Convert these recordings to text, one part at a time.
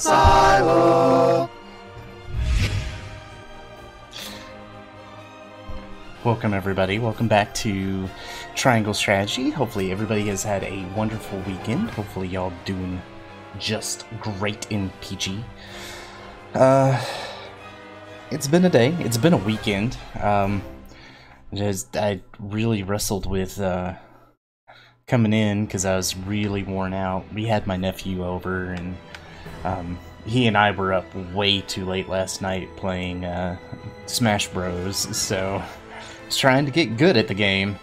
Silo. Welcome everybody, welcome back to Triangle Strategy. Hopefully everybody has had a wonderful weekend. Hopefully y'all doing just great in PG. It's been a day, it's been a weekend. I really wrestled with coming in because I was really worn out. We had my nephew over and he and I were up way too late last night playing Smash Bros. So I was trying to get good at the game.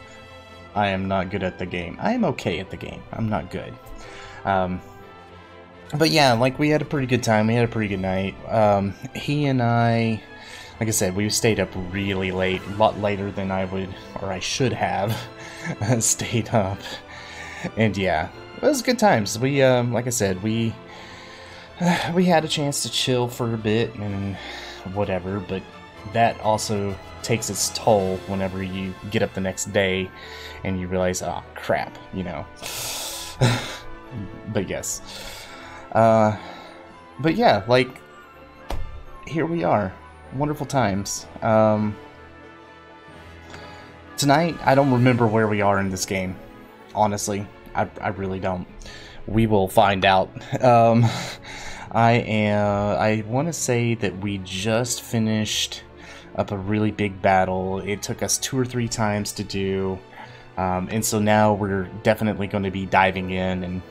I am not good at the game. I am okay at the game. I'm not good. But yeah, like we had a pretty good time. We had a pretty good night. He and I, like I said, we stayed up really late, a lot later than I would, or I should have, stayed up. And yeah, it was good times. We, like I said, we had a chance to chill for a bit and whatever, but that also takes its toll whenever you get up the next day and you realize, oh crap, you know. But yes. But yeah, like, here we are. Wonderful times. Tonight, I don't remember where we are in this game. Honestly, I really don't. We will find out. I want to say that we just finished up a really big battle. It took us 2 or 3 times to do, and so now we're definitely going to be diving in and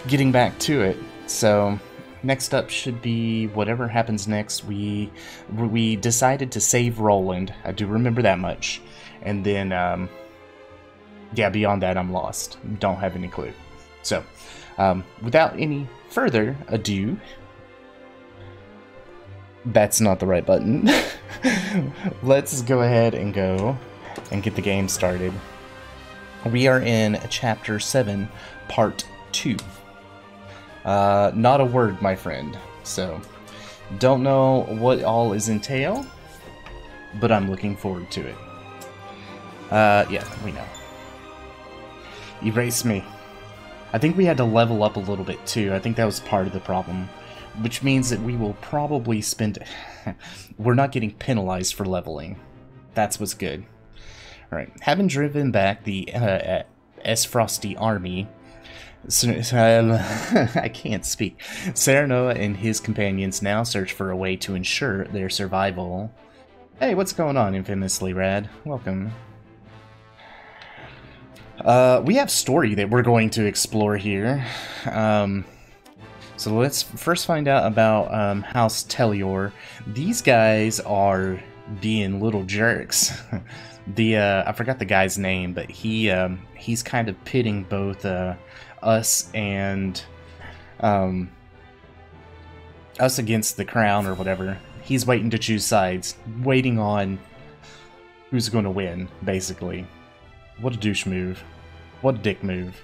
getting back to it. So next up should be whatever happens next. We decided to save Roland. I do remember that much, and then yeah, beyond that I'm lost. Don't have any clue. So without any further ado, that's not the right button. Let's go ahead and go and get the game started. We are in Chapter 7, Part 2. Not a word, my friend. So, don't know what all is entail, but I'm looking forward to it. Yeah, we know. Erase me. I think we had to level up a little bit too. I think that was part of the problem. Which means that we will probably spend... We're not getting penalized for leveling. That's what's good. Alright, having driven back the Frosty army, I can't speak. Serenoa and his companions now search for a way to ensure their survival. Hey, what's going on, Infamously Rad? Welcome. We have story that we're going to explore here. So let's first find out about House Telior. These guys are being little jerks. I forgot the guy's name, but he's kind of pitting both us and us against the crown or whatever. He's waiting to choose sides, waiting on who's going to win, basically. What a douche move. What a dick move.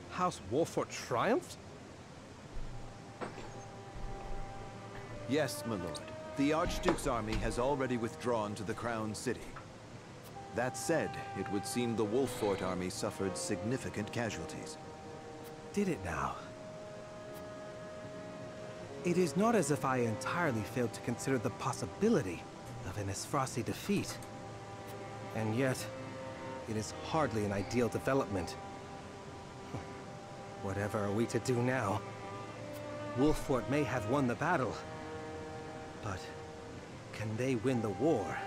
House Warfort triumphed? Yes, my lord. The Archduke's army has already withdrawn to the Crown City. That said, it would seem the Wolffort army suffered significant casualties. Did it now? It is not as if I entirely failed to consider the possibility of an Esfrasi defeat. And yet, it is hardly an ideal development. Whatever are we to do now? Wolffort may have won the battle, but can they win the war?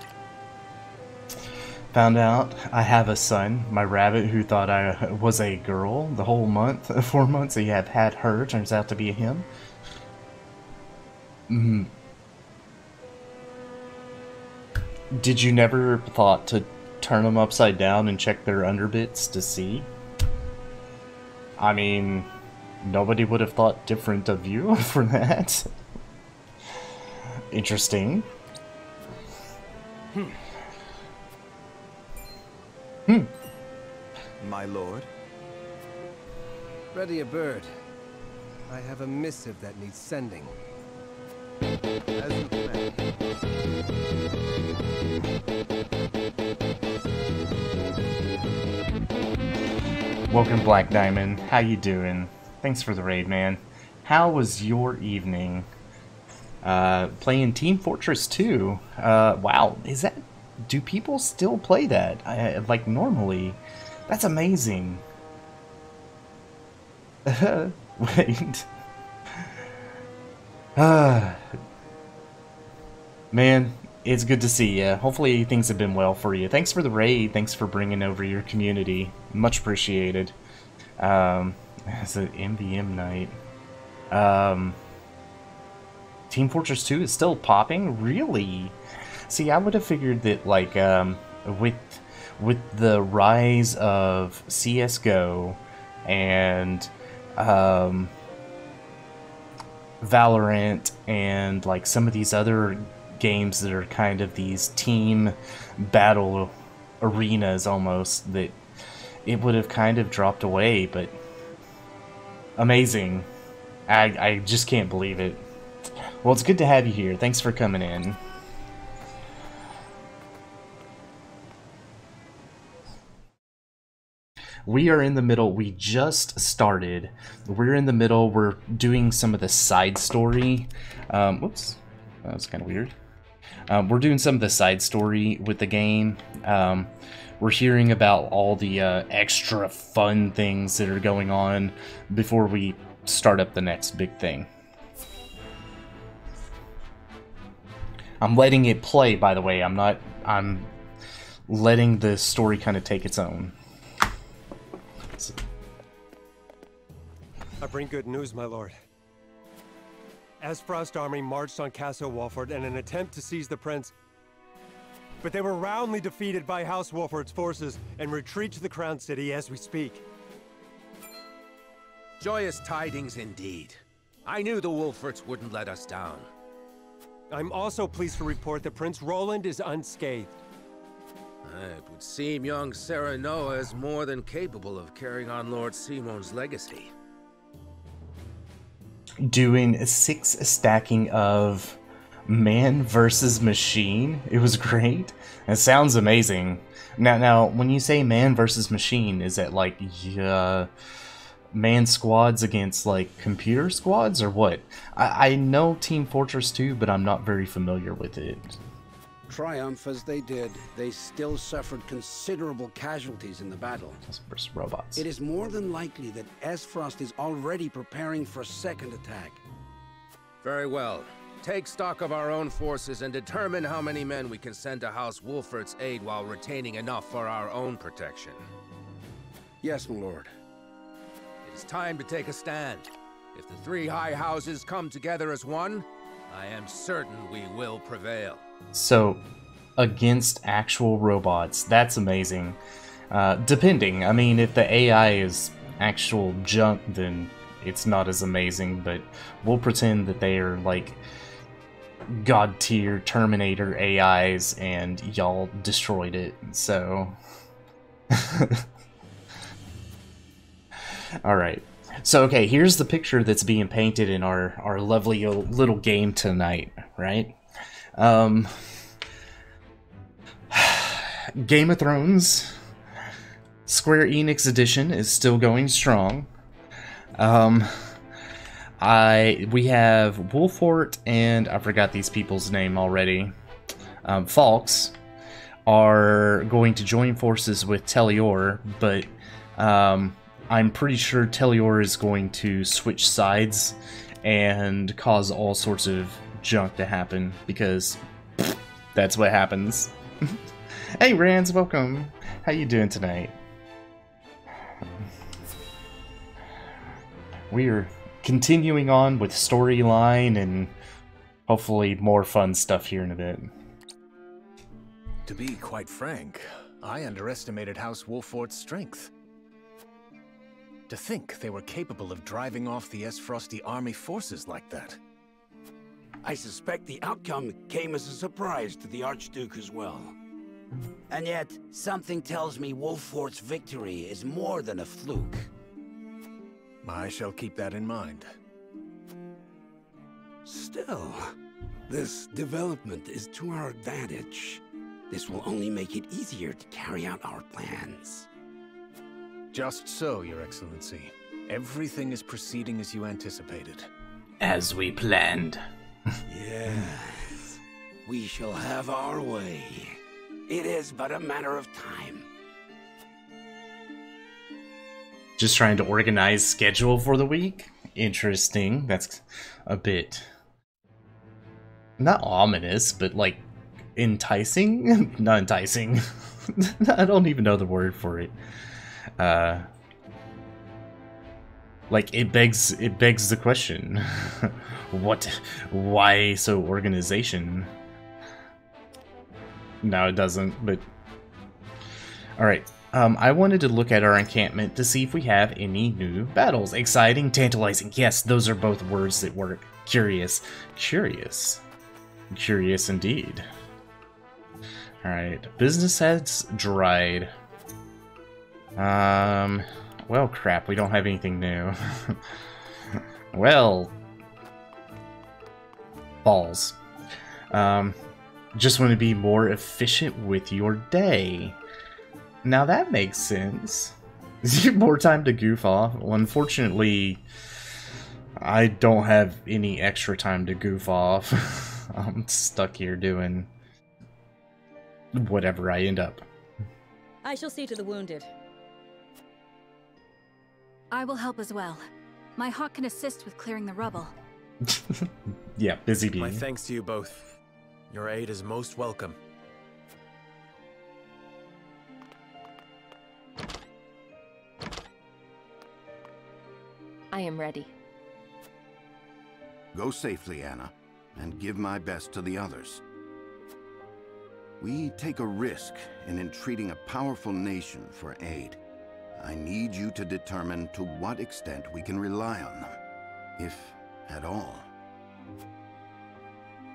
Found out I have a son, my rabbit, who thought I was a girl the whole month, 4 months he have had her, turns out to be a him. Did you never thought to turn them upside down and check their underbits to see? I mean, nobody would have thought different of you for that. Interesting. My lord? Ready a bird. I have a missive that needs sending. As you command. Welcome, Black Diamond. How you doing? Thanks for the raid, man. How was your evening? Playing Team Fortress 2. Wow, is that... Do people still play that? Like, normally? That's amazing. Wait. Man, it's good to see you. Hopefully things have been well for you. Thanks for the raid. Thanks for bringing over your community. Much appreciated. It's an MVM night. Team Fortress 2 is still popping? Really? See, I would have figured that, like, with the rise of CSGO and Valorant and, like, some of these other games that are kind of these team battle arenas almost, that it would have kind of dropped away, but amazing. I just can't believe it. Well, it's good to have you here. Thanks for coming in. We are in the middle. We just started. We're in the middle. We're doing some of the side story. Whoops. That was kind of weird. We're doing some of the side story with the game. We're hearing about all the extra fun things that are going on before we start up the next big thing. I'm letting it play, by the way. I'm letting the story kind of take its own. I bring good news, my lord. Esfrost army marched on Castle Wolford in an attempt to seize the prince, but they were roundly defeated by House Wolford's forces and retreat to the Crown City as we speak. Joyous tidings indeed. I knew the Wolfords wouldn't let us down. I'm also pleased to report that Prince Roland is unscathed. It would seem young Sarah Noah is more than capable of carrying on Lord Simon's legacy. Doing 6 stacking of man versus machine. It was great. It sounds amazing. Now, when you say man versus machine, is it like man squads against like computer squads or what? I know Team Fortress 2, but I'm not very familiar with it. Triumph as they did, they still suffered considerable casualties in the battle. Versus robots. It is more than likely that Esfrost is already preparing for a second attack. Very well. Take stock of our own forces and determine how many men we can send to House Wolford's aid while retaining enough for our own protection. Yes, my lord. It is time to take a stand. If the 3 high houses come together as one, I am certain we will prevail. So, against actual robots, that's amazing. Depending, I mean, if the AI is actual junk, then it's not as amazing, but we'll pretend that they are like god tier Terminator AIs and y'all destroyed it, so... Alright. So, okay, here's the picture that's being painted in our lovely little game tonight, right? Game of Thrones Square Enix edition is still going strong. We have Wolfort and I forgot these people's name already. Falks are going to join forces with Tellior, but I'm pretty sure Tellior is going to switch sides and cause all sorts of junk to happen, because that's what happens. Hey Rands, welcome. How you doing tonight? We're continuing on with storyline and hopefully more fun stuff here in a bit. To be quite frank, I underestimated House Wolfort's strength. To think they were capable of driving off the Esfrosty army forces like that. I suspect the outcome came as a surprise to the Archduke as well. And yet, something tells me Wolfort's victory is more than a fluke. I shall keep that in mind. Still, this development is to our advantage. This will only make it easier to carry out our plans. Just so, Your Excellency. Everything is proceeding as you anticipated. As we planned. Yes, we shall have our way. It is but a matter of time. Just trying to organize schedule for the week? Interesting. That's a bit... not ominous, but like enticing? Not enticing. I don't even know the word for it. Like it begs the question. Why so organization? No, it doesn't, but alright. I wanted to look at our encampment to see if we have any new battles. Exciting, tantalizing. Yes, those are both words that work. Curious. Curious. Curious indeed. Alright. Business has dried. Well, crap. We don't have anything new. Well. Balls. Just want to be more efficient with your day. Now that makes sense. More time to goof off. Well, unfortunately, I don't have any extra time to goof off. I'm stuck here doing whatever I end up. I shall see to the wounded. I will help as well. My hawk can assist with clearing the rubble. Yeah, busy bee. My thanks to you both. Your aid is most welcome. I am ready. Go safely, Anna, and give my best to the others. We take a risk in entreating a powerful nation for aid. I need you to determine to what extent we can rely on them, if at all.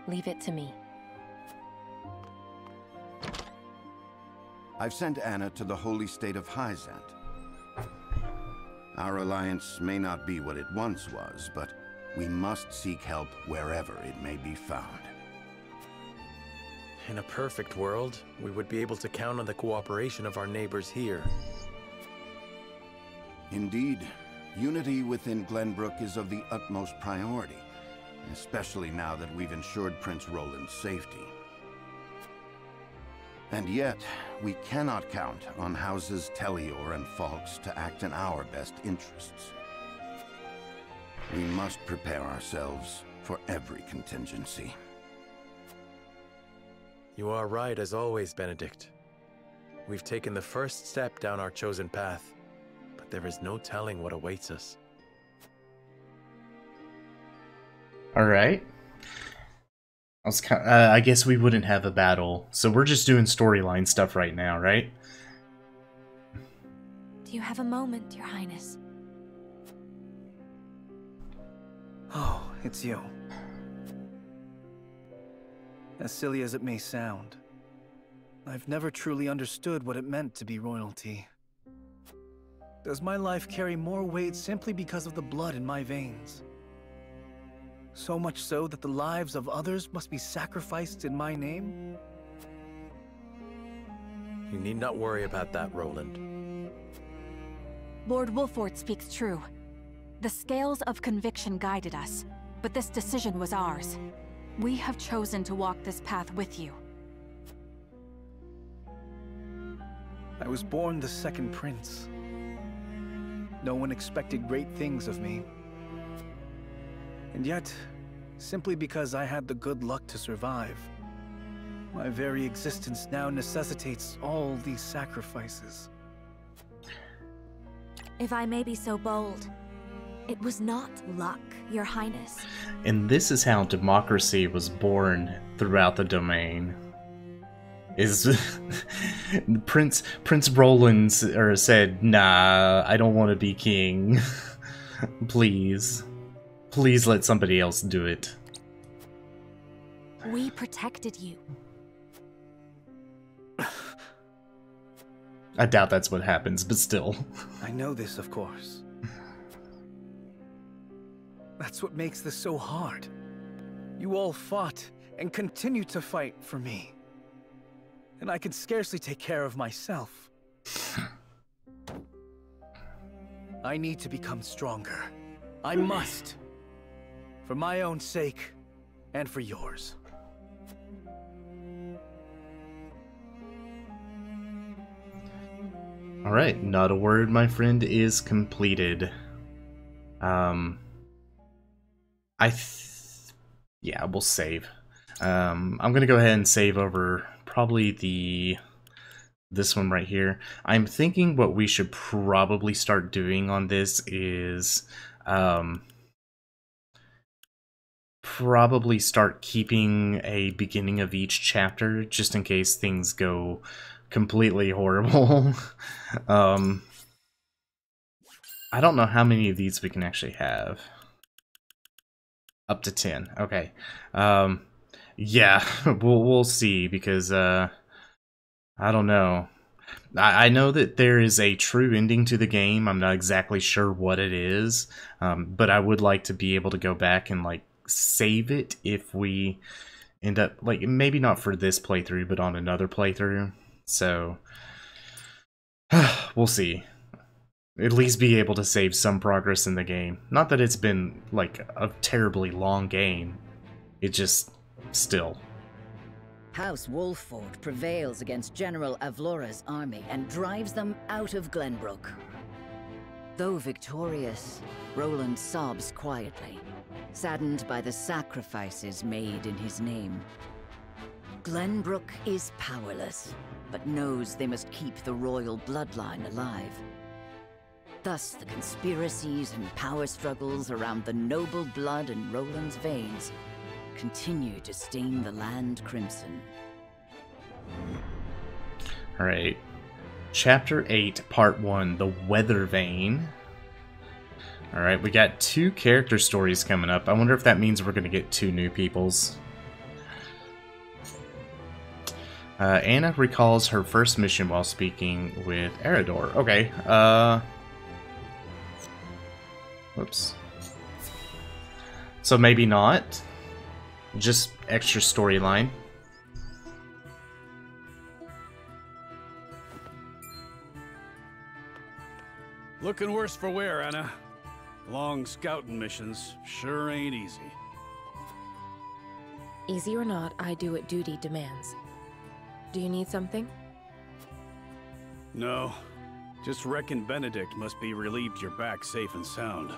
Leave it to me. I've sent Anna to the holy state of Hyzant. Our alliance may not be what it once was, but we must seek help wherever it may be found. In a perfect world, we would be able to count on the cooperation of our neighbors here. Indeed, unity within Glenbrook is of the utmost priority, especially now that we've ensured Prince Roland's safety. And yet, we cannot count on houses Tellior and Falks to act in our best interests. We must prepare ourselves for every contingency. You are right as always, Benedict. We've taken the first step down our chosen path, but there is no telling what awaits us. Alright. I guess we wouldn't have a battle, so we're just doing storyline stuff right now, right? Do you have a moment, Your Highness? Oh, it's you. As silly as it may sound, I've never truly understood what it meant to be royalty. Does my life carry more weight simply because of the blood in my veins? So much so that the lives of others must be sacrificed in my name? You need not worry about that, Roland. Lord Wolford speaks true. The scales of conviction guided us, but this decision was ours. We have chosen to walk this path with you. I was born the second prince. No one expected great things of me. And yet, simply because I had the good luck to survive, my very existence now necessitates all these sacrifices. If I may be so bold, it was not luck, Your Highness. And this is how democracy was born throughout the domain. Is Prince Roland said, "Nah, I don't want to be king. Please. Please let somebody else do it." We protected you. I doubt that's what happens, but still. I know this, of course. That's what makes this so hard. You all fought and continue to fight for me. And I can scarcely take care of myself. I need to become stronger. I must. For my own sake, and for yours. Alright, not a word, my friend, is completed. Yeah, we'll save. I'm gonna go ahead and save over probably this one right here. I'm thinking what we should probably start doing on this is probably start keeping a beginning of each chapter just in case things go completely horrible. I don't know how many of these we can actually have. Up to 10. Okay. Yeah, we'll see, because I don't know. I know that there is a true ending to the game. I'm not exactly sure what it is, but I would like to be able to go back and like save it if we end up, like, maybe not for this playthrough, but on another playthrough. So we'll see. At least be able to save some progress in the game. Not that it's been like a terribly long game. It just still. House Wolffort prevails against General Avlora's army and drives them out of Glenbrook. Though victorious, Roland sobs quietly, saddened by the sacrifices made in his name. Glenbrook is powerless, but knows they must keep the royal bloodline alive. Thus, the conspiracies and power struggles around the noble blood in Roland's veins continue to stain the land crimson. Alright. Chapter 8, Part 1, The Weather Vane. Alright, we got 2 character stories coming up. I wonder if that means we're going to get 2 new peoples. Anna recalls her first mission while speaking with Eridor. Okay, whoops. So maybe not. Just extra storyline. Looking worse for wear, Anna. Long scouting missions sure ain't easy. Easy or not, I do what duty demands. Do you need something? No. Just reckon Benedict must be relieved you're back safe and sound.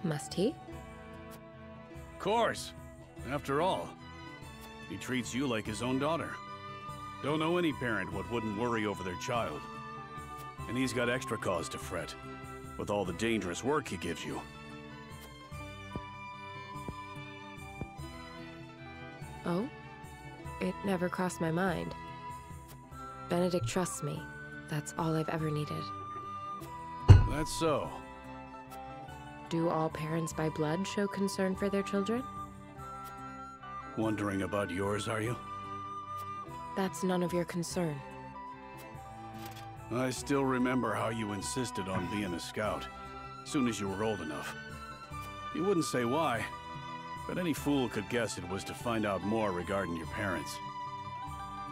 Must he? Course. After all, he treats you like his own daughter. Don't know any parent what wouldn't worry over their child. And he's got extra cause to fret, with all the dangerous work he gives you. Oh? It never crossed my mind. Benedict trusts me. That's all I've ever needed. That's so. Do all parents by blood show concern for their children? Wondering about yours, are you? That's none of your concern. I still remember how you insisted on being a scout, soon as you were old enough. You wouldn't say why, but any fool could guess it was to find out more regarding your parents.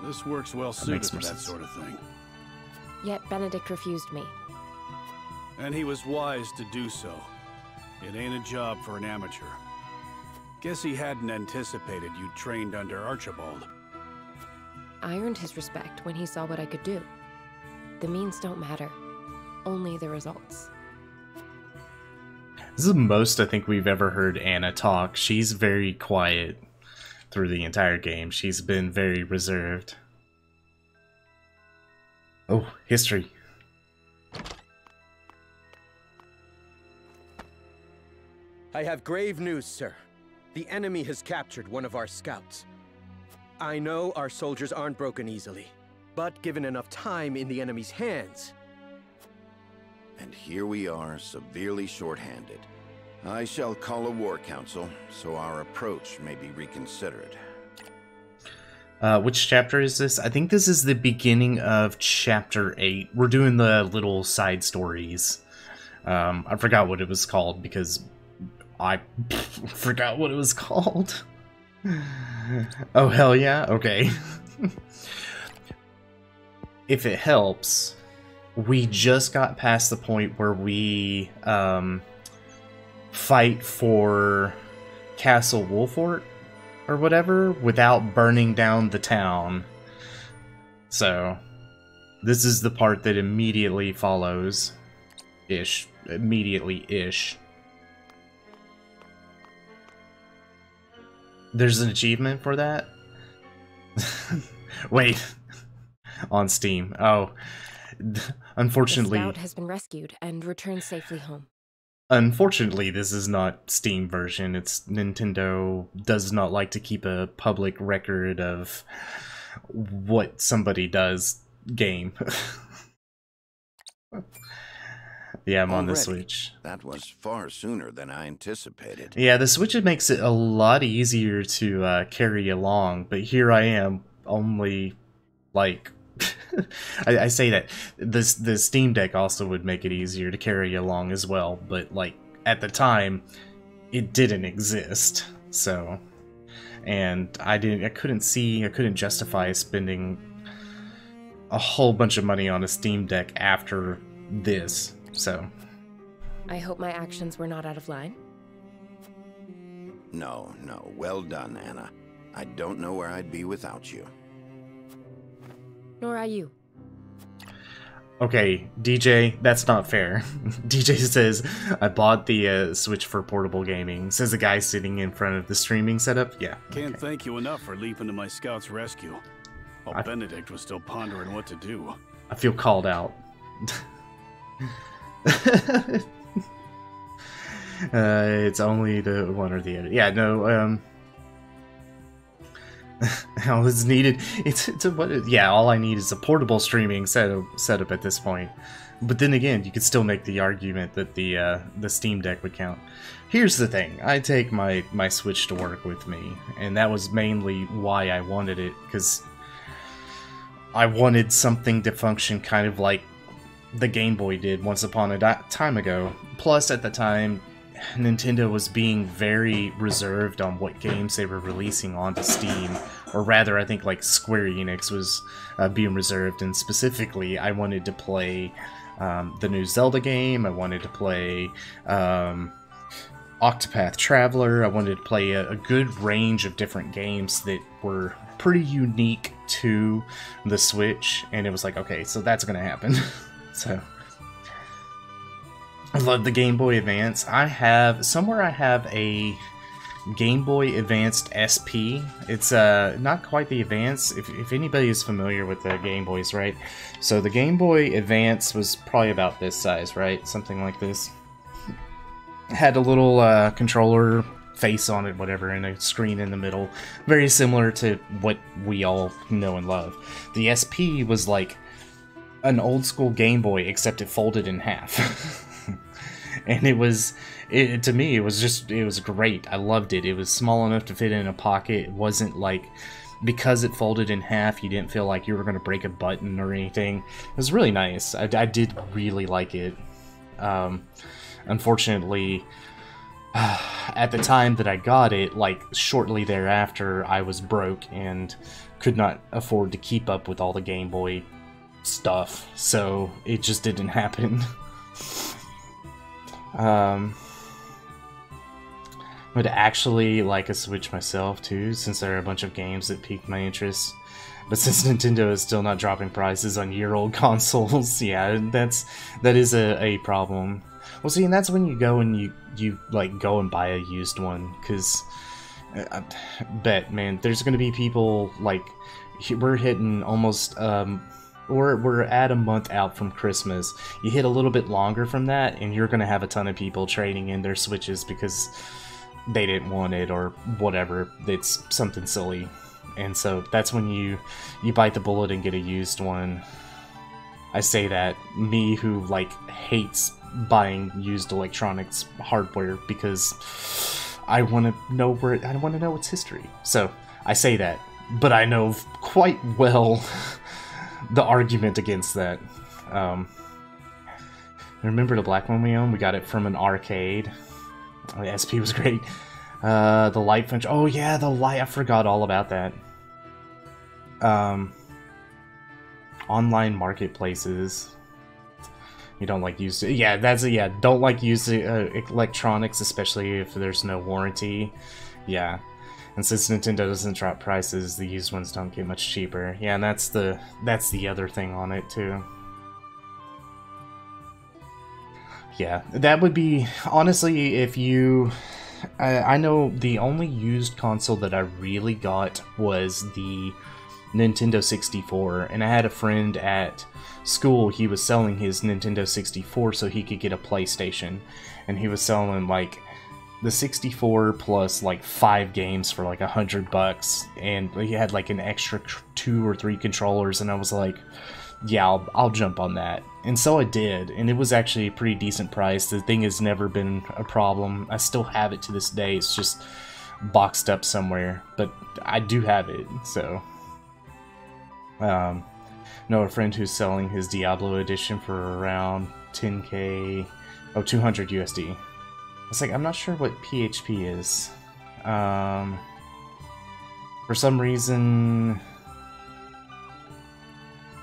This works well suited to that sort of thing. Yet Benedict refused me. And he was wise to do so. It ain't a job for an amateur. Guess he hadn't anticipated you'd trained under Archibald. I earned his respect when he saw what I could do. The means don't matter, only the results. This is the most I think we've ever heard Anna talk. She's very quiet through the entire game. She's been very reserved. Oh, history. I have grave news, sir. The enemy has captured one of our scouts. I know our soldiers aren't broken easily, but given enough time in the enemy's hands... And here we are, severely short-handed. I shall call a war council, so our approach may be reconsidered. Which chapter is this? I think this is the beginning of chapter 8. We're doing the little side stories. I forgot what it was called because I forgot what it was called. Oh, hell yeah? Okay. If it helps, we just got past the point where we fight for Castle Wolfort or whatever without burning down the town. So this is the part that immediately follows. Immediately-ish. There's an achievement for that? Wait. On Steam. Oh. Unfortunately... The scout has been rescued and returned safely home. Unfortunately, this is not Steam version. It's Nintendo does not like to keep a public record of what somebody does game. Yeah, I'm on the Switch. That was far sooner than I anticipated. Yeah, the Switch makes it a lot easier to carry along, but here I am, only, like... I say that. The Steam Deck also would make it easier to carry along as well, but, like, at the time, it didn't exist, so... And I couldn't justify spending a whole bunch of money on a Steam Deck after this. So, I hope my actions were not out of line. No, well done, Anna. I don't know where I'd be without you. Nor are you. Okay, DJ, that's not fair. DJ says, I bought the Switch for portable gaming. Says the guy sitting in front of the streaming setup. Yeah. Can't thank you enough for leaping to my scout's rescue. While Benedict was still pondering what to do. I feel called out. It's only the one or the other. Yeah, no, all is needed. Yeah, all I need is a portable streaming setup at this point. But then again, you could still make the argument that the Steam Deck would count. Here's the thing: I take my Switch to work with me, and that was mainly why I wanted it, because I wanted something to function kind of like the Game Boy did once upon a time ago. Plus, at the time, Nintendo was being very reserved on what games they were releasing onto Steam. Or rather, I think like Square Enix was being reserved, and specifically, I wanted to play the new Zelda game, I wanted to play Octopath Traveler, I wanted to play a good range of different games that were pretty unique to the Switch, and it was like, okay, so that's gonna happen. So, I love the Game Boy Advance. I have a Game Boy Advanced SP. It's not quite the Advance, if anybody is familiar with the Game Boys, right? So the Game Boy Advance was probably about this size, right? Something like this. It had a little controller face on it, whatever, and a screen in the middle. Very similar to what we all know and love. The SP was like an old school Game Boy, except it folded in half. And to me, it was great. I loved it. It was small enough to fit in a pocket. It wasn't like, because it folded in half, you didn't feel like you were going to break a button or anything. It was really nice. I did really like it. Unfortunately, at the time that I got it, like shortly thereafter, I was broke and could not afford to keep up with all the Game Boy stuff, so it just didn't happen. Would actually like a Switch myself too, since there are a bunch of games that piqued my interest. But since Nintendo is still not dropping prices on year-old consoles, yeah, that is a problem. Well, see, and that's when you go and you like go and buy a used one, because I bet, man, there's gonna be people like, we're hitting almost we're at a month out from Christmas. You hit a little bit longer from that, and you're gonna have a ton of people trading in their Switches because they didn't want it or whatever. It's something silly, and so that's when you bite the bullet and get a used one. I say that, me who like hates buying used electronics hardware, because I want to know its history. So I say that, but I know quite well the argument against that. Remember the black one we owned? We got it from an arcade. Oh, the SP was great. The light function. Oh yeah, the light. I forgot all about that. Online marketplaces. You don't like using... Yeah, that's a... Yeah, don't like using electronics, especially if there's no warranty. Yeah. And since Nintendo doesn't drop prices, the used ones don't get much cheaper. Yeah, and that's the other thing on it, too. Yeah, that would be... Honestly, if you... I know the only used console that I really got was the Nintendo 64, and I had a friend at school, he was selling his Nintendo 64 so he could get a PlayStation, and he was selling like the 64 plus like 5 games for like $100, and he had like an extra 2 or 3 controllers, and I was like, yeah, I'll jump on that. And so I did, and it was actually a pretty decent price. The thing has never been a problem. I still have it to this day. It's just boxed up somewhere, but I do have it, so. Know a friend who's selling his Diablo edition for around 10k, 200 USD. It's like, I'm not sure what PHP is. For some reason...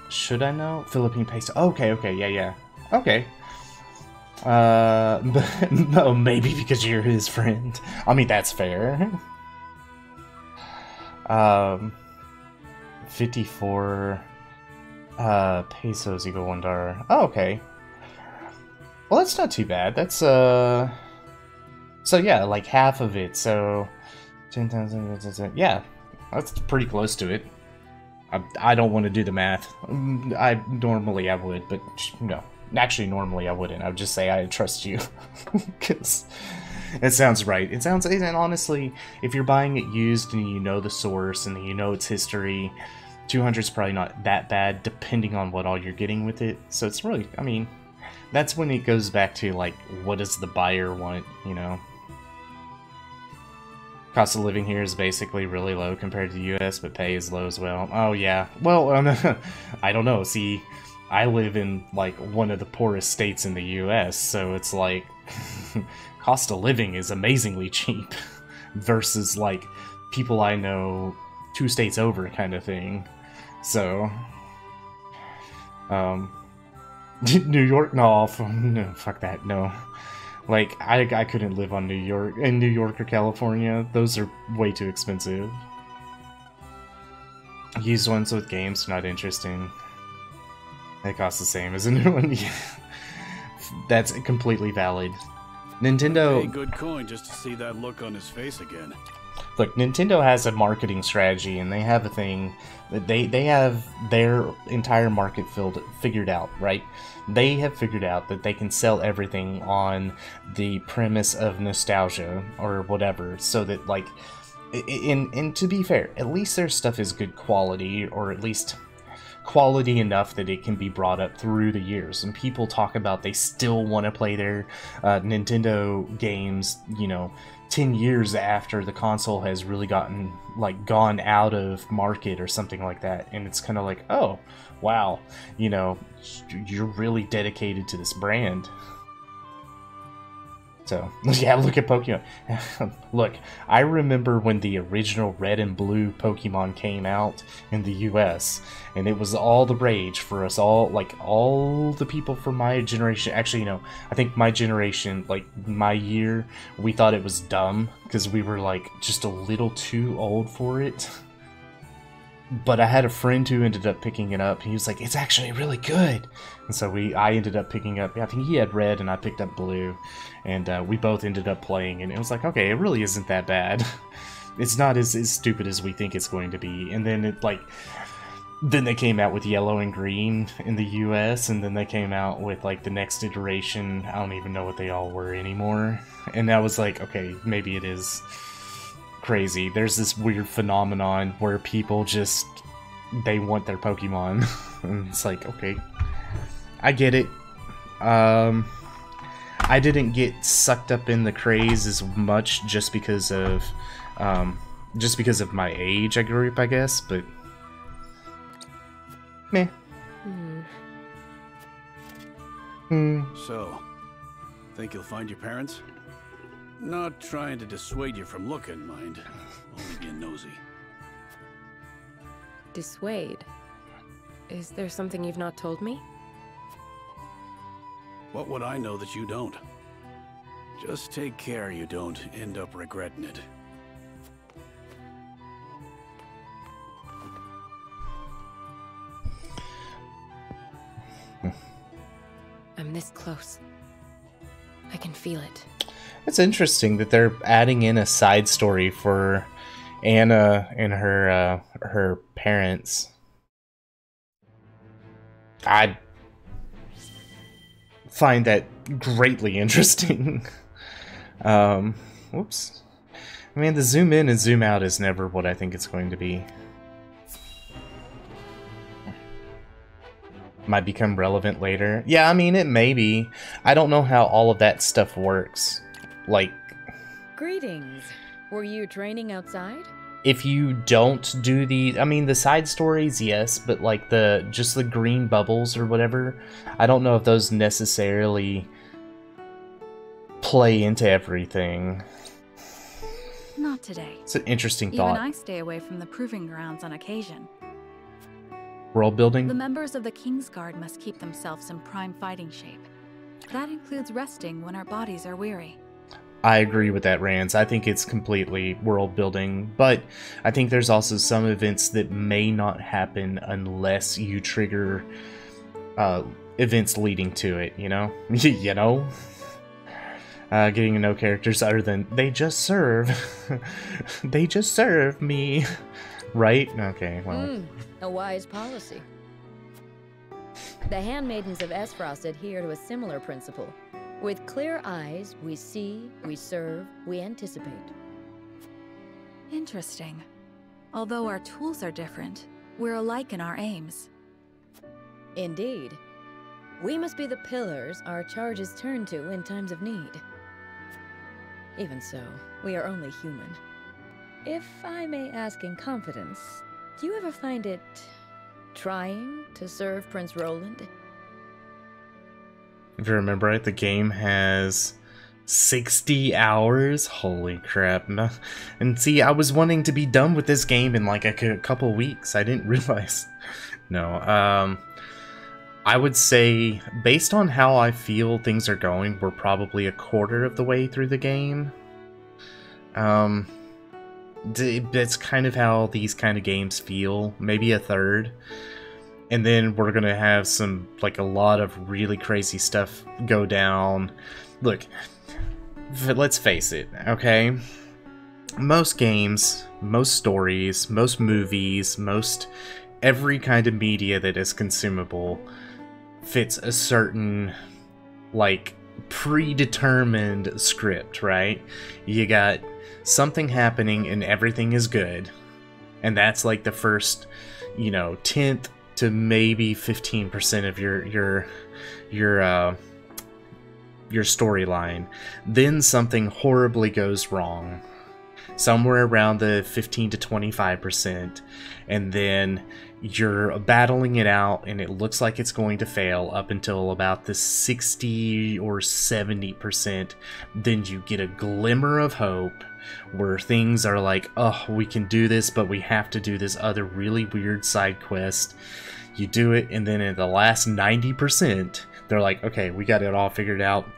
Should I know? Philippine peso. Okay, yeah. Okay. No, maybe because you're his friend. I mean, that's fair. 54 pesos equal $1. Oh, okay. Well, that's not too bad. That's so yeah, like half of it. So 10,000. Yeah, that's pretty close to it. I don't want to do the math. Normally I would, but no. Actually, normally I wouldn't. I would just say I trust you. Because it sounds right. It sounds... And honestly, if you're buying it used and you know the source and you know its history, 200 is probably not that bad, depending on what all you're getting with it. So it's really... I mean, that's when it goes back to, like, what does the buyer want, you know? Cost of living here is basically really low compared to the US, but pay is low as well. Oh, yeah. Well, I don't know. See, I live in, like, one of the poorest states in the US, so it's like, cost of living is amazingly cheap versus, like, people I know 2 states over kind of thing. So, New York? No, fuck that, no. Like, I couldn't live in New York or California. Those are way too expensive. Used ones with games, not interesting. They cost the same as a new one. That's completely valid. Nintendo... Pay good coin just to see that look on his face again. Look, Nintendo has a marketing strategy, and they have a thing that they have their entire market figured out, right? They have figured out that they can sell everything on the premise of nostalgia or whatever, so that, like, and to be fair, at least their stuff is good quality, or at least quality enough that it can be brought up through the years. And people talk about they still want to play their Nintendo games, you know, 10 years after the console has really gone out of market or something like that. And it's kind of like, oh, wow, you know, you're really dedicated to this brand. So, yeah, look at Pokemon. Look, I remember when the original Red and Blue Pokemon came out in the US, and it was all the rage for us all, like, all the people from my generation. Actually, you know, I think my generation, like, my year, we thought it was dumb, because we were, like, just a little too old for it. But I had a friend who ended up picking it up. He was like, it's actually really good. And so I ended up picking up, I think he had red and I picked up blue. And we both ended up playing, and it was like, okay, it really isn't that bad. It's not as stupid as we think it's going to be. And then then they came out with yellow and green in the US, and then they came out with, like, the next iteration. I don't even know what they all were anymore. And that was like, okay, maybe it is crazy. There's this weird phenomenon where people just, they want their Pokemon. And it's like, okay, I get it. I didn't get sucked up in the craze as much just because of my age. I grew up, I guess, but meh. So, think you'll find your parents? Not trying to dissuade you from looking, mind. Only being nosy. Dissuade? Is there something you've not told me? What would I know that you don't? Just take care you don't end up regretting it. I'm this close. I can feel it. It's interesting that they're adding in a side story for Anna and her parents. I find that greatly interesting. Whoops. I mean, the zoom in and zoom out is never what I think it's going to be. Might become relevant later. Yeah, I mean, it may be. I don't know how all of that stuff works. Like... Greetings. Were you training outside? If you don't do the... I mean, the side stories, yes, but like just the green bubbles or whatever, I don't know if those necessarily play into everything. Not today. It's an interesting thought. Even I stay away from the proving grounds on occasion. World building? The members of the Kingsguard must keep themselves in prime fighting shape. That includes resting when our bodies are weary. I agree with that, Rans. I think it's completely world building, but I think there's also some events that may not happen unless you trigger events leading to it, you know? You know? Getting to know characters other than, they just serve. They just serve me. Right? Okay, well... A wise policy. The handmaidens of Esfrost adhere to a similar principle. With clear eyes, we see, we serve, we anticipate. Interesting. Although our tools are different, we're alike in our aims. Indeed. We must be the pillars our charges turn to in times of need. Even so, we are only human. If I may ask in confidence, do you ever find it trying to serve Prince Roland? If you remember right, the game has 60 hours. Holy crap. No. And see, I was wanting to be done with this game in like a couple weeks. I didn't realize. No, I would say, based on how I feel things are going, we're probably a quarter of the way through the game. That's kind of how these kind of games feel. Maybe a third. And then we're gonna have some, like, a lot of really crazy stuff go down. Look, let's face it, okay? Most games, most stories, most movies, most every kind of media that is consumable fits a certain, like, predetermined script, right? You got something happening and everything is good. And that's like the first, you know, 10th to maybe 15% of your storyline. Then something horribly goes wrong, somewhere around the 15 to 25%, and then you're battling it out and it looks like it's going to fail up until about the 60 or 70%. Then you get a glimmer of hope where things are like, oh, we can do this, but we have to do this other really weird side quest. You do it, and then in the last 90%, they're like, okay, we got it all figured out.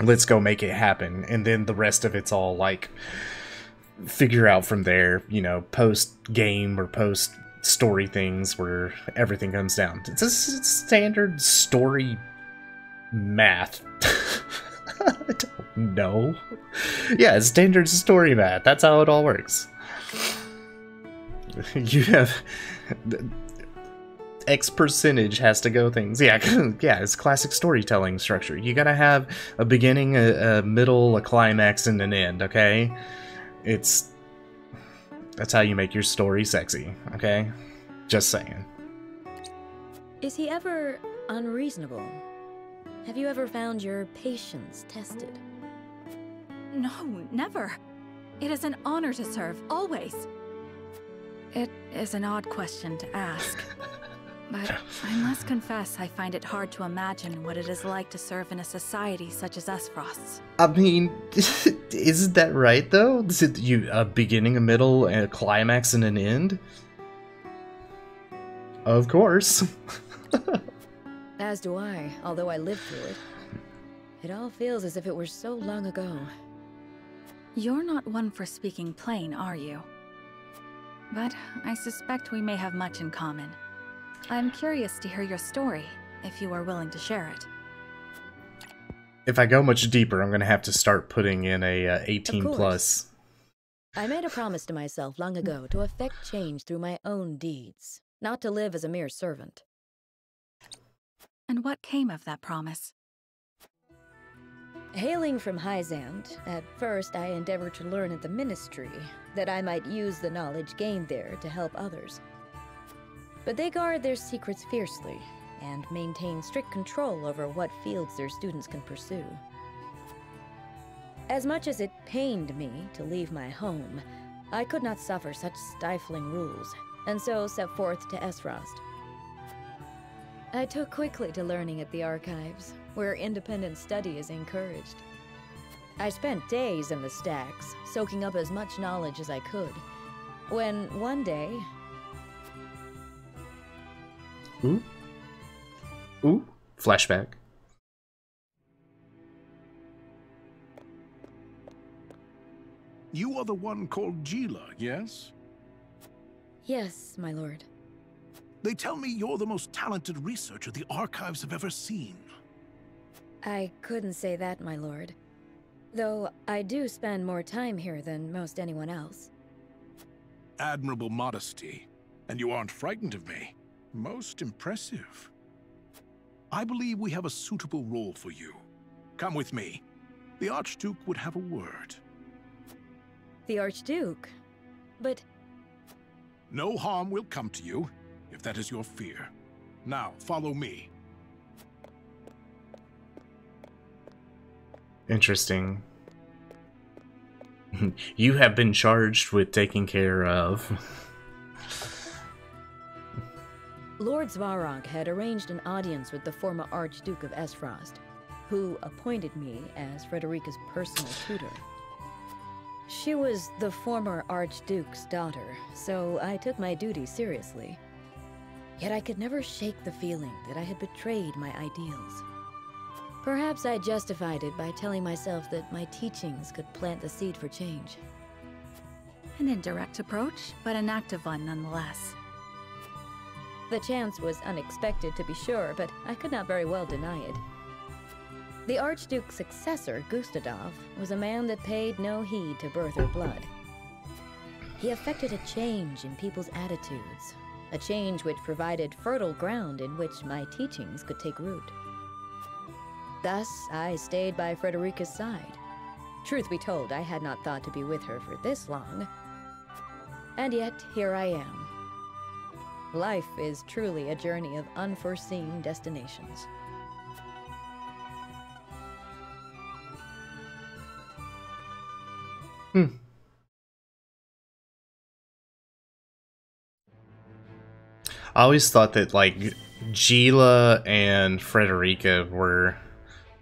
Let's go make it happen. And then the rest of it's all like, figure out from there, you know, post-game or post-story things where everything comes down. It's a standard story math. I don't know. Yeah, it's standard story math. That's how it all works. You have... X percentage has to go things. Yeah, yeah, it's classic storytelling structure. You gotta have a beginning, a middle, a climax, and an end, okay? That's how you make your story sexy, okay? Just saying. Is he ever unreasonable? Have you ever found your patience tested? No, never. It is an honor to serve, always. It is an odd question to ask. But I must confess I find it hard to imagine what it is like to serve in a society such as Esfrost's. I mean, isn't that right, though? Is it a beginning, a middle, a climax, and an end? Of course. As do I, although I lived through it. It all feels as if it were so long ago. You're not one for speaking plain, are you? But I suspect we may have much in common. I'm curious to hear your story, if you are willing to share it. If I go much deeper, I'm going to have to start putting in a 18 plus. I made a promise to myself long ago to effect change through my own deeds, not to live as a mere servant. And what came of that promise? Hailing from Hyzand, at first I endeavored to learn at the ministry, that I might use the knowledge gained there to help others. But they guard their secrets fiercely, and maintain strict control over what fields their students can pursue. As much as it pained me to leave my home, I could not suffer such stifling rules, and so set forth to Esfrost. I took quickly to learning at the archives, where independent study is encouraged. I spent days in the stacks, soaking up as much knowledge as I could, when one day... Ooh, flashback. You are the one called Gila, yes? Yes, my lord. They tell me you're the most talented researcher the archives have ever seen. I couldn't say that, my lord. Though I do spend more time here than most anyone else. Admirable modesty. And you aren't frightened of me. Most impressive. I believe we have a suitable role for you. Come with me. The Archduke would have a word. The Archduke? But... No harm will come to you, if that is your fear. Now, follow me. Interesting. You have been charged with taking care of... Lord Svarog had arranged an audience with the former Archduke of Esfrost, who appointed me as Frederica's personal tutor. She was the former Archduke's daughter, so I took my duty seriously. Yet I could never shake the feeling that I had betrayed my ideals. Perhaps I justified it by telling myself that my teachings could plant the seed for change. An indirect approach, but an active one nonetheless. The chance was unexpected, to be sure, but I could not very well deny it. The Archduke's successor, Gustadov, was a man that paid no heed to birth or blood. He effected a change in people's attitudes, a change which provided fertile ground in which my teachings could take root. Thus, I stayed by Frederica's side. Truth be told, I had not thought to be with her for this long. And yet, here I am. Life is truly a journey of unforeseen destinations. I always thought that, like, Gila and Frederica were,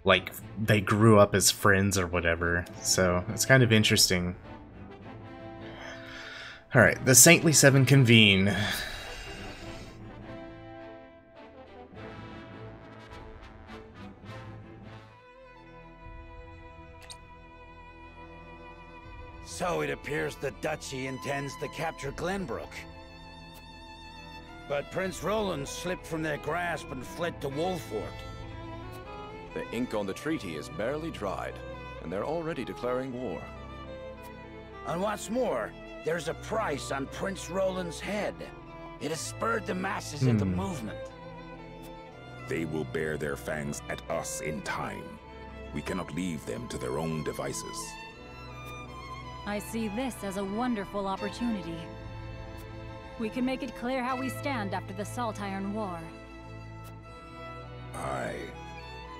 like, they grew up as friends or whatever, so it's kind of interesting. Alright, the Saintly Seven convene. So it appears the Duchy intends to capture Glenbrook. But Prince Roland slipped from their grasp and fled to Wolfort. The ink on the treaty is barely dried, and they're already declaring war. And what's more, there's a price on Prince Roland's head. It has spurred the masses into movement. They will bear their fangs at us in time. We cannot leave them to their own devices. I see this as a wonderful opportunity. We can make it clear how we stand after the Salt Iron War. Aye.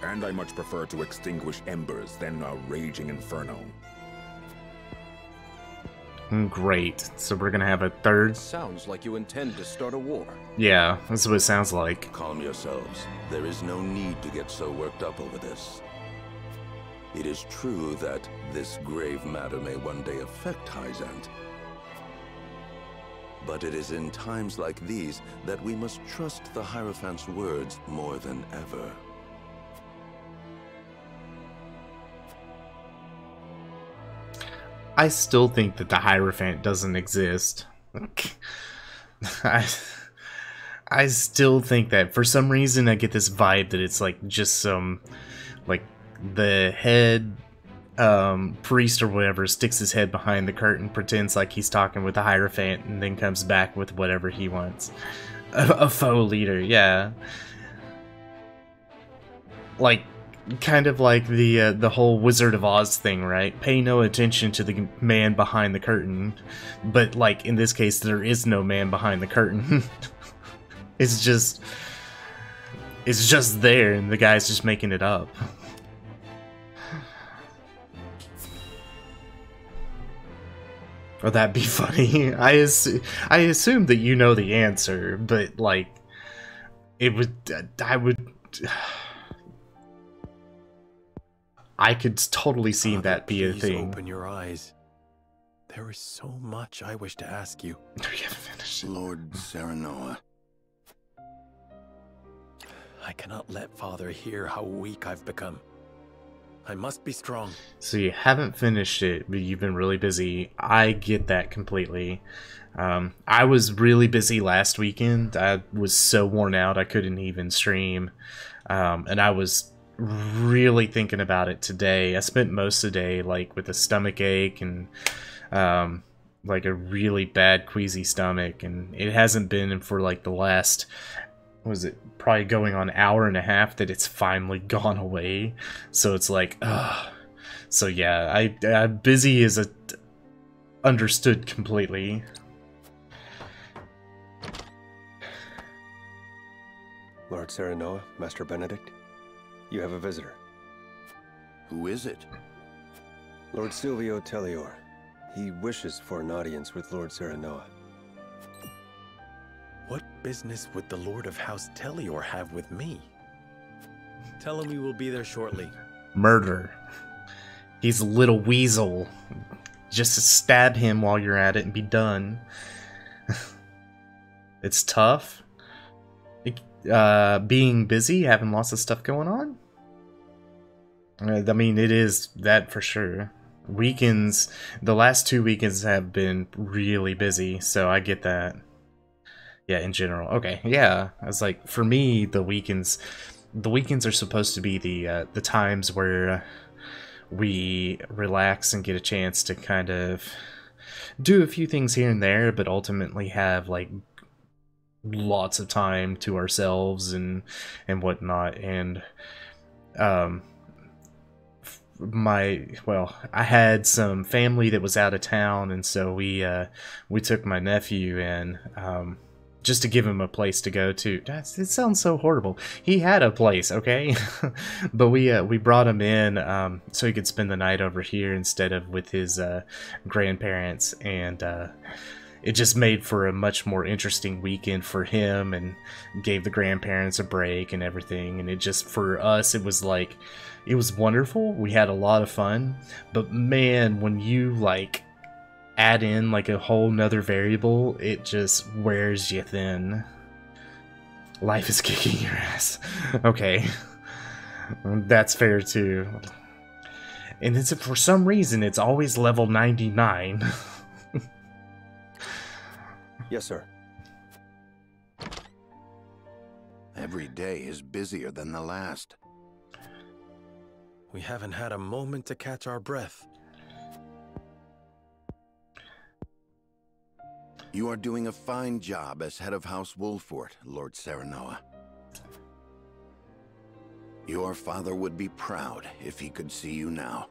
And I much prefer to extinguish embers than a raging inferno. Great. So we're gonna have a third... Sounds like you intend to start a war. Yeah, that's what it sounds like. Calm yourselves. There is no need to get so worked up over this. It is true that this grave matter may one day affect Hyzand. But it is in times like these that we must trust the Hierophant's words more than ever. I still think that the Hierophant doesn't exist. I still think that for some reason I get this vibe that it's like just some, like, the head priest or whatever sticks his head behind the curtain, pretends like he's talking with the Hierophant, and then comes back with whatever he wants. A faux leader, yeah. Like, kind of like the whole Wizard of Oz thing, right? Pay no attention to the man behind the curtain, but like in this case, there is no man behind the curtain. It's just there, and the guy's just making it up. Oh, that'd be funny. I assume that you know the answer, but like, I could totally see that be a thing. Open your eyes. There is so much I wish to ask you. You haven't finished. Lord Serenoa. I cannot let Father hear how weak I've become. I must be strong. So you haven't finished it, but you've been really busy. I get that completely. I was really busy last weekend. I was so worn out I couldn't even stream. And I was really thinking about it today. I spent most of the day like with a stomach ache and like a really bad queasy stomach, and it hasn't been for like the last, was it probably going on an hour and a half that it's finally gone away. So it's like, so yeah, I busy is understood completely. Lord Serenoa, Master Benedict, you have a visitor. Who is it? Lord Silvio Tellior. He wishes for an audience with Lord Serenoa. What business would the Lord of House Tellior have with me? Tell him we will be there shortly. Murder. He's a little weasel. Just stab him while you're at it and be done. It's tough. Being busy, having lots of stuff going on. I mean, it is that for sure. Weekends, the last 2 weekends have been really busy, so I get that. Yeah, in general. Okay, yeah. I was like, for me, the weekends are supposed to be the times where we relax and get a chance to kind of do a few things here and there, but ultimately have like lots of time to ourselves and whatnot. And I had some family that was out of town, and so we took my nephew in just to give him a place to go to. It sounds so horrible. He had a place, okay? But we brought him in so he could spend the night over here instead of with his grandparents, and it just made for a much more interesting weekend for him and gave the grandparents a break and everything. And it just, for us, it was like, it was wonderful. We had a lot of fun, but man, when you like add in like a whole nother variable, it just wears you thin. Life is kicking your ass. Okay. That's fair too. And it's, for some reason, it's always level 99. Yes, sir. Every day is busier than the last. We haven't had a moment to catch our breath. You are doing a fine job as head of House Wolfort, Lord Serenoa. Your father would be proud if he could see you now.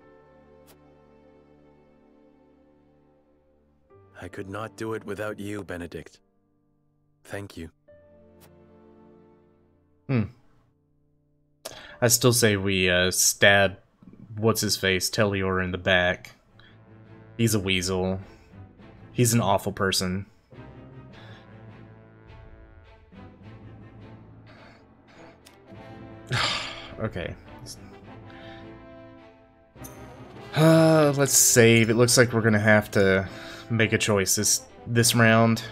I could not do it without you, Benedict. Thank you. I still say we stab what's-his-face, Tellior, in the back. He's a weasel. He's an awful person. Okay. Let's save. It looks like we're gonna have to make a choice this round.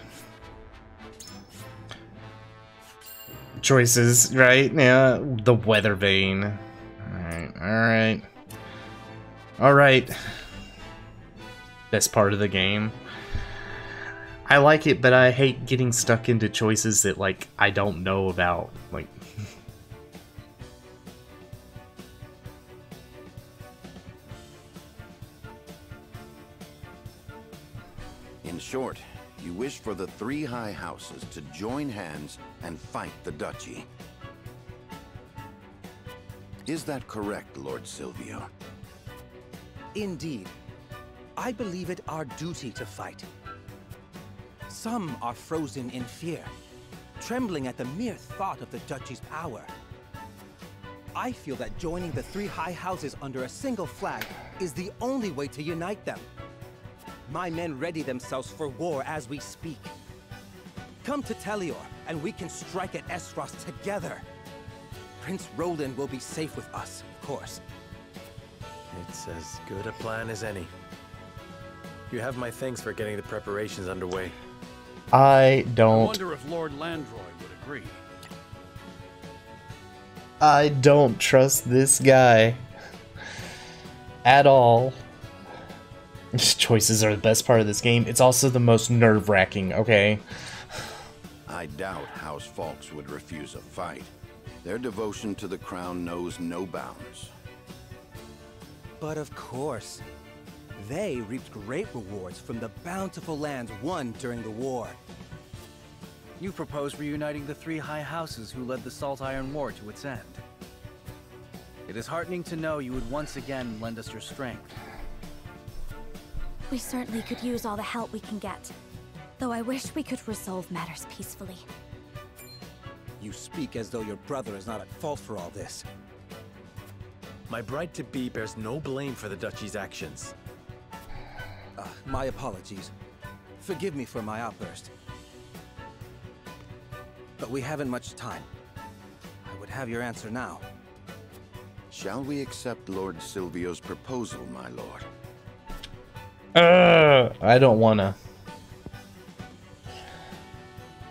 choices, right? Yeah, the weather vane. Alright. Alright. Best part of the game. I like it, but I hate getting stuck into choices that, like, I don't know about. Like... In short, you wish for the three high houses to join hands and fight the duchy. Is that correct, Lord Silvio? Indeed. I believe it our duty to fight. Some are frozen in fear, trembling at the mere thought of the duchy's power. I feel that joining the three high houses under a single flag is the only way to unite them. My men ready themselves for war as we speak. Come to Telior, and we can strike at Esros together. Prince Roland will be safe with us, of course. It's as good a plan as any. You have my thanks for getting the preparations underway. I don't... I wonder if Lord Landroy would agree. I don't trust this guy. At all. His choices are the best part of this game. It's also the most nerve-wracking, okay? I doubt House Falks would refuse a fight. Their devotion to the crown knows no bounds. But of course, they reaped great rewards from the bountiful lands won during the war. You propose reuniting the three high houses who led the Salt Iron War to its end. It is heartening to know you would once again lend us your strength. We certainly could use all the help we can get, though I wish we could resolve matters peacefully. You speak as though your brother is not at fault for all this. My bride-to-be bears no blame for the duchy's actions. My apologies. Forgive me for my outburst. But we haven't much time. I would have your answer now. Shall we accept Lord Silvio's proposal, my lord? I don't wanna.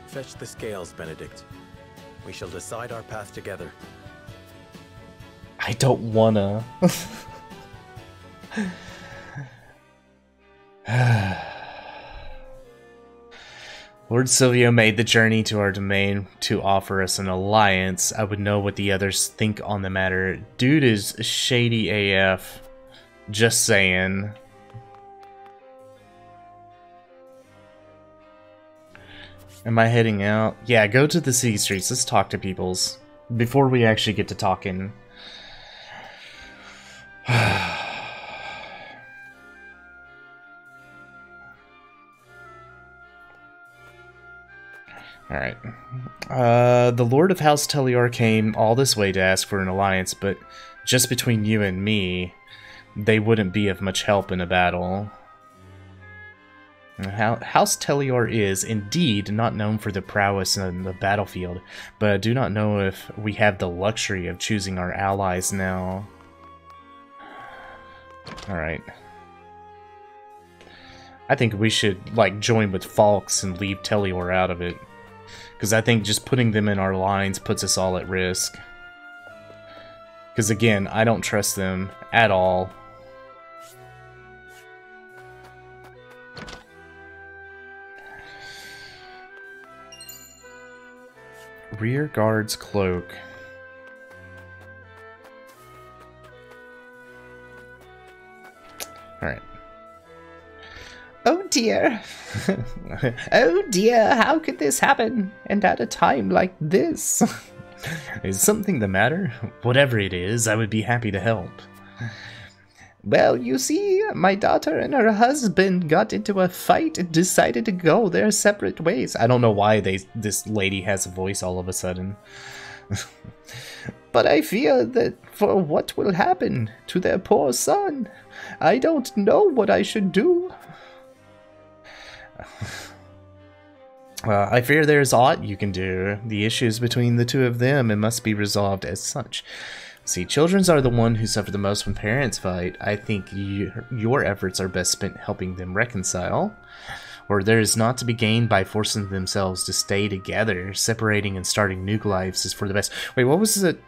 Fetch the scales, Benedict. We shall decide our path together. I don't wanna. Lord Silvio made the journey to our domain to offer us an alliance. I would know what the others think on the matter. Dude is shady AF. Just saying. Am I heading out? Yeah, go to the city streets. Let's talk to peoples. Before we actually get to talking. Alright. The Lord of House Telior came all this way to ask for an alliance, but just between you and me, they wouldn't be of much help in a battle. House Telior is, indeed, not known for the prowess in the battlefield, but I do not know if we have the luxury of choosing our allies now. Alright. I think we should, like, join with Falks and leave Telior out of it. Because I think just putting them in our lines puts us all at risk. Because again, I don't trust them at all. Rear guard's cloak. Alright. Oh dear. Oh dear, how could this happen? And at a time like this? Is something the matter? Whatever it is, I would be happy to help. Well, you see, my daughter and her husband got into a fight and decided to go their separate ways. I don't know why this lady has a voice all of a sudden. But I fear that for what will happen to their poor son, I don't know what I should do. I fear there is aught you can do. The issues between the two of them and must be resolved as such. See, children are the one who suffer the most when parents fight. I think your efforts are best spent helping them reconcile. or there is not to be gained by forcing themselves to stay together. Separating and starting new lives is for the best. Wait, what was the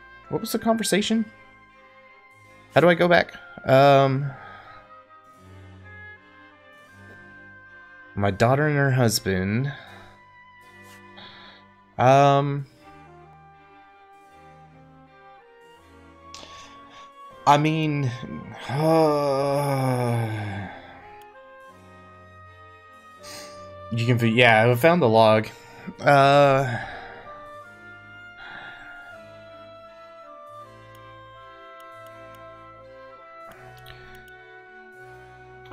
conversation? How do I go back? My daughter and her husband. I mean, you can, yeah, I found the log.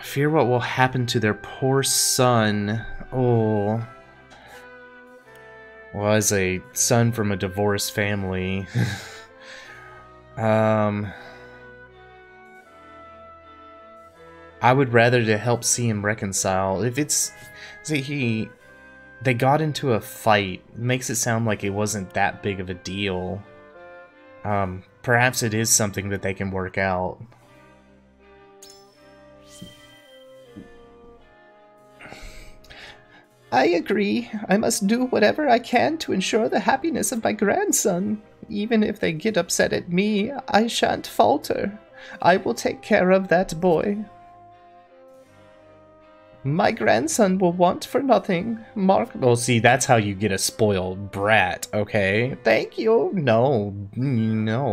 Fear what will happen to their poor son. Oh. Was a son from a divorced family. I would rather to help see him reconcile. If it's... See, they got into a fight. It makes it sound like it wasn't that big of a deal. Perhaps it is something that they can work out. I agree. I must do whatever I can to ensure the happiness of my grandson. Even if they get upset at me, I shan't falter. I will take care of that boy. My grandson will want for nothing. Mark... Well, see, that's how you get a spoiled brat, okay? Thank you. No,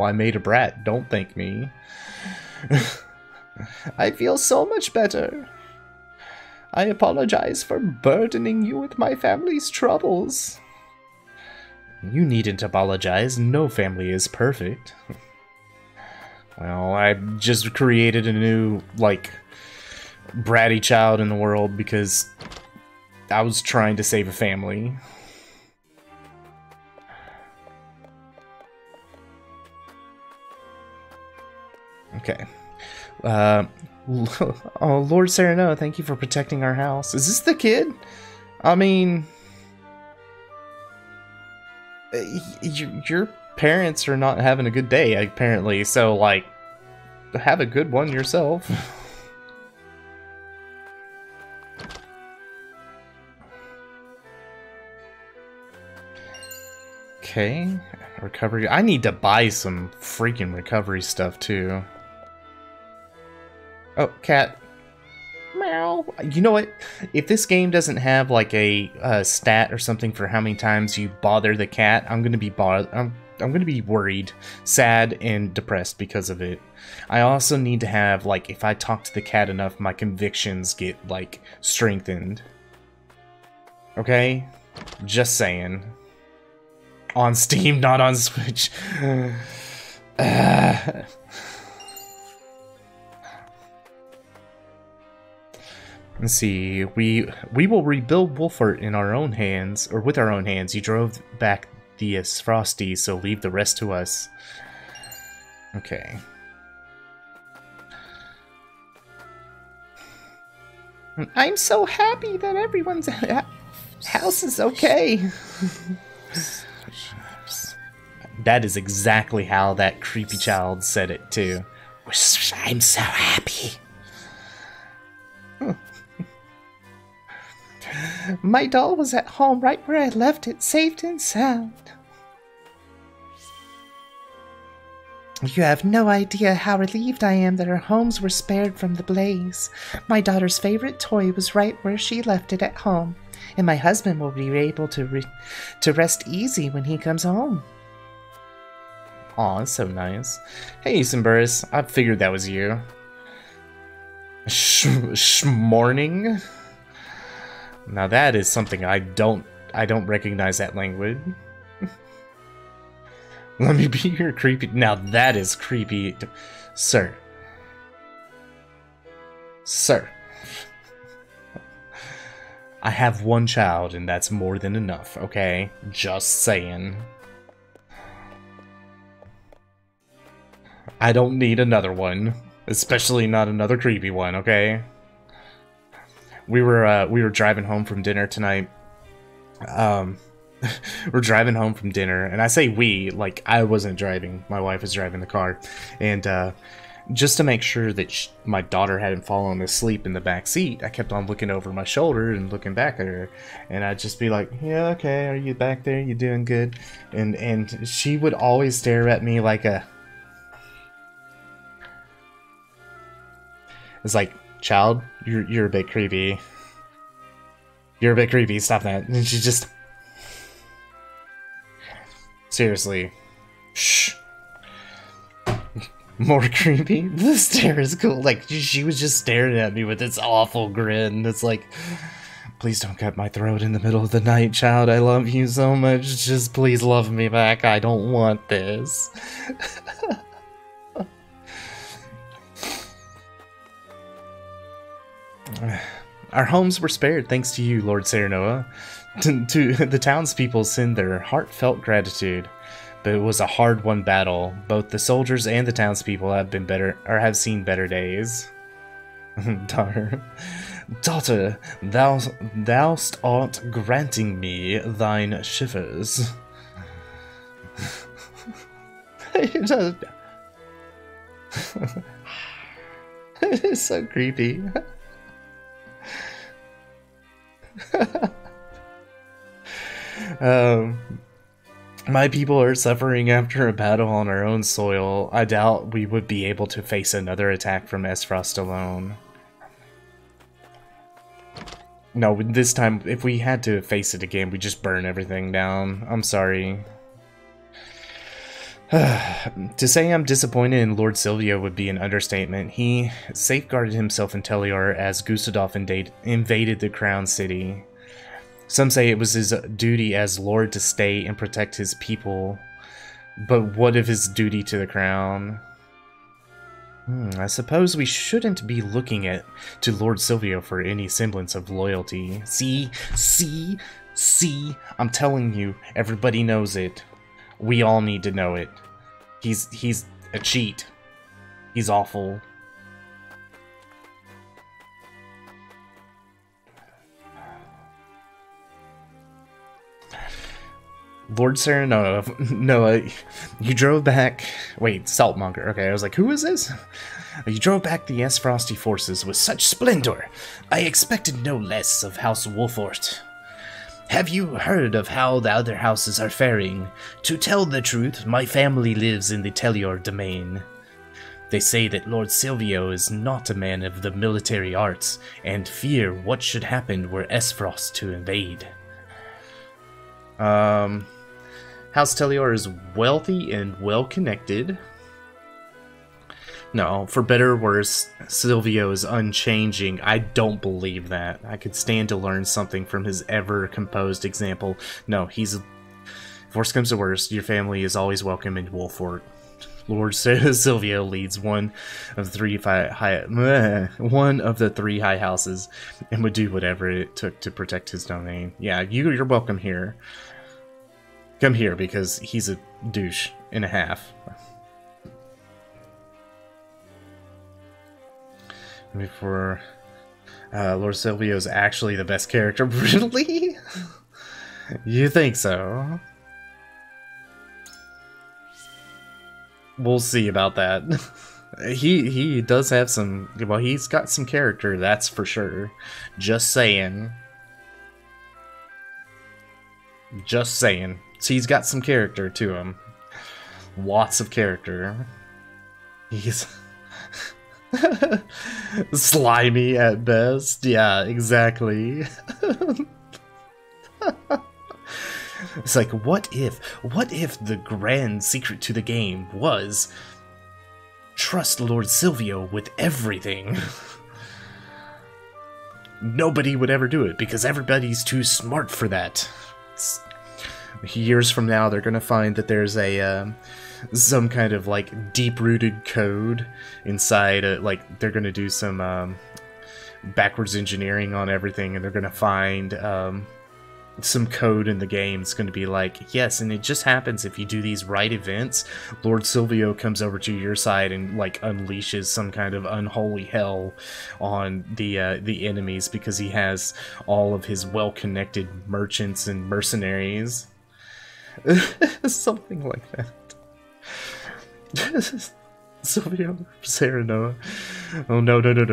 I made a brat. Don't thank me. I feel so much better. I apologize for burdening you with my family's troubles. You needn't apologize. No family is perfect. Well, I just created a new, like, bratty child in the world because I was trying to save a family. Okay. Oh, Lord Sereno, thank you for protecting our house. Is this the kid? I mean... Your parents are not having a good day, apparently, so, like, have a good one yourself. Okay, recovery. I need to buy some freaking recovery stuff, too. Oh, cat. Meow. You know what? If this game doesn't have like a stat or something for how many times you bother the cat, I'm gonna be I'm gonna be worried, sad, and depressed because of it. I also need to have like if I talk to the cat enough, my convictions get like strengthened. Okay, just saying. On Steam, not on Switch. Let's see, we will rebuild Wolfort in our own hands, or with our own hands. You drove back the Frosty, so leave the rest to us. Okay. I'm so happy that everyone's house is okay. That is exactly how that creepy child said it, too. I'm so happy. My doll was at home right where I left it, safe and sound. You have no idea how relieved I am that our homes were spared from the blaze. My daughter's favorite toy was right where she left it at home, and my husband will be able to rest easy when he comes home. Aw, that's so nice. Hey, Simburris, I figured that was you. Morning? Now that is something I don't recognize that language. Let me be your creepy... Now that is creepy. Sir. Sir. I have one child and that's more than enough, okay? Just saying. I don't need another one. Especially not another creepy one, okay? We were driving home from dinner tonight. We're driving home from dinner, and I say we, like I wasn't driving. My wife was driving the car, and just to make sure that my daughter hadn't fallen asleep in the back seat, I kept on looking over my shoulder and looking back at her, and I'd just be like, "Yeah, okay, are you back there? You doing good?" And she would always stare at me like a... It's like, "Child, you're a bit creepy. You're a bit creepy. Stop that." And she just... Seriously. Shh. More creepy? The stare is cool. Like, she was just staring at me with this awful grin. It's like, "Please don't cut my throat in the middle of the night, child. I love you so much. Just please love me back. I don't want this." Our homes were spared thanks to you, Lord Serenoa. To the townspeople send their heartfelt gratitude. But it was a hard-won battle. Both the soldiers and the townspeople have been better, or have seen better days. Daughter, thou art granting me thine shivers. It is so creepy. My people are suffering after a battle on our own soil. I doubt we would be able to face another attack from Esfrost alone. No, this time, if we had to face it again, we'd just burn everything down. I'm sorry. To say I'm disappointed in Lord Silvio would be an understatement. He safeguarded himself in Telior as Gustadolf invaded the Crown City. Some say it was his duty as Lord to stay and protect his people, but what of his duty to the crown? I suppose we shouldn't be looking to Lord Silvio for any semblance of loyalty. See? I'm telling you, everybody knows it. We all need to know it. He's a cheat. He's awful. Lord Serenoa, Noah, you drove back... Wait, Saltmonger. Okay, I was like, who is this? You drove back the Esfrosty forces with such splendor. I expected no less of House Wolfort. Have you heard of how the other houses are faring? To tell the truth, my family lives in the Telior domain. They say that Lord Silvio is not a man of the military arts, and fear what should happen were Esfrost to invade. House Telior is wealthy and well-connected. No, for better or worse, Silvio is unchanging. I don't believe that. I could stand to learn something from his ever-composed example. No, he's... If worse comes to worst, your family is always welcome in Wolfort. Lord Silvio leads one of the three high houses and would do whatever it took to protect his domain. Yeah, you're welcome here. Come here, because he's a douche and a half. Before Lord Silvio is actually the best character. Really? You think so? We'll see about that. He does have some... Well, he's got some character, that's for sure. Just saying. Just saying. So he's got some character to him. Lots of character. He's... slimy at best. Yeah, exactly. It's like, what if the grand secret to the game was trust Lord Silvio with everything? Nobody would ever do it because everybody's too smart for that. Years from now, they're gonna find that there's a some kind of like deep-rooted code inside. Like they're gonna do some backwards engineering on everything, and they're gonna find some code in the game. It's gonna be like, yes, and it just happens if you do these right events. Lord Silvio comes over to your side and like unleashes some kind of unholy hell on the enemies because he has all of his well-connected merchants and mercenaries. Something like that. Sylvia, Sarah, Noah. Oh no, no, no,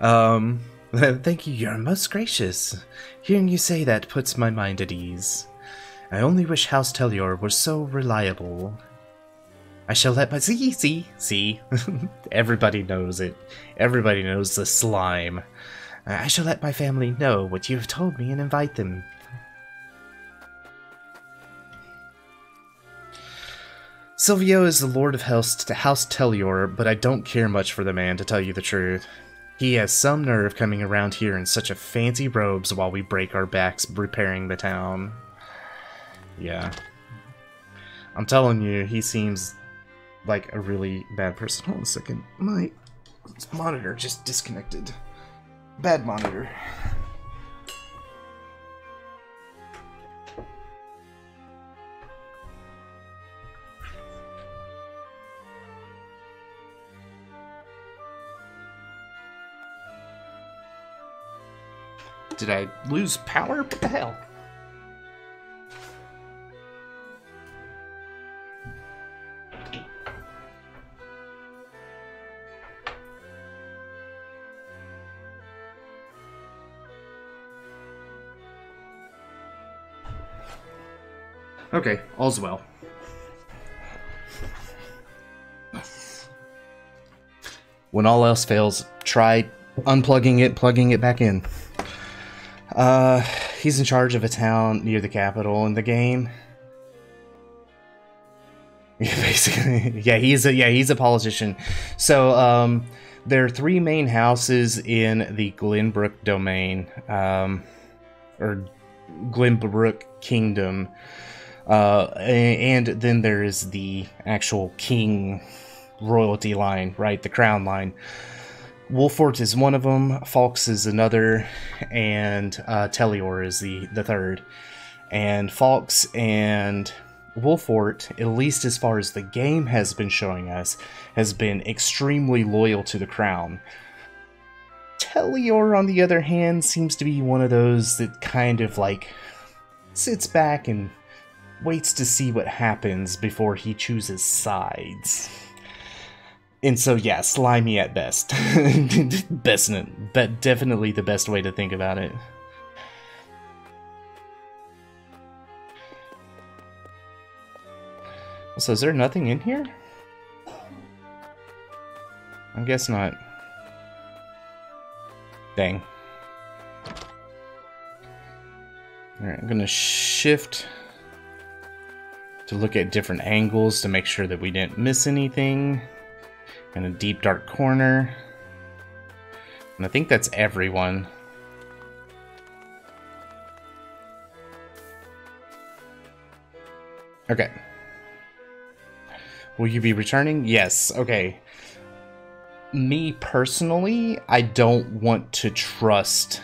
no. Thank you, you're most gracious. Hearing you say that puts my mind at ease. I only wish House Tellior were so reliable. I shall let my... See? Everybody knows it. Everybody knows the slime. I shall let my family know what you have told me and invite them. Silvio is the Lord of House Tellior, but I don't care much for the man, to tell you the truth. He has some nerve coming around here in such a fancy robes while we break our backs repairing the town. Yeah. I'm telling you, he seems like a really bad person. Hold on a second. My monitor just disconnected. Bad monitor. Did I lose power? What the hell? Okay, all's well. When all else fails, try unplugging it, plugging it back in. He's in charge of a town near the capital in the game. Yeah, basically, he's a politician. So, there are 3 main houses in the Glenbrook domain, or Glenbrook Kingdom. And then there is the actual king royalty line, right? The crown line. Wolfort is one of them, Falks is another, and Tellior is the third. And Falks and Wolfort, at least as far as the game has been showing us, has been extremely loyal to the crown. Tellior, on the other hand, seems to be one of those that kind of like sits back and waits to see what happens before he chooses sides. And so, yeah, slimy at best. But definitely the best way to think about it. So, is there nothing in here? I guess not. Dang. Alright, I'm gonna shift to look at different angles to make sure that we didn't miss anything. In a deep dark corner. And I think that's everyone. Okay. Will you be returning? Yes, okay. Me personally, I don't want to trust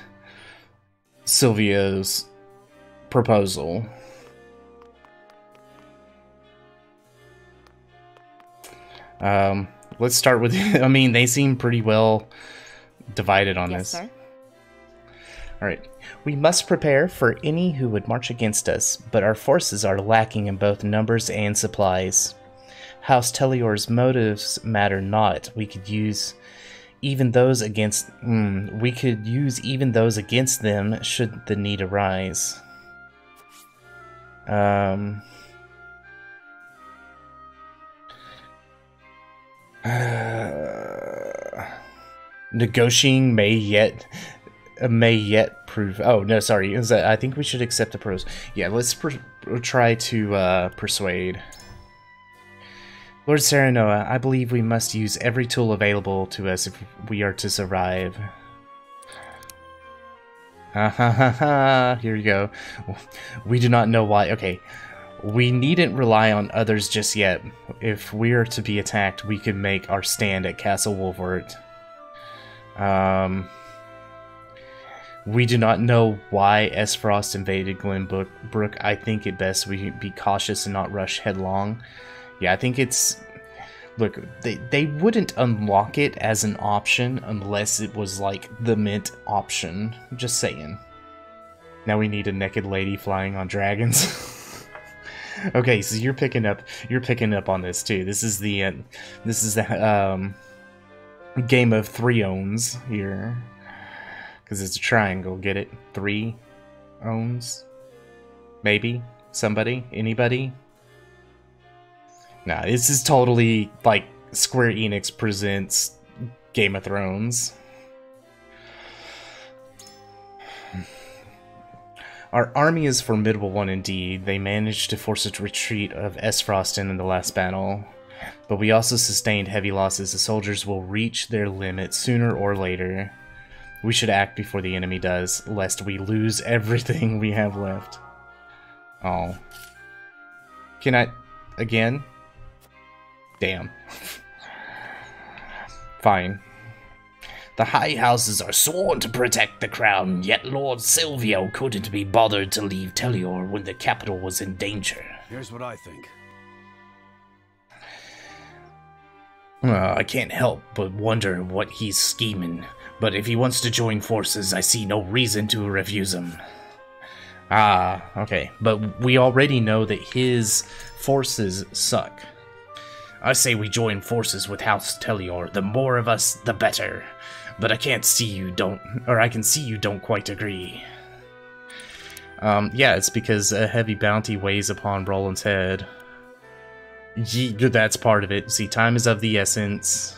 Sylvia's proposal. Let's start with, I mean, they seem pretty well divided on this. Sir. Alright. We must prepare for any who would march against us, but our forces are lacking in both numbers and supplies. House Tellior's motives matter not. We could use even those against them should the need arise. Negotiating may yet prove. Oh no, sorry. I think we should accept the pros. Yeah, let's try to persuade. Lord Serenoa, I believe we must use every tool available to us if we are to survive. Ha ha ha ha! Here you go. We do not know why. Okay. We needn't rely on others just yet. If we are to be attacked, we can make our stand at Castle Wolfort. We do not know why Esfrost invaded Glenbrook. I think it best we be cautious and not rush headlong. Yeah, I think it's... Look, they wouldn't unlock it as an option unless it was like the mint option. Just saying. Now we need a naked lady flying on dragons. Okay, so you're picking up on this too. This is the game of 3 owns here, because it's a triangle. Get it? 3 owns. Maybe somebody, anybody. Nah, this is totally like Square Enix presents Game of Thrones. Our army is formidable one indeed. They managed to force a retreat of Esfrosten in the last battle. But we also sustained heavy losses. The soldiers will reach their limit sooner or later. We should act before the enemy does, lest we lose everything we have left. Oh. Can I... again? Damn. Fine. The High Houses are sworn to protect the crown, yet Lord Silvio couldn't be bothered to leave Tellior when the capital was in danger. Here's what I think. I can't help but wonder what he's scheming, but if he wants to join forces, I see no reason to refuse him. Ah, okay. But we already know that his forces suck. I say we join forces with House Tellior. The more of us, the better. But I can see you don't quite agree. Yeah, it's because a heavy bounty weighs upon Roland's head. That's part of it. See, time is of the essence.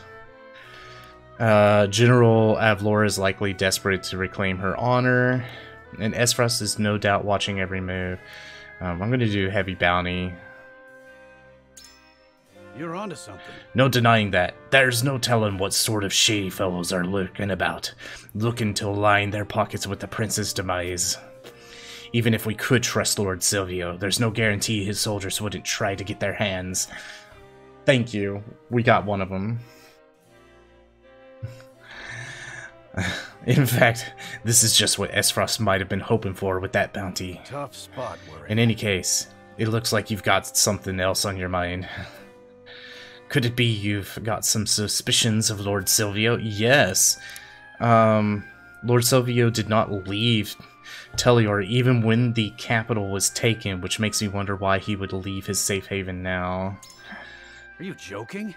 General Avlora is likely desperate to reclaim her honor. And Esfrost is no doubt watching every move. I'm going to do heavy bounty. You're onto something. No denying that. There's no telling what sort of shady fellows are lurking about, looking to line their pockets with the prince's demise. Even if we could trust Lord Silvio, there's no guarantee his soldiers wouldn't try to get their hands. Thank you. We got one of them. In fact, this is just what Esfrost might have been hoping for with that bounty. Tough spot we're in. In any case, it looks like you've got something else on your mind. Could it be you've got some suspicions of Lord Silvio? Yes. Lord Silvio did not leave Tellior even when the capital was taken, which makes me wonder why he would leave his safe haven now. Are you joking?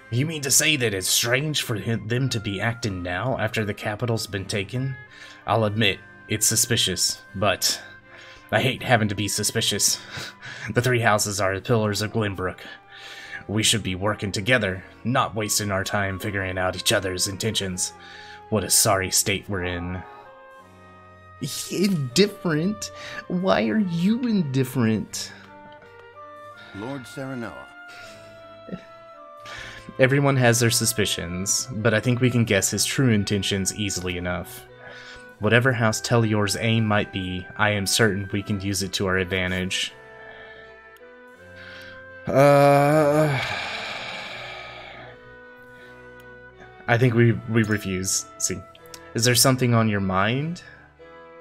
You mean to say that it's strange for them to be acting now after the capital's been taken? I'll admit, it's suspicious, but I hate having to be suspicious. The 3 houses are the pillars of Glenbrook. We should be working together, not wasting our time figuring out each other's intentions. What a sorry state we're in. Indifferent? Why are you indifferent? Lord Serenoa. Everyone has their suspicions, but I think we can guess his true intentions easily enough. Whatever House Tellior's aim might be, I am certain we can use it to our advantage. I think we refuse. See, is there something on your mind?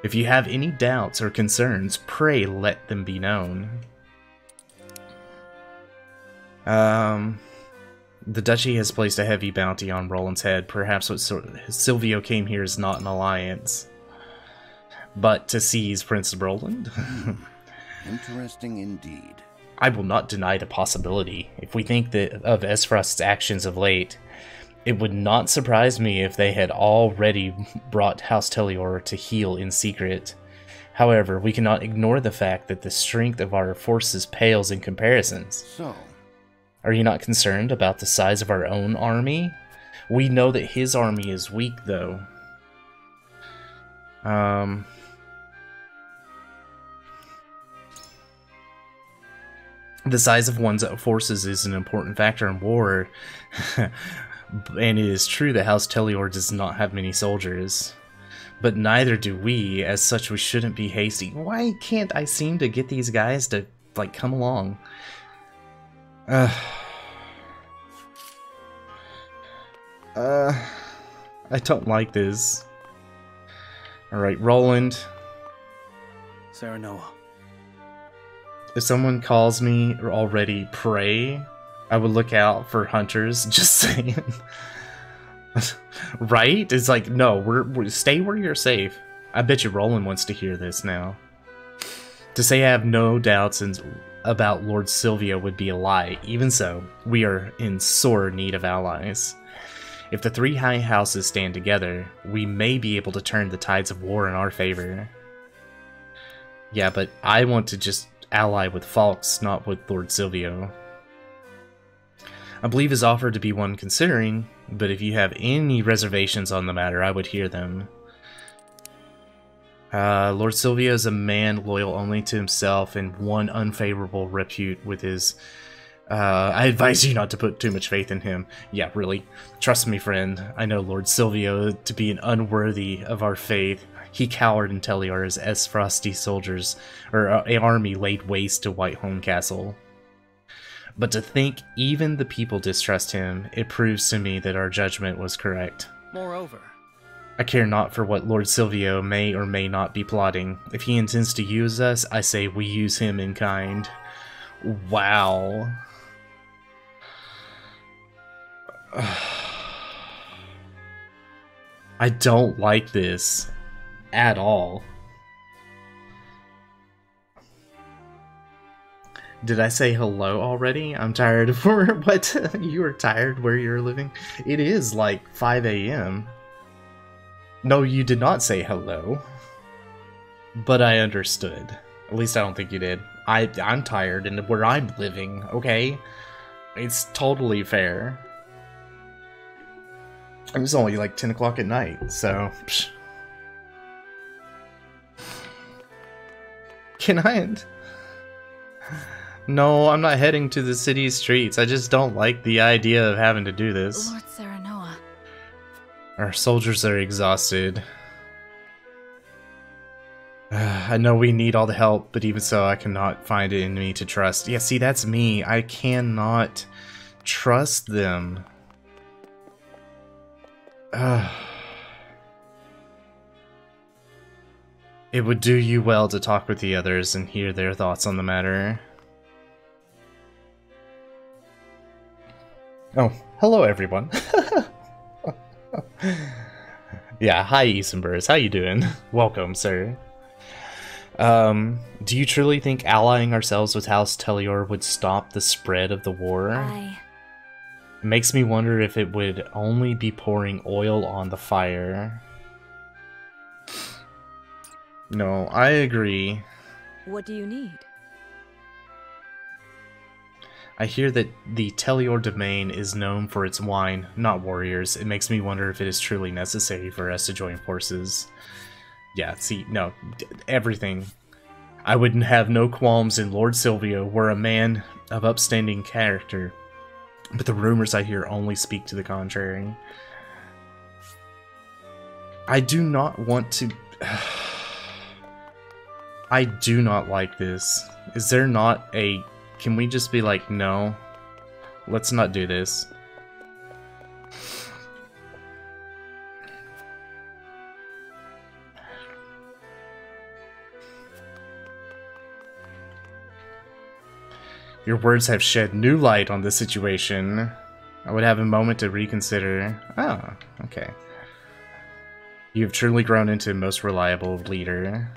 If you have any doubts or concerns, pray let them be known. The Duchy has placed a heavy bounty on Roland's head. Perhaps what Silvio came here is not an alliance, but to seize Prince Roland. Interesting indeed. I will not deny the possibility. If we think of Esfrost's actions of late, it would not surprise me if they had already brought House Tellior to heel in secret. However, we cannot ignore the fact that the strength of our forces pales in comparisons. So, are you not concerned about the size of our own army? We know that his army is weak, though. The size of one's forces is an important factor in war, and it is true that House Tellior does not have many soldiers. But neither do we, as such we shouldn't be hasty. Why can't I seem to get these guys to, like, come along? I don't like this. Alright, Roland. Serenoa. If someone calls me already pray, I would look out for hunters, just saying. Right? It's like, no, we're stay where you're safe. I bet you Roland wants to hear this now. To say I have no doubts about Lord Silvio would be a lie. Even so, we are in sore need of allies. If the three high houses stand together, we may be able to turn the tides of war in our favor. Yeah, but I want to just ally with Falks, not with Lord Silvio. I believe his offer to be one considering, but if you have any reservations on the matter, I would hear them. Lord Silvio is a man loyal only to himself and one unfavorable repute with his... I advise you not to put too much faith in him. Yeah, really. Trust me, friend. I know Lord Silvio to be an unworthy of our faith. He cowered in Telior as Frosty soldiers, or an army laid waste to Whitehome Castle. But to think even the people distrust him, it proves to me that our judgment was correct. Moreover, I care not for what Lord Silvio may or may not be plotting. If he intends to use us, I say we use him in kind. Wow. I don't like this at all. Did I say hello already? I'm tired of what? You are tired where you're living? It is like 5 a.m. No, you did not say hello. But I understood. At least I don't think you did. I'm tired and where I'm living, okay? It's totally fair. It's only like 10 o'clock at night, so... Psh. Can I... No, I'm not heading to the city streets. I just don't like the idea of having to do this. Lord Serenoa. Our soldiers are exhausted. I know we need all the help, but even so, I cannot find an enemy to trust. Yeah, see, that's me. I cannot trust them. It would do you well to talk with the others and hear their thoughts on the matter. Oh, hello everyone. Yeah, hi Isenburs, how you doing? Welcome, sir. Do you truly think allying ourselves with House Telior would stop the spread of the war? It makes me wonder if it would only be pouring oil on the fire. No, I agree. What do you need? I hear that the Telior domain is known for its wine, not warriors. It makes me wonder if it is truly necessary for us to join forces. Yeah, see, no, everything. I would have no qualms in Lord Silvio were a man of upstanding character, but the rumors I hear only speak to the contrary. I do not want to... I do not like this. Is there not a... Can we just be like, no? Let's not do this. Your words have shed new light on the situation. I would have a moment to reconsider. Oh, okay. You have truly grown into a most reliable leader.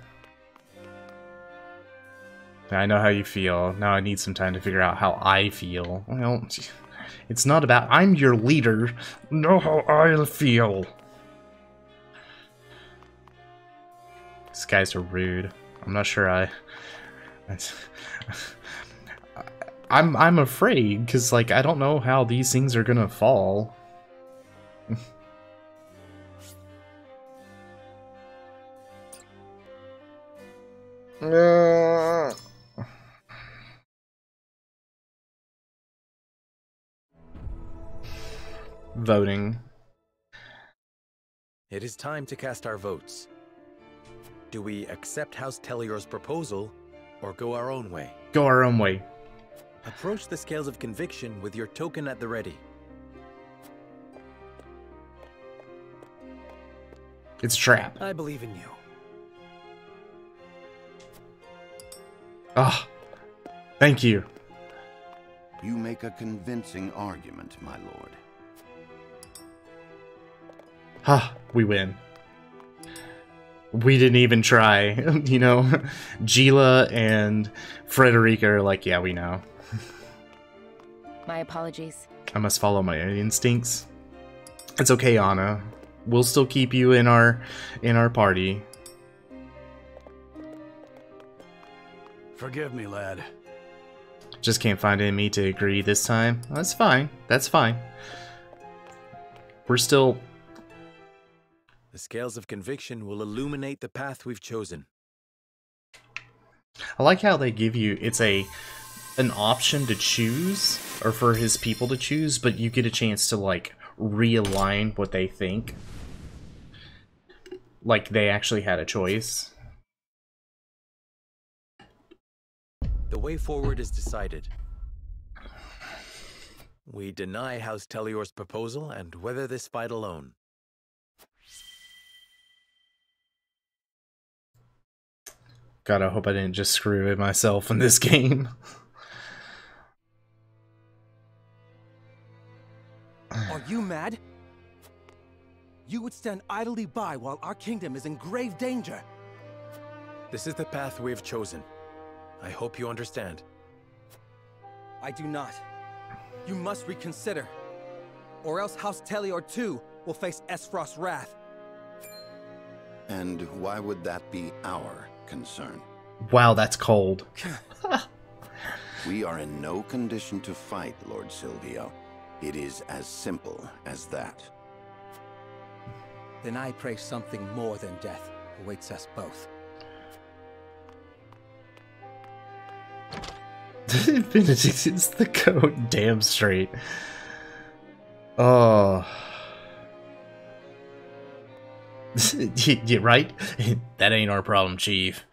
I know how you feel. Now I need some time to figure out how I feel. Well, it's not about I'm your leader. Know how I feel. These guys are rude. I'm not sure I'm afraid, because, like, I don't know how these things are gonna fall. Voting. It is time to cast our votes. Do we accept House Telior's proposal, or go our own way? Go our own way. Approach the scales of conviction with your token at the ready. It's a trap. I believe in you. Ah, thank you. You make a convincing argument, my lord. Ha, we win. We didn't even try. You know, Gila and Frederica are like, yeah, we know. My apologies. I must follow my instincts. It's okay, Anna. We'll still keep you in our party. Forgive me, lad. Just can't find me to agree this time. That's fine. That's fine. We're still... The scales of conviction will illuminate the path we've chosen. I like how they give you... It's an option to choose, or for his people to choose, but you get a chance to, like, realign what they think. Like, they actually had a choice. The way forward is decided. We deny House Telior's proposal and weather this fight alone. God, I hope I didn't just screw it myself in this game. Are you mad? You would stand idly by while our kingdom is in grave danger. This is the path we have chosen. I hope you understand. I do not. You must reconsider. Or else House Telior too will face Esfrost's wrath. And why would that be our concern? Wow, that's cold. We are in no condition to fight, Lord Silvio. It is as simple as that. Then I pray something more than death awaits us both. Benedict is the goat, damn straight. Oh. You right? That ain't our problem, Chief.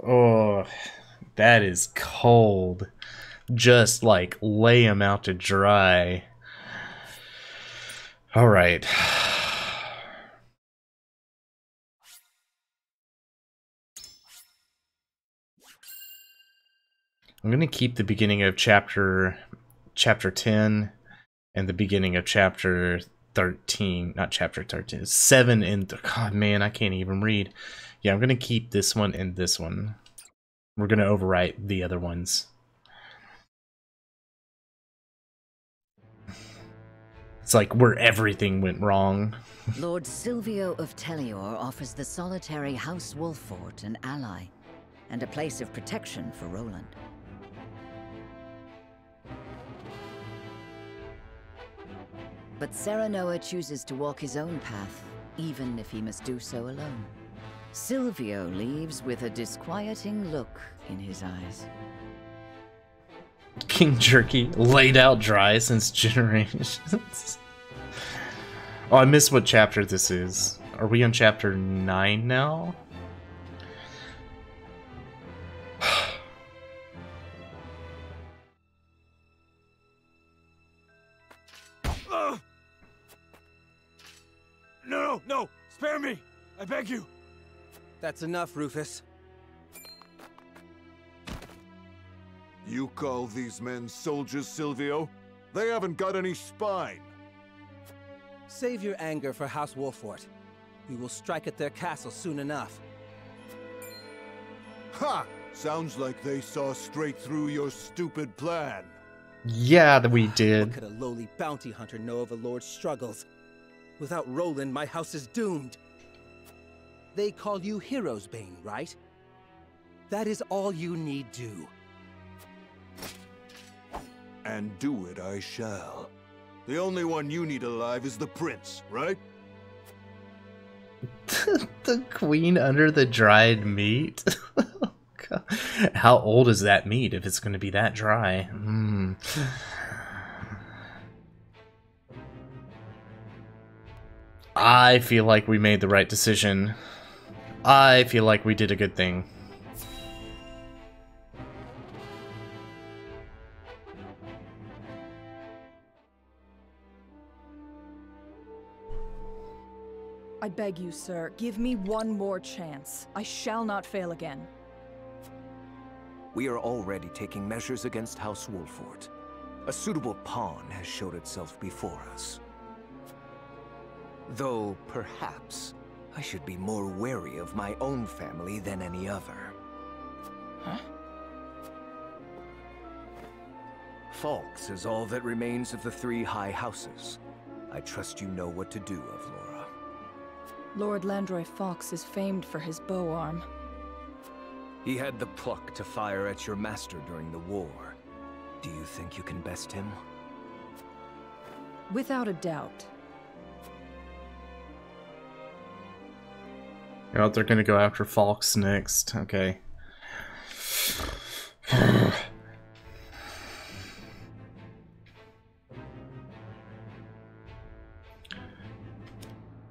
Oh, that is cold. Just like lay him out to dry. All right. I'm gonna keep the beginning of chapter 10 and the beginning of chapter 13, not chapter 13, 7 and God, man, I can't even read. Yeah, I'm gonna keep this one and this one. We're gonna overwrite the other ones. It's like where everything went wrong. Lord Silvio of Telior offers the solitary House Wolffort an ally and a place of protection for Roland. But Serenoa chooses to walk his own path, even if he must do so alone. Silvio leaves with a disquieting look in his eyes. King Jerky, laid out dry since generations. Oh, I missed what chapter this is. Are we on chapter 9 now? No! Spare me! I beg you! That's enough, Rufus. You call these men soldiers, Silvio? They haven't got any spine. Save your anger for House Wolffort. We will strike at their castle soon enough. Ha! Sounds like they saw straight through your stupid plan. Yeah, that we did. What could a lowly bounty hunter know of a lord's struggles? Without Roland, my house is doomed. They call you Hero's Bane, right? That is all you need do. And do it I shall. The only one you need alive is the prince, right? The queen under the dried meat? How old is that meat if it's going to be that dry? I feel like we made the right decision. I feel like we did a good thing. I beg you, sir, give me one more chance. I shall not fail again. We are already taking measures against House Wolffort. A suitable pawn has showed itself before us. Though, perhaps, I should be more wary of my own family than any other. Huh? Falks is all that remains of the 3 high houses. I trust you know what to do, Avlora. Lord Landroy Fox is famed for his bow arm. He had the pluck to fire at your master during the war. Do you think you can best him? Without a doubt. Oh, they're gonna go after Falks next. Okay.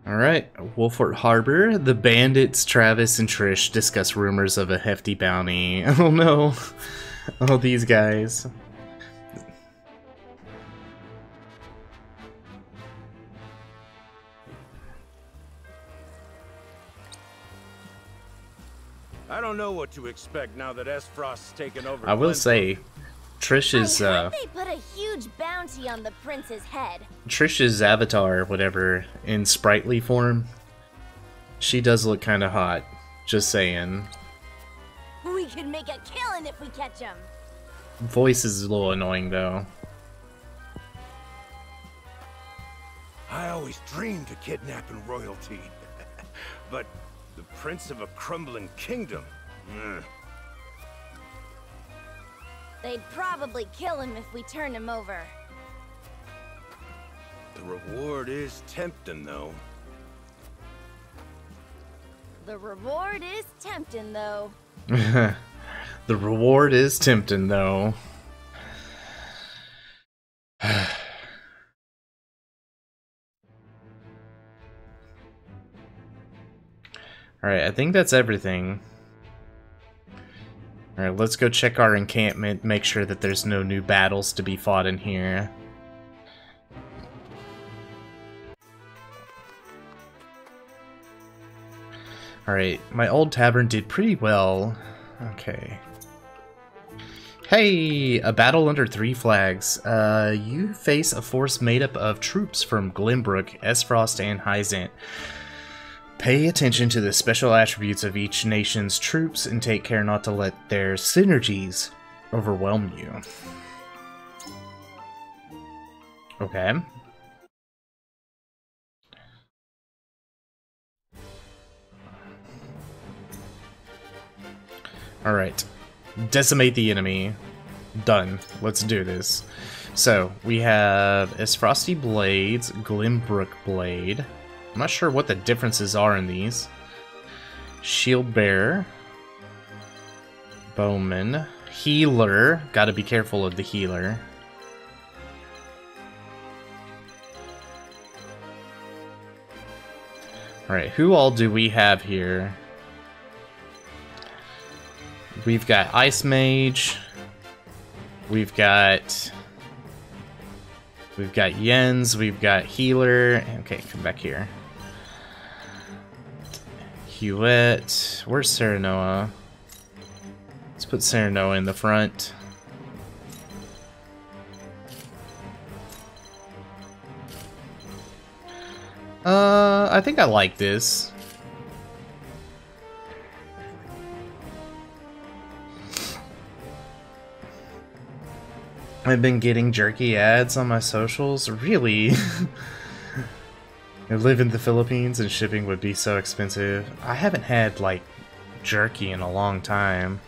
Alright, Wolfort Harbor. The bandits, Travis and Trish, discuss rumors of a hefty bounty. Oh no. Oh, these guys. I don't know what to expect now that S-Frost's taken over. I will say, Trish's They put a huge bounty on the prince's head. Trish's avatar, whatever, in sprightly form, she does look kind of hot. Just saying. We can make a killing if we catch him. Voice is a little annoying though. I always dreamed of kidnapping royalty, but the prince of a crumbling kingdom. They'd probably kill him if we turn him over. The reward is tempting, though. The reward is tempting, though. The reward is tempting, though. Alright, I think that's everything. Alright, let's go check our encampment, make sure that there's no new battles to be fought in here. Alright, my old tavern did pretty well. Okay. Hey! A battle under 3 flags. You face a force made up of troops from Glenbrook, Esfrost, and Hyzant. Pay attention to the special attributes of each nation's troops and take care not to let their synergies overwhelm you. Okay. Alright. Decimate the enemy. Done. Let's do this. So, we have Esfrosty Blades, Glenbrook Blade. I'm not sure what the differences are in these. Shield Bearer. Bowman. Healer. Gotta be careful of the healer. Alright, who all do we have here? We've got Ice Mage. We've got Jens. We've got Healer. Okay, come back here. Hewitt. Where's Serenoa? Let's put Serenoa in the front. I think I like this. I've been getting jerky ads on my socials. Really? I live in the Philippines and shipping would be so expensive. I haven't had, like, jerky in a long time.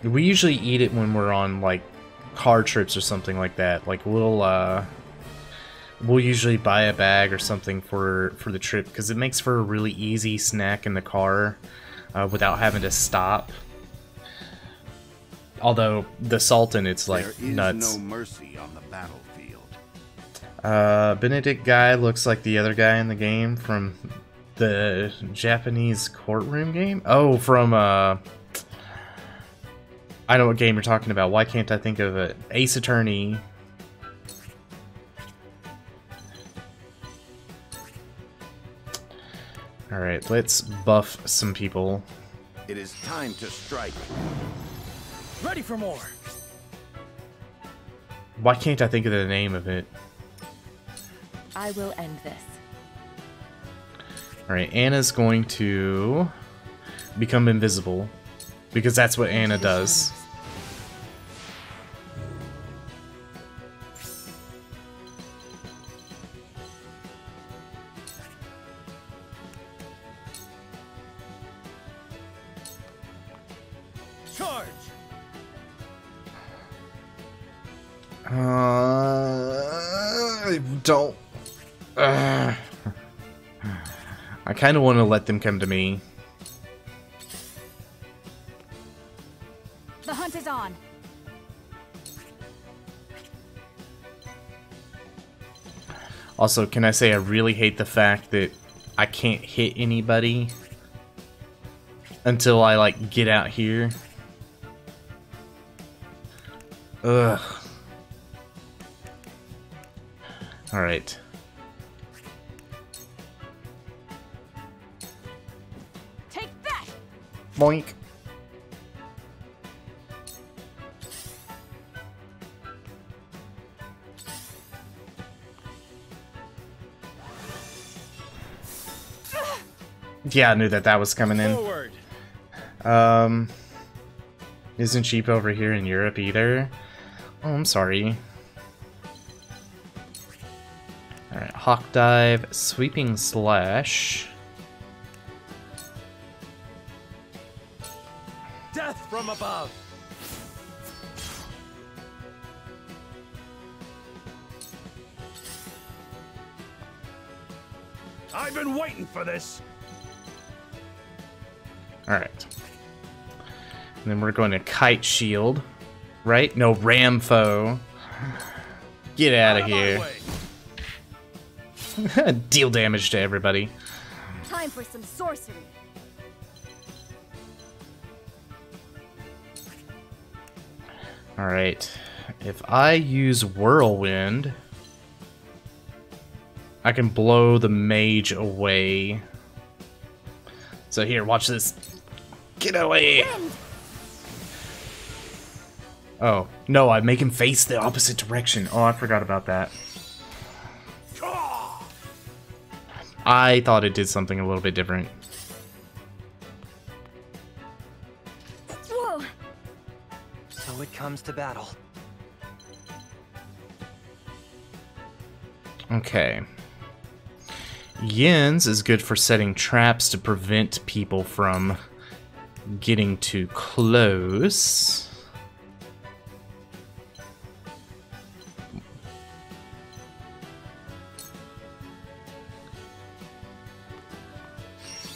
We usually eat it when we're on, like, car trips or something like that. Like, we'll usually buy a bag or something for the trip, because it makes for a really easy snack in the car. Without having to stop. Although the salt in it's like nuts. There is no mercy on the battlefield. Benedict guy looks like the other guy in the game from the Japanese courtroom game. Oh, from I know what game you're talking about. Why can't I think of it? Ace Attorney. Alright, let's buff some people. It is time to strike. Ready for more. Why can't I think of the name of it? I will end this. Alright, Anna's going to become invisible. Because that's what Anna does. Charge! I don't... I kind of want to let them come to me. The hunt is on. Also, can I say I really hate the fact that I can't hit anybody until I, like, get out here. Ugh. Alright. Take that! Boink. Yeah, I knew that was coming in. Forward. Isn't cheap over here in Europe either? Oh, I'm sorry. Alright, Hawk Dive, Sweeping Slash. Death from above. I've been waiting for this. Alright. And then we're going to Kite Shield. Right? No, Ram Foe. Get out of here. Deal damage to everybody. Time for some sorcery. Alright. If I use Whirlwind, I can blow the mage away. So here, watch this. Get away! Oh, no, I make him face the opposite direction. Oh, I forgot about that. I thought it did something a little bit different. Whoa! So it comes to battle. Okay. Yin's is good for setting traps to prevent people from getting too close.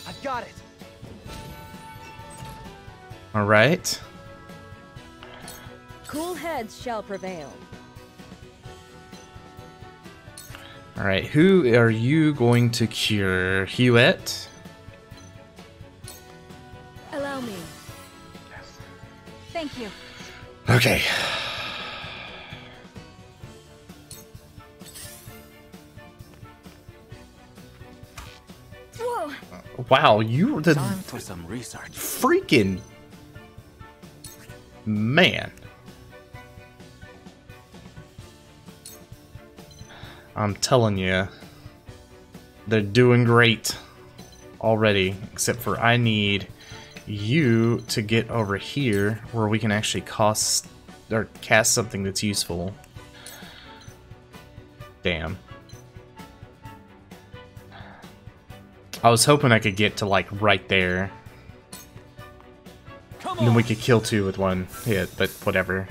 I've got it. All right. Cool heads shall prevail. All right, who are you going to cure? Hewitt? Allow me. Thank you. Okay. Whoa! Wow, you were the Time for some research. freaking man. I'm telling you, they're doing great already, except for I need you to get over here where we can actually cast something that's useful. Damn. I was hoping I could get to, like, right there. And then we could kill two with one hit, but whatever.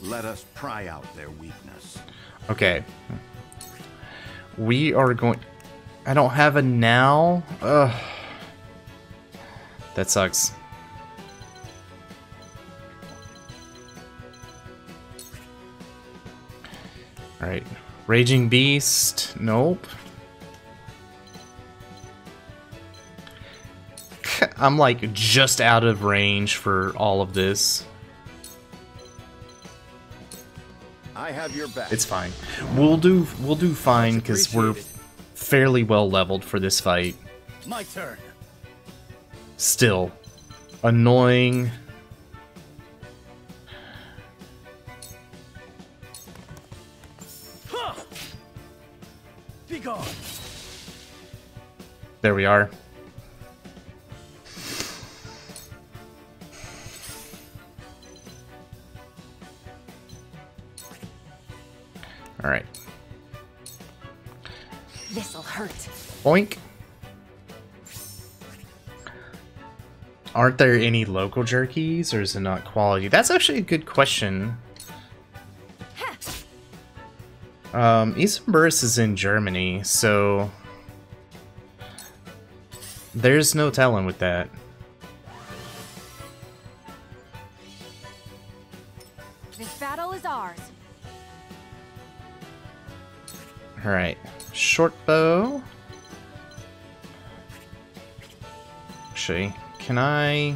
Let us pry out their weakness. Okay. We are going... I don't have a now? Ugh. That sucks. Alright. Raging Beast. Nope. I'm like just out of range for all of this. I have your back. It's fine. We'll do fine because we're fairly well leveled for this fight. My turn. Still annoying. Be gone. There we are. All right. This'll hurt. Boink. Aren't there any local jerkies, or is it not quality? That's actually a good question. Isenburst is in Germany, so there's no telling with that. This battle is ours. Alright, short bow. Actually, can I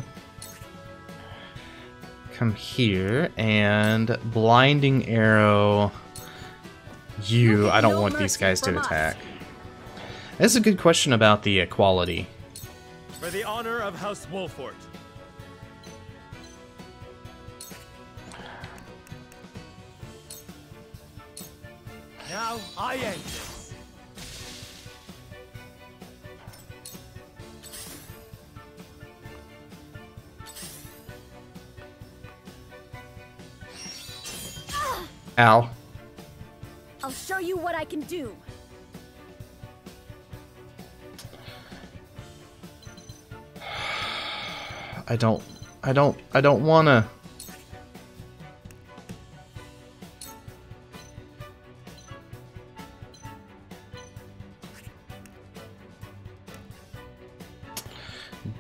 come here and blinding arrow you? I don't want these guys to attack. That's a good question about the quality. For the honor of House Wolford. Now I end this. Ow. I'll show you what I can do. I don't wanna.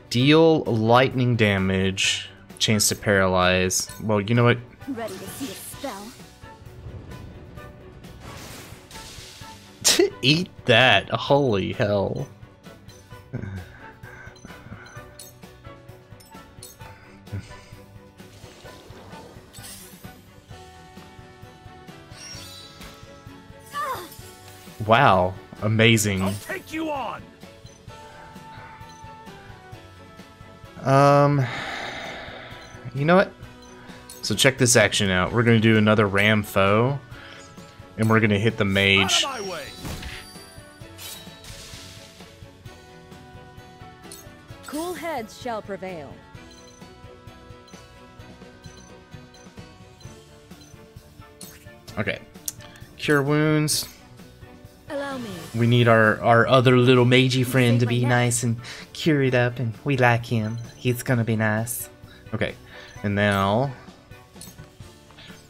Deal lightning damage, chance to paralyze. Well, you know what? Ready to see a spell? Eat that. Holy hell. Wow, amazing. I'll take you on. You know what? So check this action out. We're gonna do another ram foe, and we're gonna hit the mage. Out of my way. Cool heads shall prevail. Okay. Cure wounds. Allow me. We need our other little magey friend to be nice and cure it up, and we like him. He's gonna be nice. Okay, and now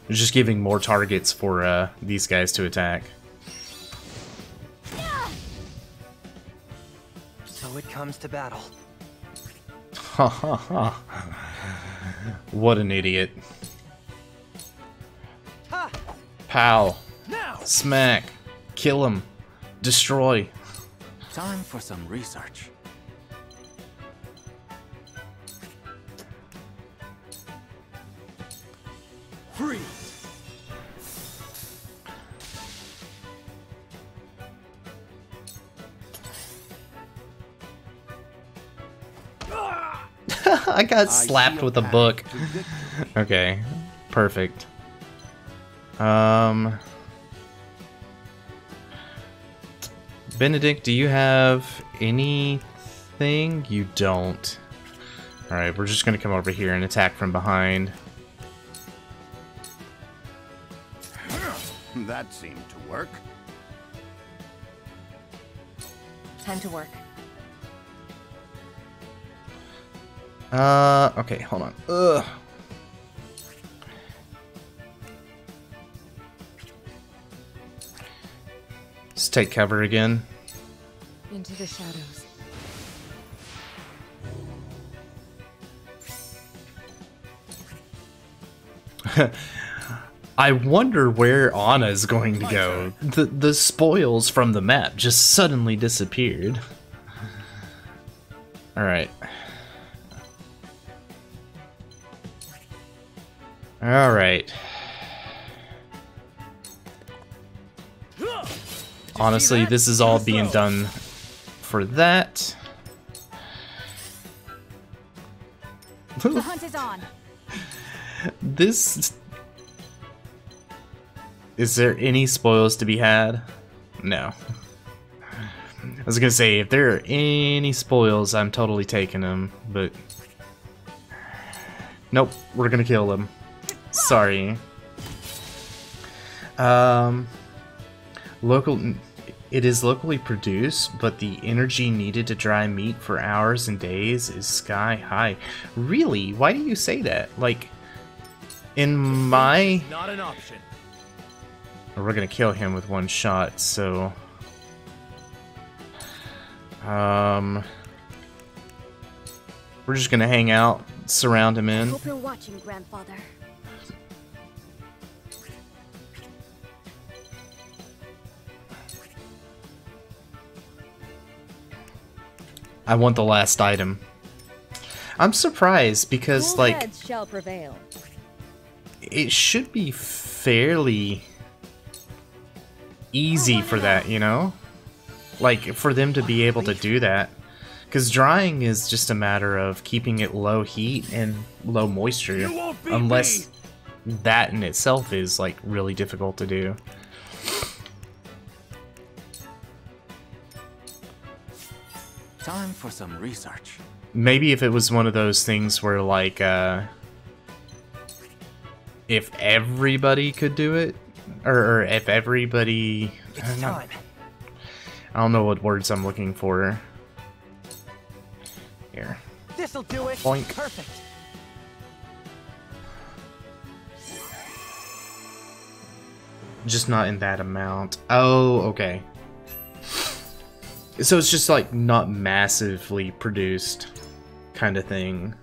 we're just giving more targets for these guys to attack. So it comes to battle. Ha ha ha. What an idiot. Pow. Smack. Kill him. Destroy. Time for some research. Freeze. I got slapped with a book. Okay. Perfect. Benedict, do you have anything? You don't. Alright, we're just gonna come over here and attack from behind. That seemed to work. Time to work. Okay, hold on. Ugh. Let's take cover again. Into the shadows. I wonder where Anna is going to go. The spoils from the map just suddenly disappeared. Alright. Alright. honestly, this is all being done for that. The hunt is on. This... Is there any spoils to be had? No. I was gonna say, if there are any spoils, I'm totally taking them, but... Nope, we're gonna kill them. Sorry. It is locally produced, but the energy needed to dry meat for hours and days is sky high. Really? Why do you say that? Like, in my... Not an option. We're gonna kill him with one shot, so... We're just gonna hang out, surround him in. Hope you're watching, Grandfather. I want the last item. I'm surprised because, Cool like, heads shall prevail. it should be fairly easy for that, you know? Like, for them to be able to do that. Because drying is just a matter of keeping it low heat and low moisture. Unless that in itself is, like, really difficult to do. Time for some research. Maybe if it was one of those things where, like, if everybody could do it, or if everybody... I don't know what words I'm looking for. Here. This'll do it. Boink. Perfect. Just not in that amount. Oh, okay. So it's just like not massively produced kind of thing.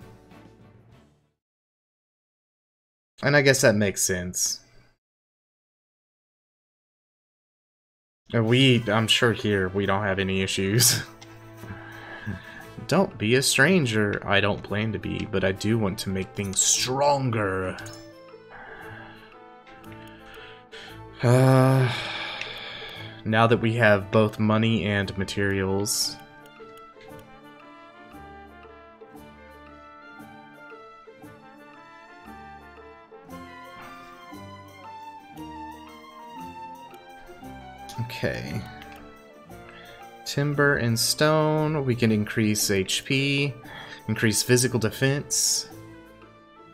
And I guess that makes sense. I'm sure here we don't have any issues. Don't be a stranger. I don't plan to be, but I do want to make things stronger. Now that we have both money and materials. Okay. Timber and stone, we can increase HP, increase physical defense,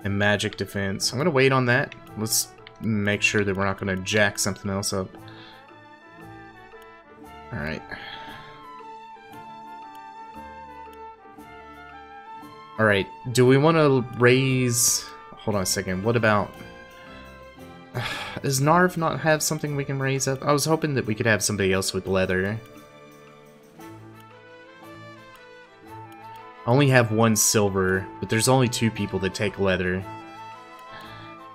and magic defense. I'm gonna wait on that. Let's make sure that we're not gonna jack something else up. Alright. Alright, do we want to raise... Hold on a second, what about... Does Narv not have something we can raise up? I was hoping that we could have somebody else with leather. I only have one silver, but there's only 2 people that take leather.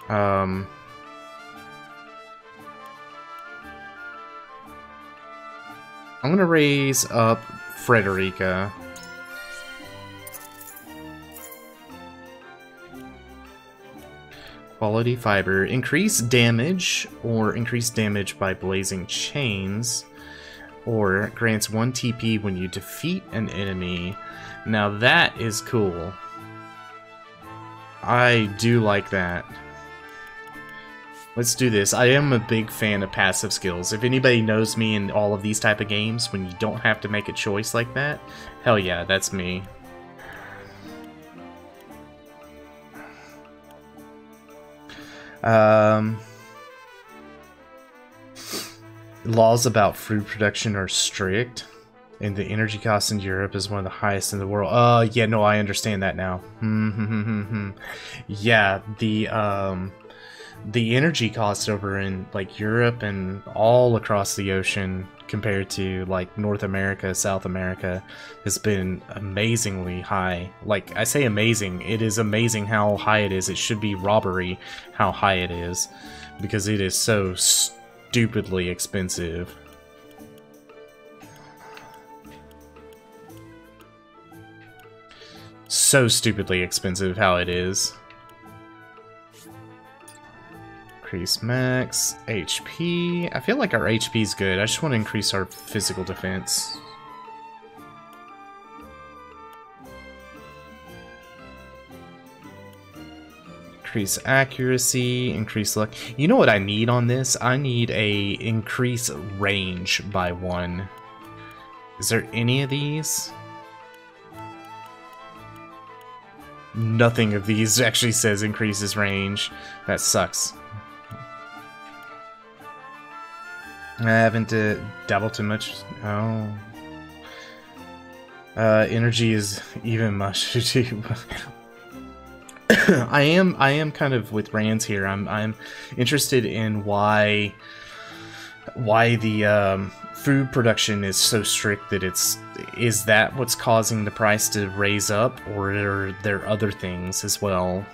I'm gonna raise up Frederica. Quality fiber. Increase damage, or increase damage by blazing chains, or grants 1 TP when you defeat an enemy. Now that is cool. I do like that. Let's do this. I am a big fan of passive skills. If anybody knows me in all of these type of games, when you don't have to make a choice like that, hell yeah, that's me. Laws about fruit production are strict, and the energy cost in Europe is one of the highest in the world. Yeah, no, I understand that now. Yeah, the energy cost over in like Europe and all across the ocean compared to like North America, South America has been amazingly high. Like, I say amazing, it is amazing how high it is. It should be robbery how high it is, because it is so stupidly expensive. So stupidly expensive how it is. Increase max HP. I feel like our HP is good. I just want to increase our physical defense. Increase accuracy, increase luck. You know what I need on this? I need a increase range by 1. Is there any of these? Nothing of these actually says increases range. That sucks. I haven't dabbled too much. Oh. Energy is even much too. I am kind of with Rand's here. I'm interested in why the food production is so strict that is that what's causing the price to raise up, or are there other things as well?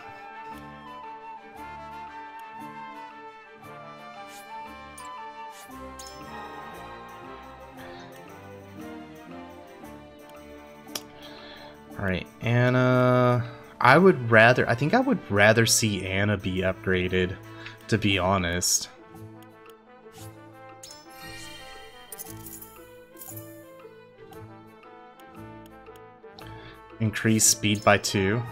All right, Anna. I think I would rather see Anna be upgraded, to be honest. Increase speed by 2.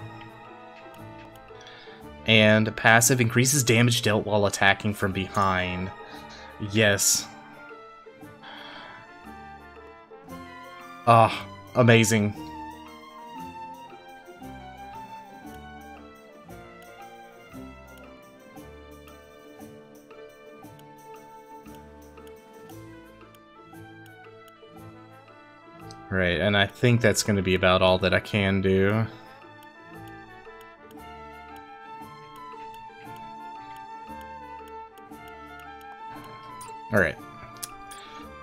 And passive increases damage dealt while attacking from behind. Yes. Ah, amazing. Right, and I think that's going to be about all that I can do. Alright.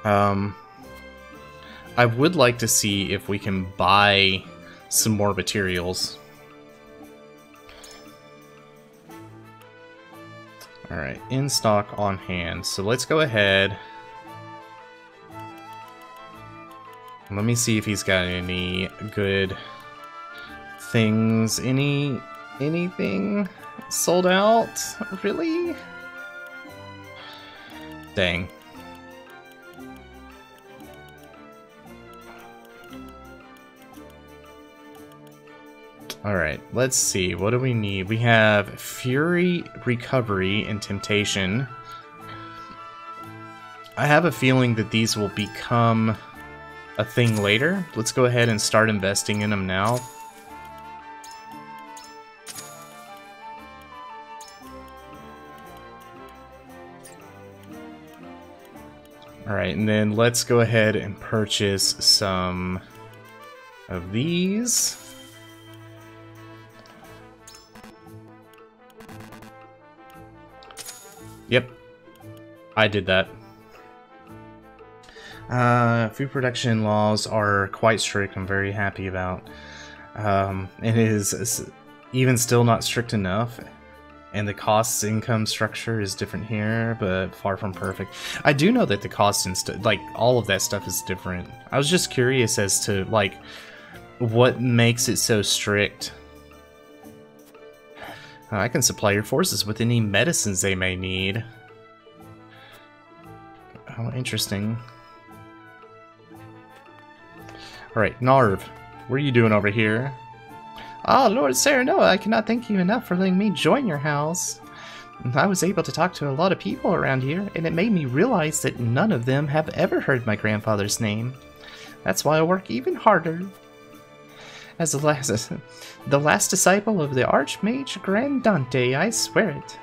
I would like to see if we can buy some more materials. Alright, in stock on hand. So let's go ahead. Let me see if he's got any good things. Anything sold out? Really? Dang. Alright, let's see. What do we need? We have Fury, Recovery, and Temptation. I have a feeling that these will become a thing later. Let's go ahead and start investing in them now. Alright, and then let's go ahead and purchase some of these. Yep, I did that. Food production laws are quite strict. I'm very happy about. It is even still not strict enough, and the costs income structure is different here, but far from perfect. I do know that the cost and like all of that stuff is different. I was just curious as to like what makes it so strict. I can supply your forces with any medicines they may need. Oh, interesting. Alright, Narv, what are you doing over here? Ah, Lord Sereno, I cannot thank you enough for letting me join your house. I was able to talk to a lot of people around here, and it made me realize that none of them have ever heard my grandfather's name. That's why I work even harder. As the last disciple of the Archmage Grandante, I swear it.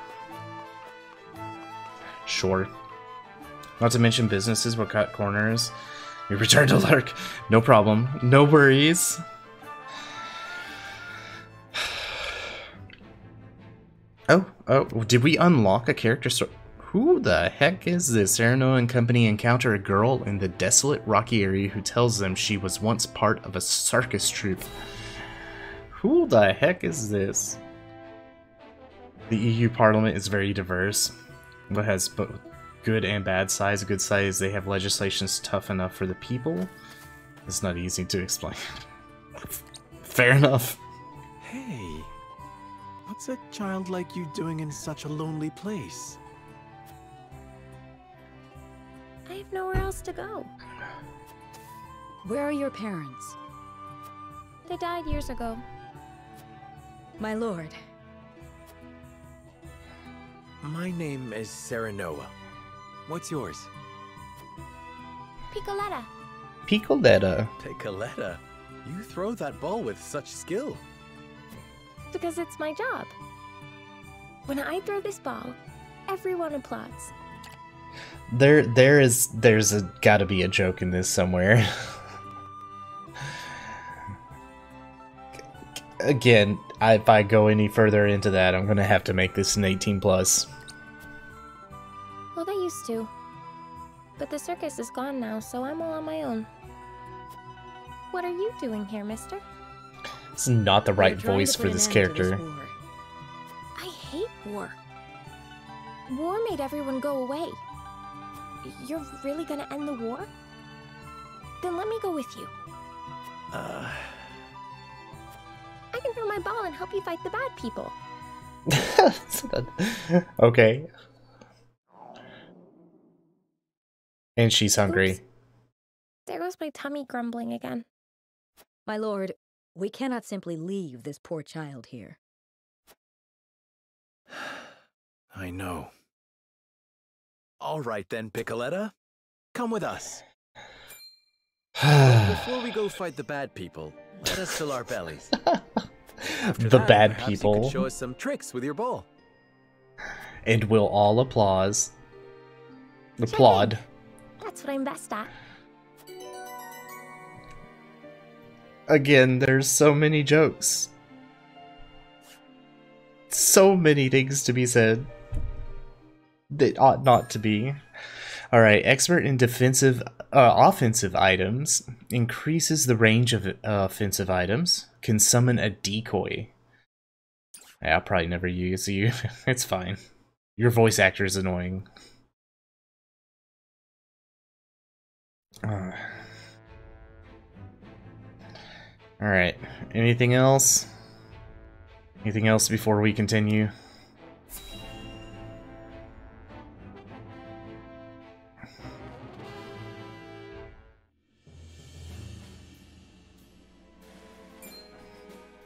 Sure. Not to mention businesses will cut corners. You return to Lurk. No problem. No worries. Oh, did we unlock a character story? Who the heck is this? Sereno and company encounter a girl in the desolate rocky area who tells them she was once part of a circus troupe. Who the heck is this? The EU Parliament is very diverse, but has both good and bad sides. Good size, they have legislations tough enough for the people. It's not easy to explain. Fair enough. Hey, what's a child like you doing in such a lonely place? have nowhere else to go. Where are your parents? They died years ago. My lord. My name is Serenoa. What's yours? Picoletta. Picoletta. Picoletta? You throw that ball with such skill. Because it's my job. When I throw this ball, everyone applauds. There's gotta be a joke in this somewhere. Again, if I go any further into that, I'm gonna have to make this an 18+. Well, they used to. But the circus is gone now, so I'm all on my own. What are you doing here, mister? It's not the right voice for this character. I hate war. War made everyone go away. You're really gonna end the war? Then let me go with you. I can throw my ball and help you fight the bad people. Okay. And she's hungry. Oops. There goes my tummy grumbling again. My lord, we cannot simply leave this poor child here. I know. All right then, Picoletta. Come with us. But before we go fight the bad people, let us fill our bellies. After The that, bad perhaps people. You could show us some tricks with your ball. And we'll all applaud. Applaud. That's what I'm best at. Again, there's so many jokes. So many things to be said that ought not to be. Alright, expert in offensive items. Increases the range of offensive items. Can summon a decoy. Yeah, I'll probably never use you. It's fine. Your voice actor is annoying. Alright, anything else? Anything else before we continue?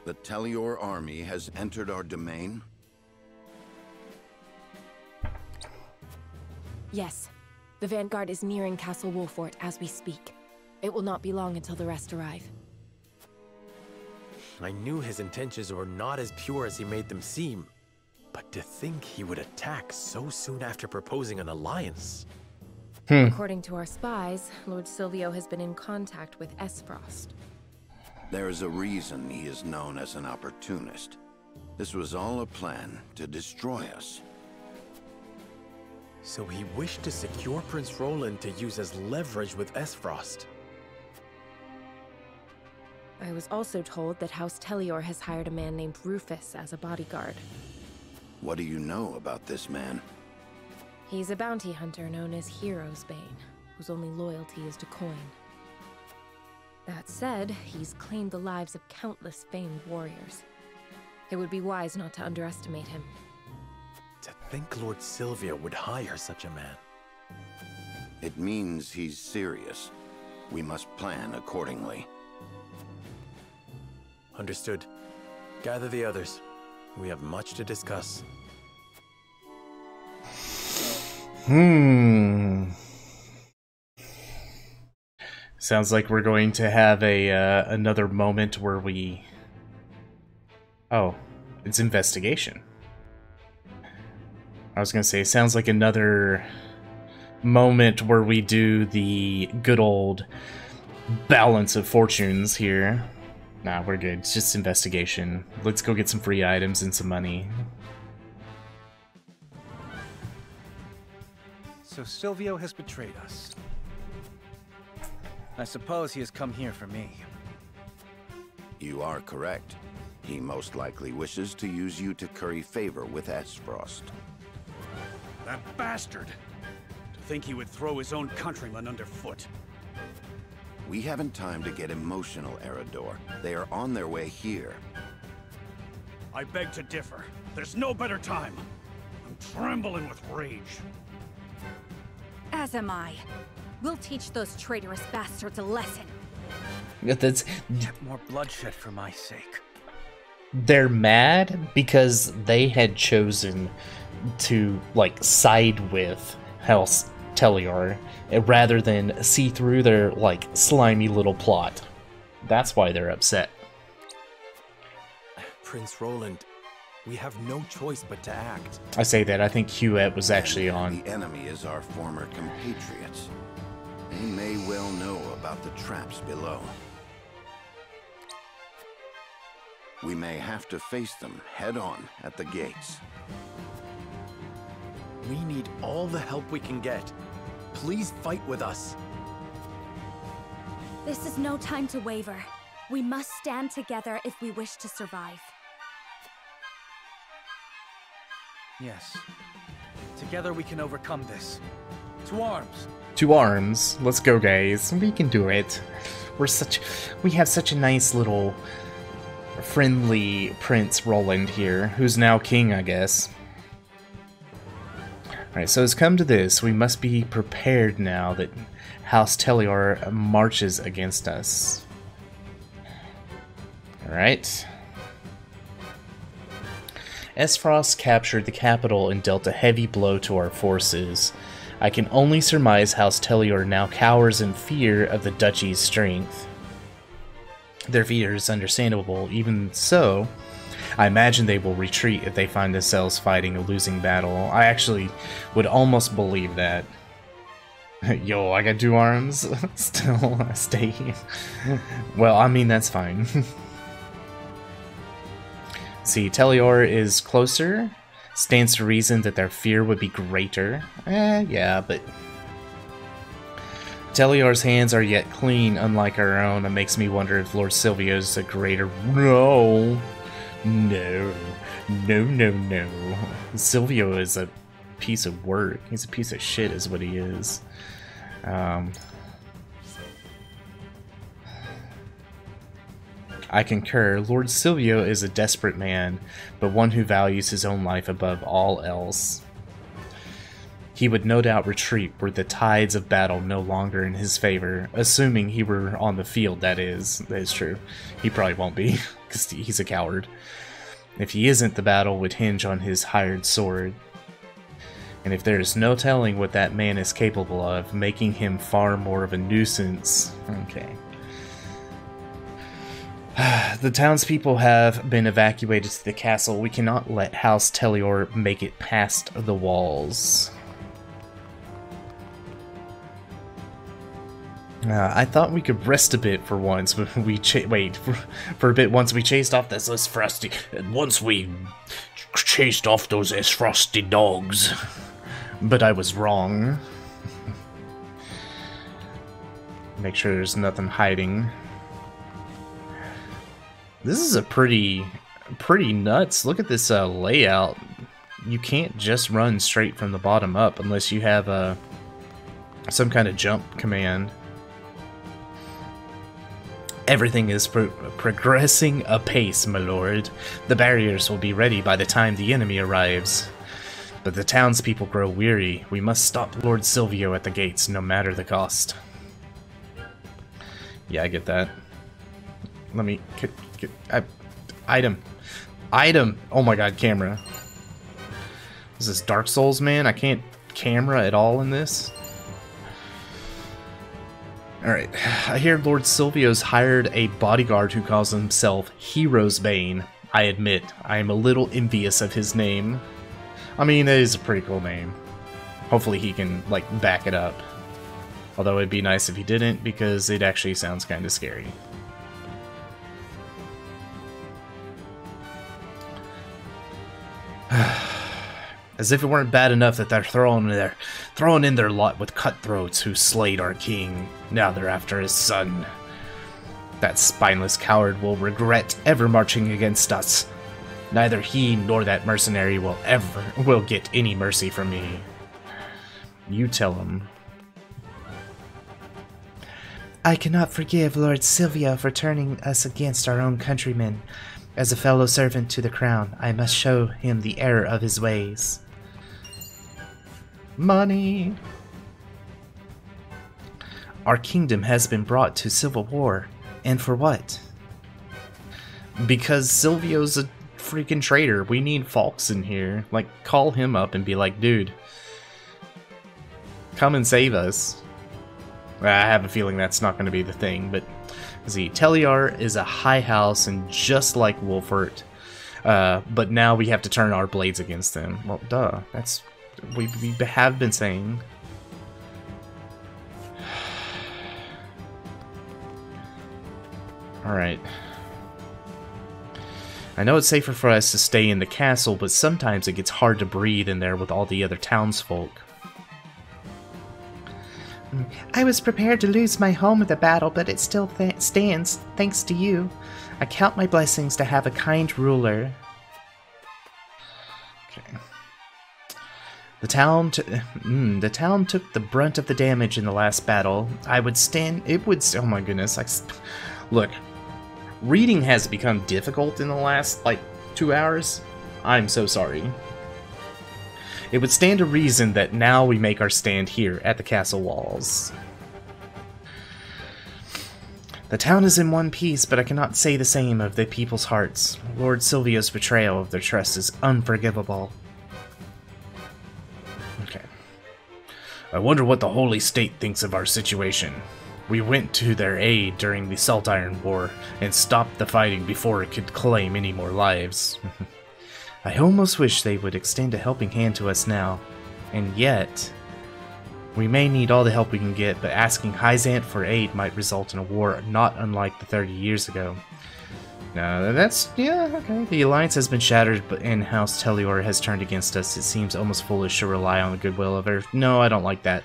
The Telior army has entered our domain? Yes. The vanguard is nearing Castle Wolfort as we speak. It will not be long until the rest arrive. I knew his intentions were not as pure as he made them seem. But to think he would attack so soon after proposing an alliance. According to our spies, Lord Silvio has been in contact with Esfrost. There is a reason he is known as an opportunist. This was all a plan to destroy us. So he wished to secure Prince Roland to use as leverage with Esfrost. I was also told that House Telior has hired a man named Rufus as a bodyguard. What do you know about this man? He's a bounty hunter known as Hero's Bane, whose only loyalty is to coin. That said, he's claimed the lives of countless famed warriors. It would be wise not to underestimate him. To think Lord Silvio would hire such a man. It means he's serious. We must plan accordingly. Understood. Gather the others. We have much to discuss. Sounds like we're going to have a another moment where we... Oh, it's investigation. I was gonna say, sounds like another moment where we do the good old balance of fortunes here. Nah, we're good. It's just investigation. Let's go get some free items and some money. So Silvio has betrayed us. I suppose he has come here for me. You are correct. He most likely wishes to use you to curry favor with Esfrost. That bastard! To think he would throw his own countrymen underfoot. We haven't time to get emotional, Eredor. They are on their way here. I beg to differ. There's no better time. I'm trembling with rage. As am I. We'll teach those traitorous bastards a lesson. That's, More bloodshed for my sake. they're mad because they had chosen to, like, side with House Telior rather than see through their, like, slimy little plot. That's why they're upset. Prince Roland, we have no choice but to act. I say that, I think Huet was actually on. The enemy is our former compatriots. They may well know about the traps below. We may have to face them head-on at the gates. We need all the help we can get. Please fight with us. This is no time to waver. We must stand together if we wish to survive. Yes. Together we can overcome this. To arms! To arms. Let's go, guys. We can do it. We have such a nice little friendly Prince Roland here, who's now king, I guess. Alright, so it's come to this. We must be prepared now that House Telior marches against us. Alright. Esfrost captured the capital and dealt a heavy blow to our forces. I can only surmise House Telior now cowers in fear of the duchy's strength. Their fear is understandable. Even so, I imagine they will retreat if they find themselves fighting a losing battle. I actually would almost believe that. Yo, I got 2 arms. Still, I stay here. Well, I mean, that's fine. See, Telior is closer. Stands to reason that their fear would be greater. Yeah, but Telior's hands are yet clean, unlike our own. It makes me wonder if Lord Silvio's a greater... No. Silvio is a piece of work. He's a piece of shit is what he is. I concur. Lord Silvio is a desperate man, but one who values his own life above all else. He would no doubt retreat were the tides of battle no longer in his favor, assuming he were on the field, that is. That is true. He probably won't be, because he's a coward. If he isn't, the battle would hinge on his hired sword. And if there is no telling what that man is capable of, making him far more of a nuisance. Okay. The townspeople have been evacuated to the castle. We cannot let House Telior make it past the walls. I thought we could rest a bit for once, but we for a bit once we chased off those frosty. Once we chased off those frosty dogs. But I was wrong. Make sure there's nothing hiding. This is a pretty nuts. Look at this layout. You can't just run straight from the bottom up unless you have some kind of jump command. Everything is progressing apace, my lord. The barriers will be ready by the time the enemy arrives. But the townspeople grow weary. We must stop Lord Silvio at the gates, no matter the cost. Yeah, I get that. Let me... item. Oh my god, camera. Is this Dark Souls, man? I can't camera at all in this. Alright, I hear Lord Silvio's hired a bodyguard who calls himself Hero's Bane. I admit, I am a little envious of his name. I mean, it is a pretty cool name. Hopefully he can, like, back it up. Although it'd be nice if he didn't, because it actually sounds kind of scary. As if it weren't bad enough that they're throwing in their lot with cutthroats who slayed our king. Now they're after his son. That spineless coward will regret ever marching against us. Neither he nor that mercenary will get any mercy from me. You tell him. I cannot forgive Lord Silvio for turning us against our own countrymen. As a fellow servant to the crown, I must show him the error of his ways. Money! Our kingdom has been brought to civil war. And for what? Because Silvio's a freaking traitor. We need Falks in here. Like, call him up and be like, dude, come and save us. I have a feeling that's not going to be the thing, but see, Teliar is a high house and just like Wolfert, but now we have to turn our blades against them. Well, duh. That's we have been saying. Alright. I know it's safer for us to stay in the castle, but sometimes it gets hard to breathe in there with all the other townsfolk. I was prepared to lose my home in the battle, but it still stands, thanks to you. I count my blessings to have a kind ruler. Okay. The town took the brunt of the damage in the last battle. Oh my goodness. Look, reading has become difficult in the last, like, 2 hours. I'm so sorry. It would stand to reason that now we make our stand here at the castle walls. The town is in one piece, but I cannot say the same of the people's hearts. Lord Silvio's betrayal of their trust is unforgivable. Okay. I wonder what the Holy State thinks of our situation. We went to their aid during the Salt Iron War and stopped the fighting before it could claim any more lives. I almost wish they would extend a helping hand to us now. And yet, we may need all the help we can get, but asking Hyzant for aid might result in a war not unlike the 30 years ago. No, yeah, okay. The alliance has been shattered, but in-house Telior has turned against us. It seems almost foolish to rely on the goodwill of her. No, I don't like that.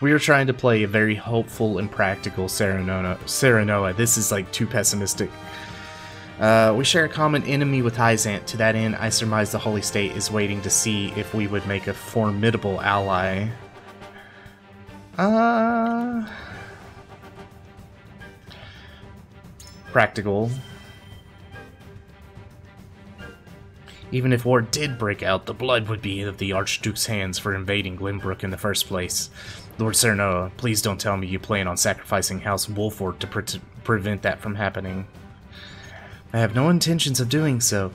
We are trying to play a very hopeful and practical Serenoa. This is like too pessimistic. We share a common enemy with Hyzant. To that end, I surmise the Holy State is waiting to see if we would make a formidable ally. Practical. Even if war did break out, the blood would be of the Archduke's hands for invading Glenbrook in the first place. Lord Serenoa, please don't tell me you plan on sacrificing House Wolford to prevent that from happening. I have no intentions of doing so,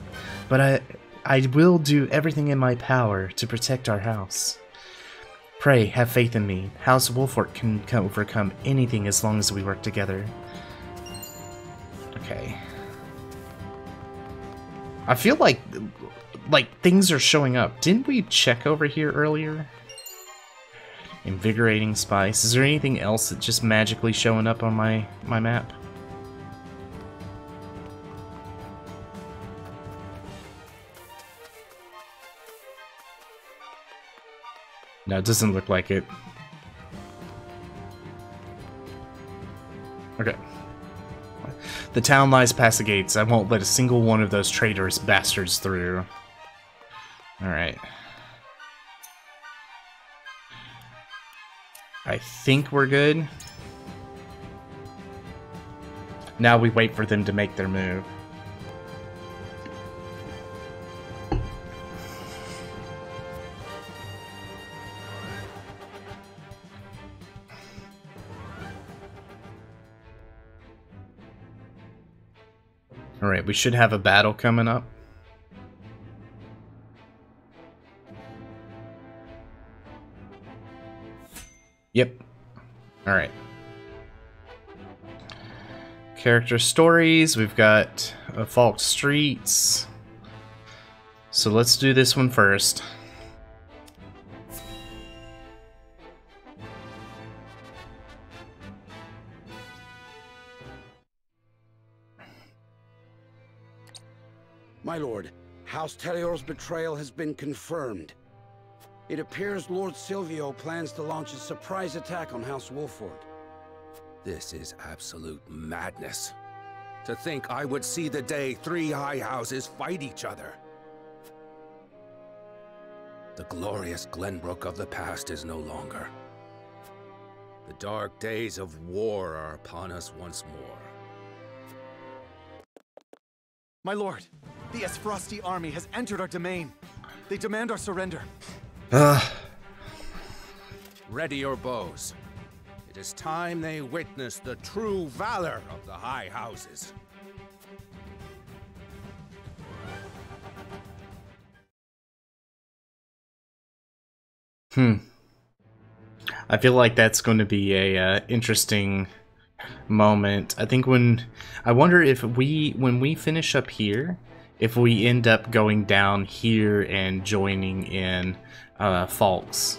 but I will do everything in my power to protect our house. Pray, have faith in me. House Wolford can overcome anything as long as we work together. Okay. I feel like things are showing up. Didn't we check over here earlier? Invigorating spice. Is there anything else that's just magically showing up on my map? No, it doesn't look like it. Okay. The town lies past the gates. I won't let a single one of those traitorous bastards through. Alright. I think we're good. Now we wait for them to make their move. Alright, we should have a battle coming up. Yep. Alright. Character stories. We've got Falk Streets. So let's do this one first. My lord, House Telior's betrayal has been confirmed. It appears Lord Silvio plans to launch a surprise attack on House Wolford. This is absolute madness. To think I would see the day 3 high houses fight each other. The glorious Glenbrook of the past is no longer. The dark days of war are upon us once more. My lord, the Esfrosti army has entered our domain. They demand our surrender. Ready your bows. It is time they witness the true valor of the High Houses. I feel like that's going to be a interesting moment. I think I wonder if when we finish up here, if we end up going down here and joining in Falk's.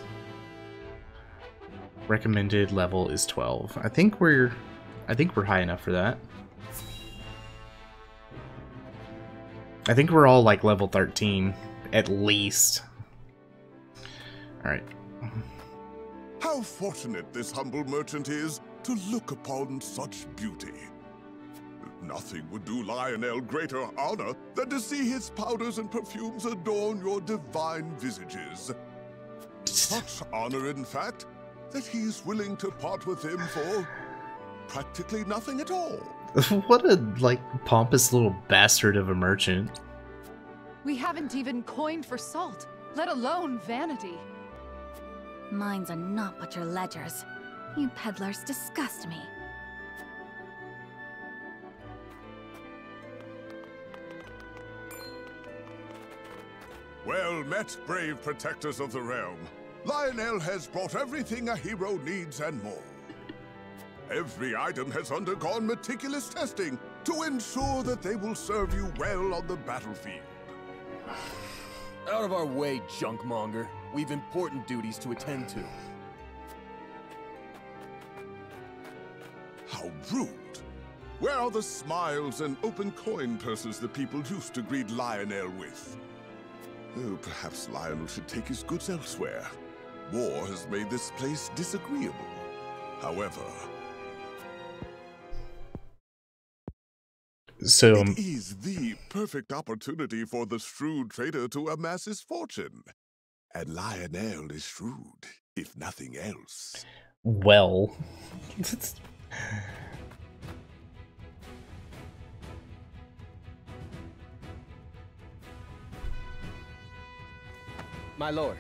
Recommended level is 12. I think we're high enough for that. I think we're all like level 13 at least. All right. How fortunate this humble merchant is to look upon such beauty. Nothing would do Lionel greater honor than to see his powders and perfumes adorn your divine visages. Such honor, in fact, that he's willing to part with him for practically nothing at all. What a, like, pompous little bastard of a merchant. We haven't even coined for salt, let alone vanity. Mines are not but your ledgers. You peddlers disgust me. Well met, brave protectors of the realm. Lionel has brought everything a hero needs and more. Every item has undergone meticulous testing to ensure that they will serve you well on the battlefield. Out of our way, junkmonger. We've important duties to attend to. How rude. Where are the smiles and open coin purses the people used to greet Lionel with? Oh, perhaps Lionel should take his goods elsewhere. War has made this place disagreeable. However, so it is the perfect opportunity for the shrewd trader to amass his fortune. And Lionel is shrewd, if nothing else. Well. My lord,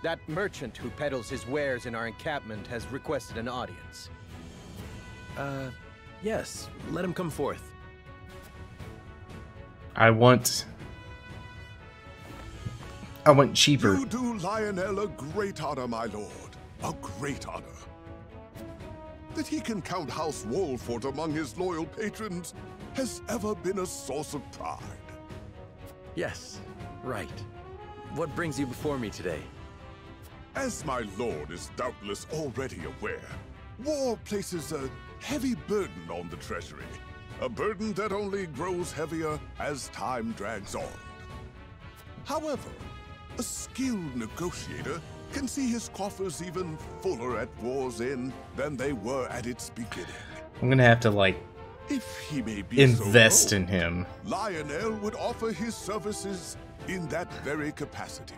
that merchant who peddles his wares in our encampment has requested an audience. Yes, let him come forth. I want cheaper. You do Lionel a great honor, my lord. A great honor. That he can count House Wolford among his loyal patrons has ever been a source of pride. Yes, right. What brings you before me today? As my lord is doubtless already aware, war places a heavy burden on the treasury. A burden that only grows heavier as time drags on. However, a skilled negotiator can see his coffers even fuller at war's end than they were at its beginning. I'm gonna have to, like, if he may be invest so in him. Lionel would offer his services in that very capacity.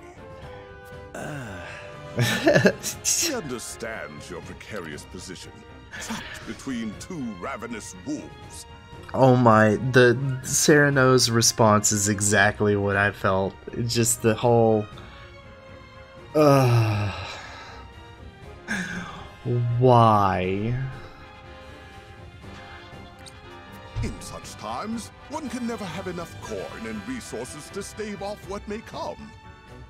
He understands your precarious position, trapped between two ravenous wolves. Oh my, the Sereno's response is exactly what I felt. It's just the whole... why? In such times, one can never have enough coin and resources to stave off what may come.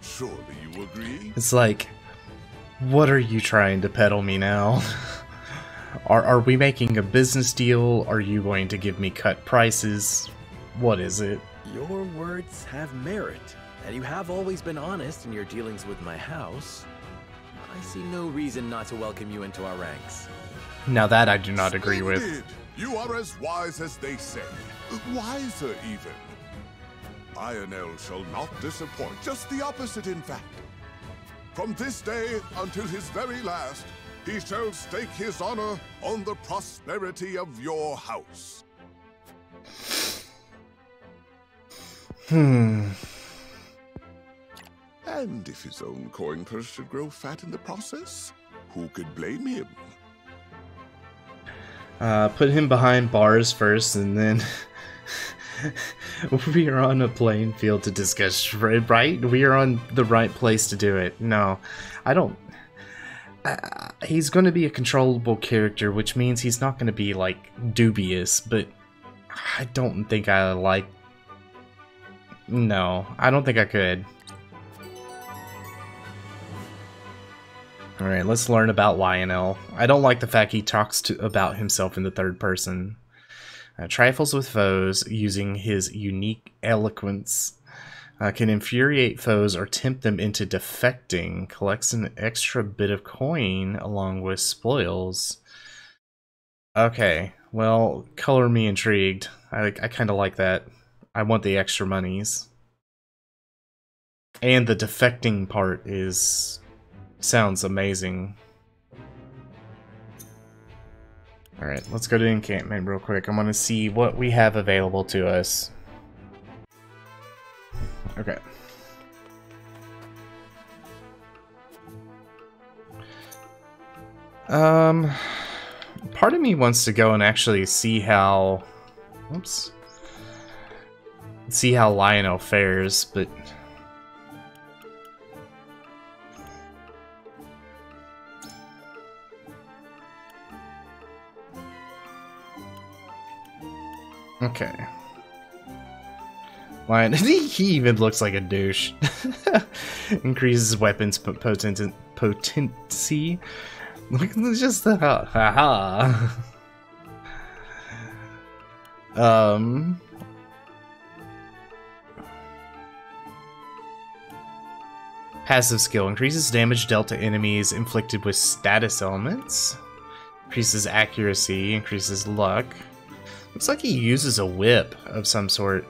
Surely you agree? It's like, what are you trying to peddle me now? Are we making a business deal? Are you going to give me cut prices? What is it? Your words have merit, and you have always been honest in your dealings with my house. I see no reason not to welcome you into our ranks. Now that I do not agree with. Splendid. You are as wise as they say. Wiser, even. Lionel shall not disappoint. Just the opposite, in fact. From this day until his very last, he shall stake his honor on the prosperity of your house. And if his own coin purse should grow fat in the process, who could blame him? Put him behind bars first, and then we are on a playing field to discuss, right? We are on the right place to do it. No, I don't... he's going to be a controllable character, which means he's not going to be, like, dubious, but I don't think I like... No, I don't think I could. Alright, let's learn about Lionel. I don't like the fact he talks about himself in the third person. Trifles with foes using his unique eloquence. Can infuriate foes or tempt them into defecting. Collects an extra bit of coin along with spoils. Okay, well, color me intrigued. I kind of like that. I want the extra monies. And the defecting part is... sounds amazing. Alright, let's go to the encampment real quick. I want to see what we have available to us. Okay. Part of me wants to go and actually see how... Oops. See how Lionel fares, but... Okay. Lion, he even looks like a douche. Increases weapons potency. Look at just the haha. Passive skill increases damage dealt to enemies inflicted with status elements. Increases accuracy, increases luck. Looks like he uses a whip of some sort.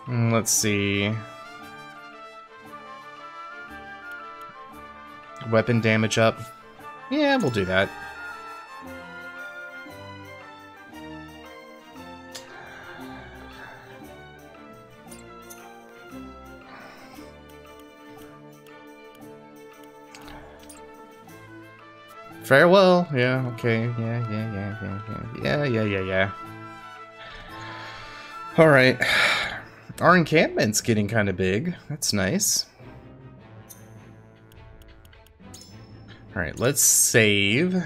Let's see. Weapon damage up. Yeah, we'll do that. Farewell. Yeah, okay. Yeah. Alright. Our encampment's getting kind of big. That's nice. Alright, let's save.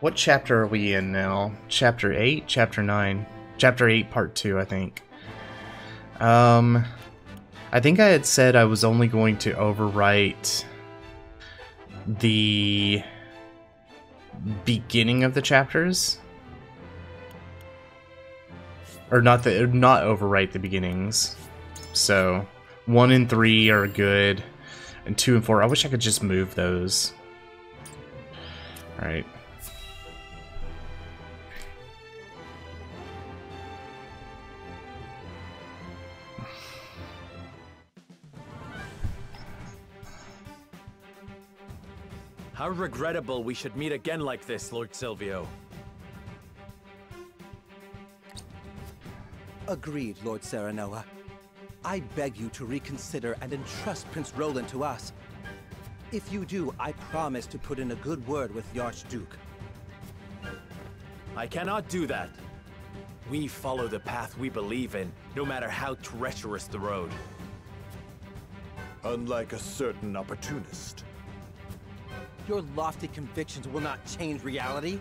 What chapter are we in now? Chapter 8? Chapter 9? Chapter 8, Part 2, I think. I think I had said I was only going to overwrite the beginning of the chapters. Or not overwrite the beginnings. So, 1 and 3 are good, and 2 and 4, I wish I could just move those. Alright. How regrettable we should meet again like this, Lord Silvio. Agreed, Lord Serenoa. I beg you to reconsider and entrust Prince Roland to us. If you do, I promise to put in a good word with the Archduke. I cannot do that. We follow the path we believe in, no matter how treacherous the road. Unlike a certain opportunist. Your lofty convictions will not change reality.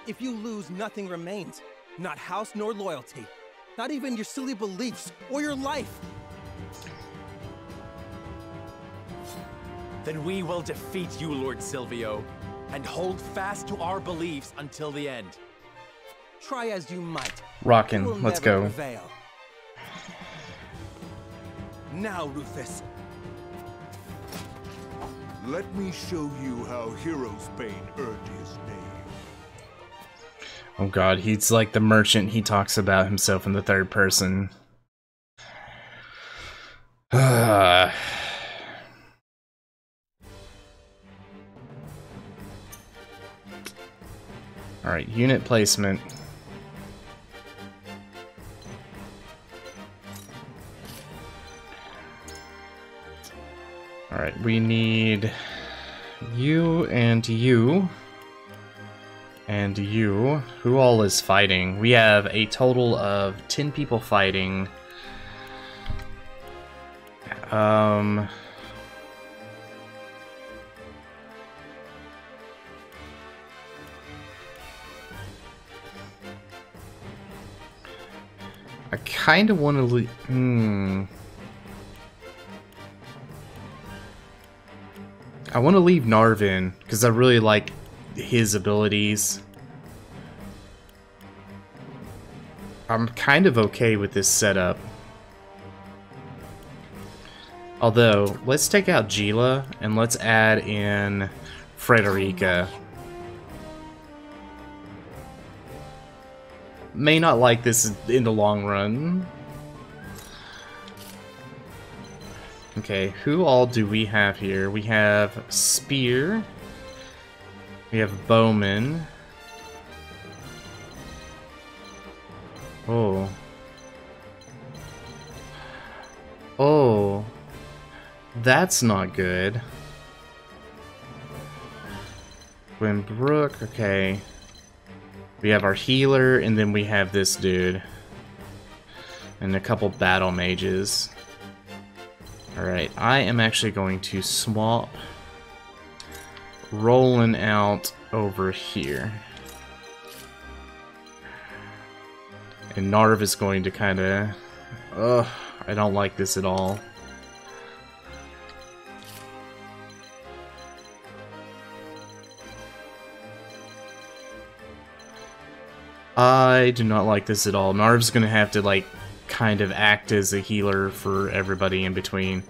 If you lose, nothing remains. Not house nor loyalty. Not even your silly beliefs or your life. Then we will defeat you, Lord Silvio, and hold fast to our beliefs until the end. Try as you might. Rockin', let's go. Prevail. Now, Rufus. Let me show you how Hero's Bane earned his name. Oh god, he's like the merchant. He talks about himself in the third person. Alright, unit placement. Alright, we need you and you. And you. Who all is fighting? We have a total of 10 people fighting. I kind of want to leave. I want to leave Narvin because I really like his abilities. I'm kind of okay with this setup. Although, let's take out Gila and let's add in Frederica. May not like this in the long run. Okay, who all do we have here? We have Spear. We have Bowman. Oh. Oh. That's not good. Glenbrook, okay. We have our healer, and then we have this dude. And a couple battle mages. Alright, I am actually going to swap Roland out over here. And Narv is going to kind of... Ugh, I don't like this at all. I do not like this at all. Narv's gonna have to, like, kind of act as a healer for everybody in between.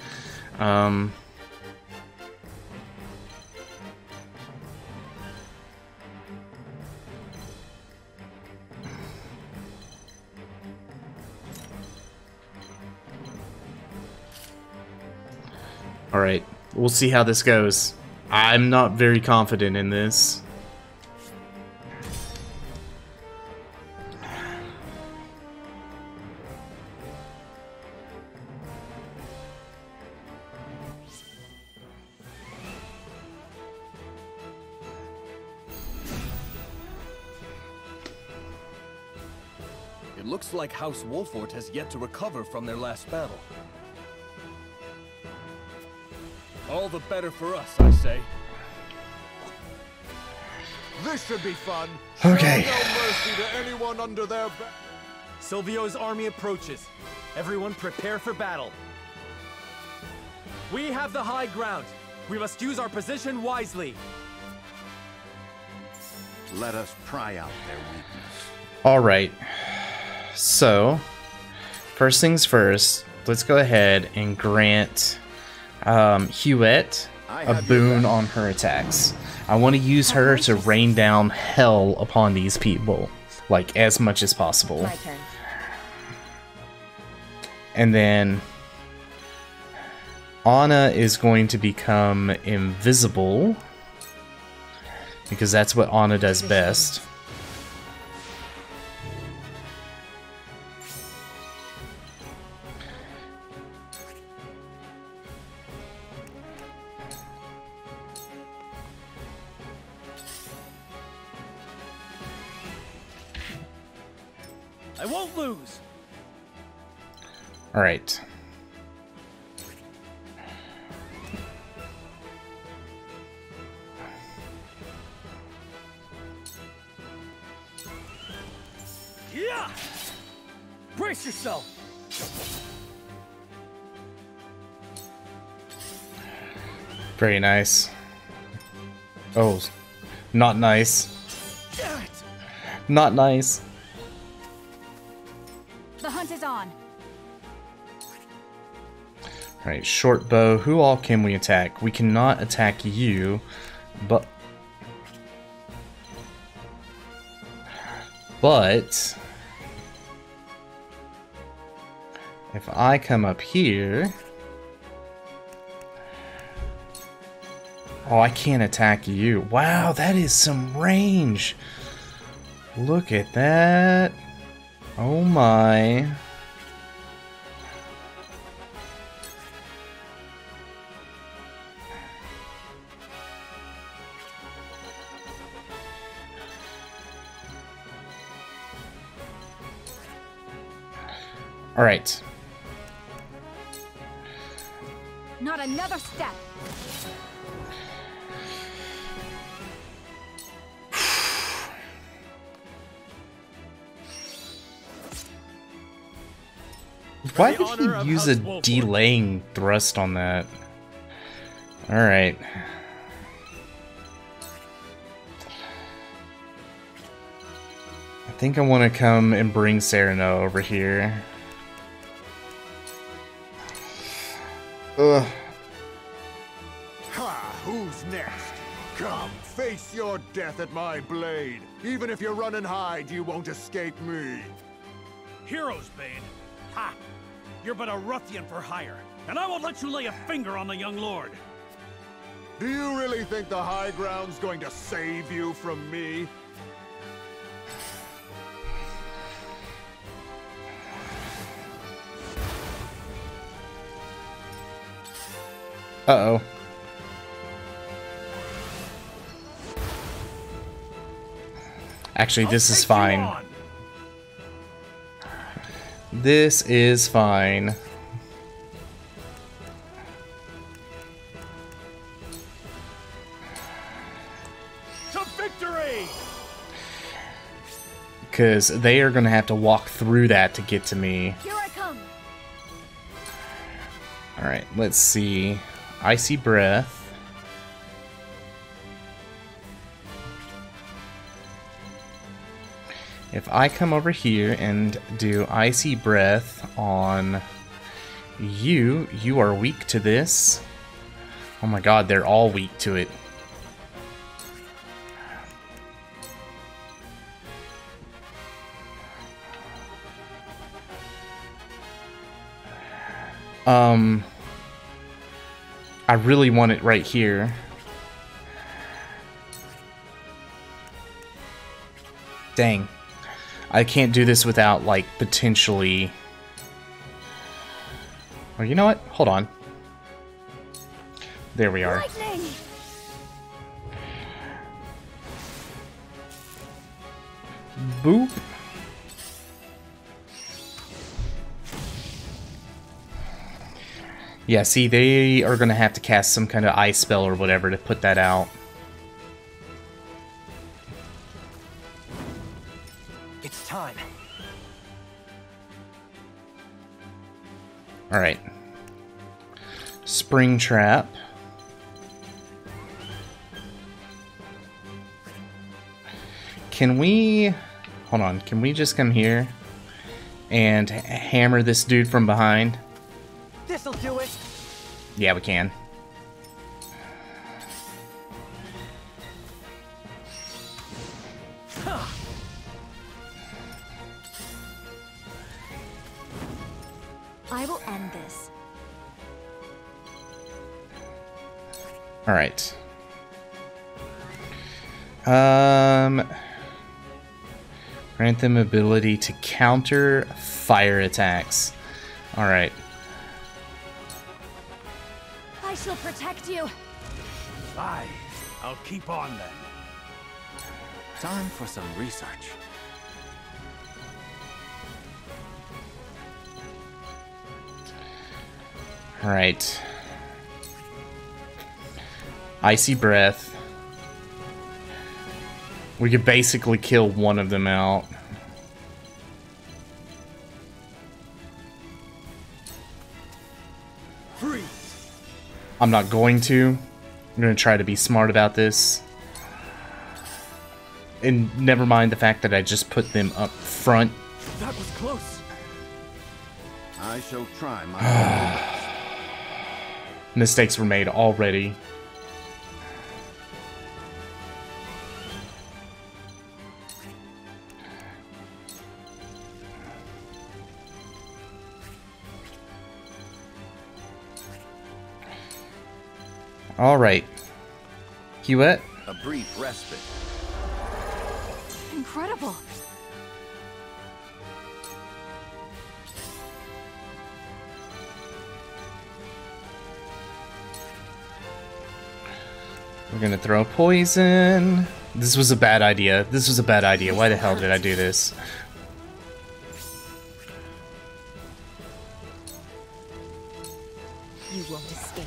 Alright, we'll see how this goes. I'm not very confident in this. It looks like House Wolfort has yet to recover from their last battle. All the better for us, I say. This should be fun. Okay. Show no mercy to anyone under their Silvio's army approaches. Everyone prepare for battle. We have the high ground. We must use our position wisely. Let us pry out their weakness. Alright. So, first things first, let's go ahead and grant Huette a boon on her attacks. I want to use her to rain down hell upon these people, like, as much as possible. My turn. And then Anna is going to become invisible, because that's what Anna does best. I won't lose. All right. Yeah. Brace yourself. Very nice. Oh, not nice. Damn it. Not nice. The hunt is on. Alright, short bow. Who all can we attack? We cannot attack you, but... if I come up here... Oh, I can't attack you. Wow, that is some range. Look at that. Oh my. Alright. Not another step. Why did he use a delaying thrust on that? Alright. I think I want to come and bring Sereno over here. Ugh. Ha! Who's next? Come, face your death at my blade. Even if you run and hide, you won't escape me. Heroes, Bane. Ha! You're but a ruffian for hire, and I won't let you lay a finger on the young lord. Do you really think the high ground's going to save you from me? Uh-oh. Actually, this is fine. This is fine. To victory! Because they are going to have to walk through that to get to me. Here I come. Alright, let's see. Icy Breath. If I come over here and do Icy Breath on you, you are weak to this. Oh my god, they're all weak to it. I really want it right here. Dang. I can't do this without, like, potentially... Oh, you know what? Hold on. There we are. Lightning! Boop. Yeah, see, they are going to have to cast some kind of ice spell or whatever to put that out. It's time. Alright. Spring Trap. Can we... Hold on, can we just come here and hammer this dude from behind? This'll do it. Yeah, we can. I will end this. All right. Grant them ability to counter fire attacks. All right. I shall protect you. Aye, I'll keep on then. Time for some research. All right. Icy Breath. We could basically kill one of them out. Freeze. I'm not going to. I'm going to try to be smart about this. And never mind the fact that I just put them up front. That was close. I shall try my best. Mistakes were made already. All right. Hewitt? A brief respite. Incredible. We're gonna throw poison. This was a bad idea. This was a bad idea. Why the hell did I do this? you won't escape.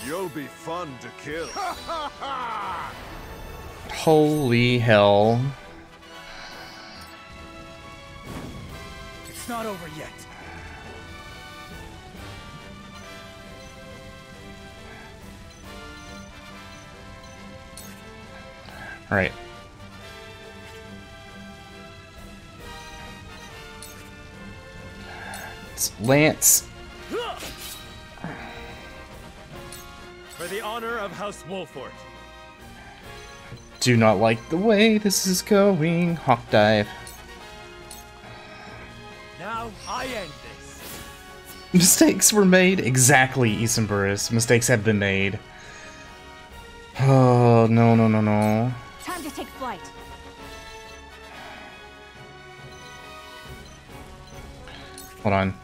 You'll be fun to kill. Holy hell. It's not over yet. All right. It's Lance. For the honor of House Wolfort. Do not like the way this is going. Hawk dive. Now I end this. Mistakes were made. Exactly, Isenburus. Mistakes have been made. Oh, no, no, no, no. Time to take flight. Hold on.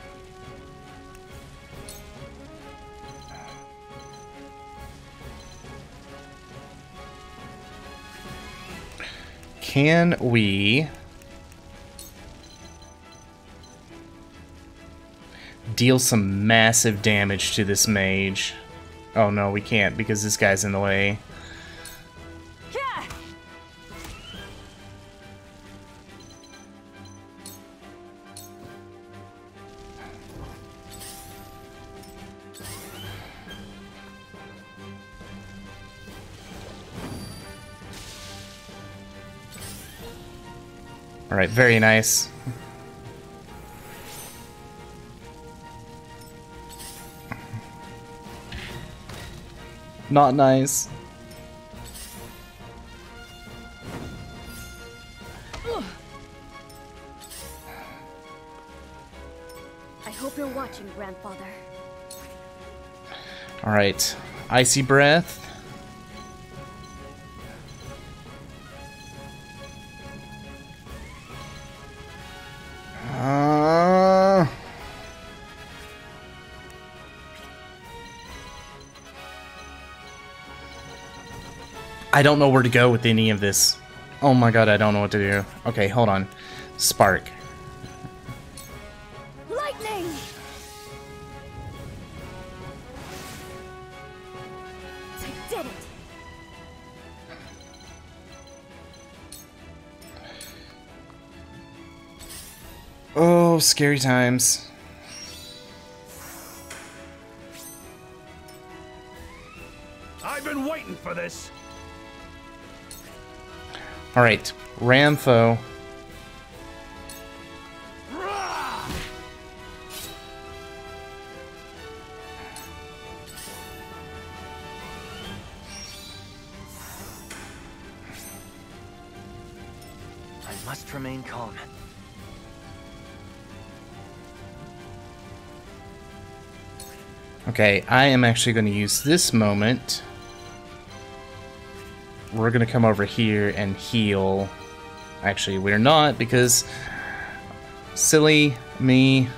Can we deal some massive damage to this mage? Oh no, we can't because this guy's in the way. Alright, very nice. Not nice. I hope you're watching, Grandfather. Alright, Icy Breath. I don't know where to go with any of this. Oh my god, I don't know what to do. Okay, hold on. Spark. Lightning! I did it! Oh, scary times. I've been waiting for this. Alright, Ramfo. I must remain calm. Okay, I am actually going to use this moment. We're going to come over here and heal. Actually, we're not, because silly me.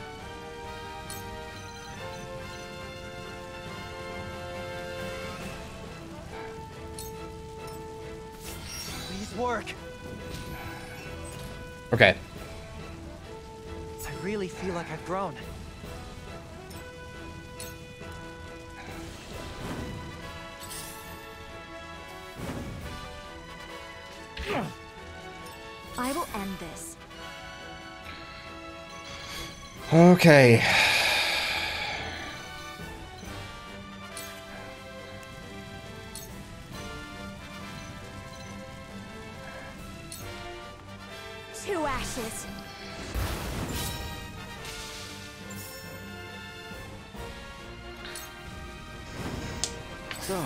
Please work. Okay. I really feel like I've grown. I will end this. Okay. Two ashes. So,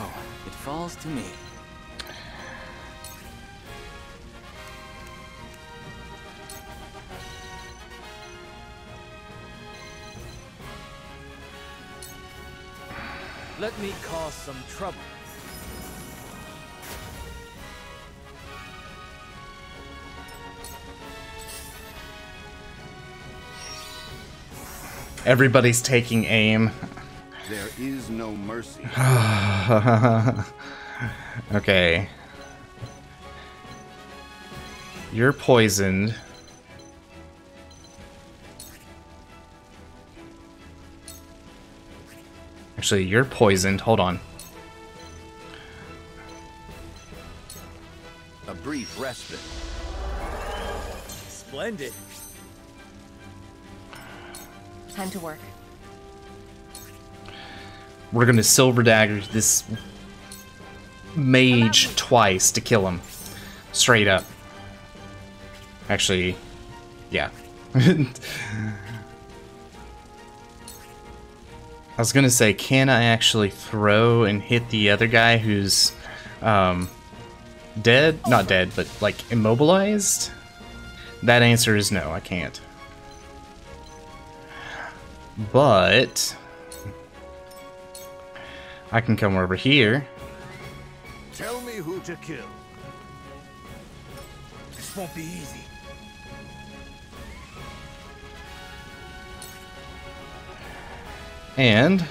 it falls to me. Let me cause some trouble. Everybody's taking aim. There is no mercy. Okay. You're poisoned. Actually, you're poisoned. Hold on. A brief respite. Splendid. Time to work. We're gonna silver dagger this mage twice to kill him. Straight up. Actually, yeah. I was gonna say, can I actually throw and hit the other guy who's dead? Not dead, but like immobilized? That answer is no, I can't. But I can come over here. Tell me who to kill. This won't be easy. And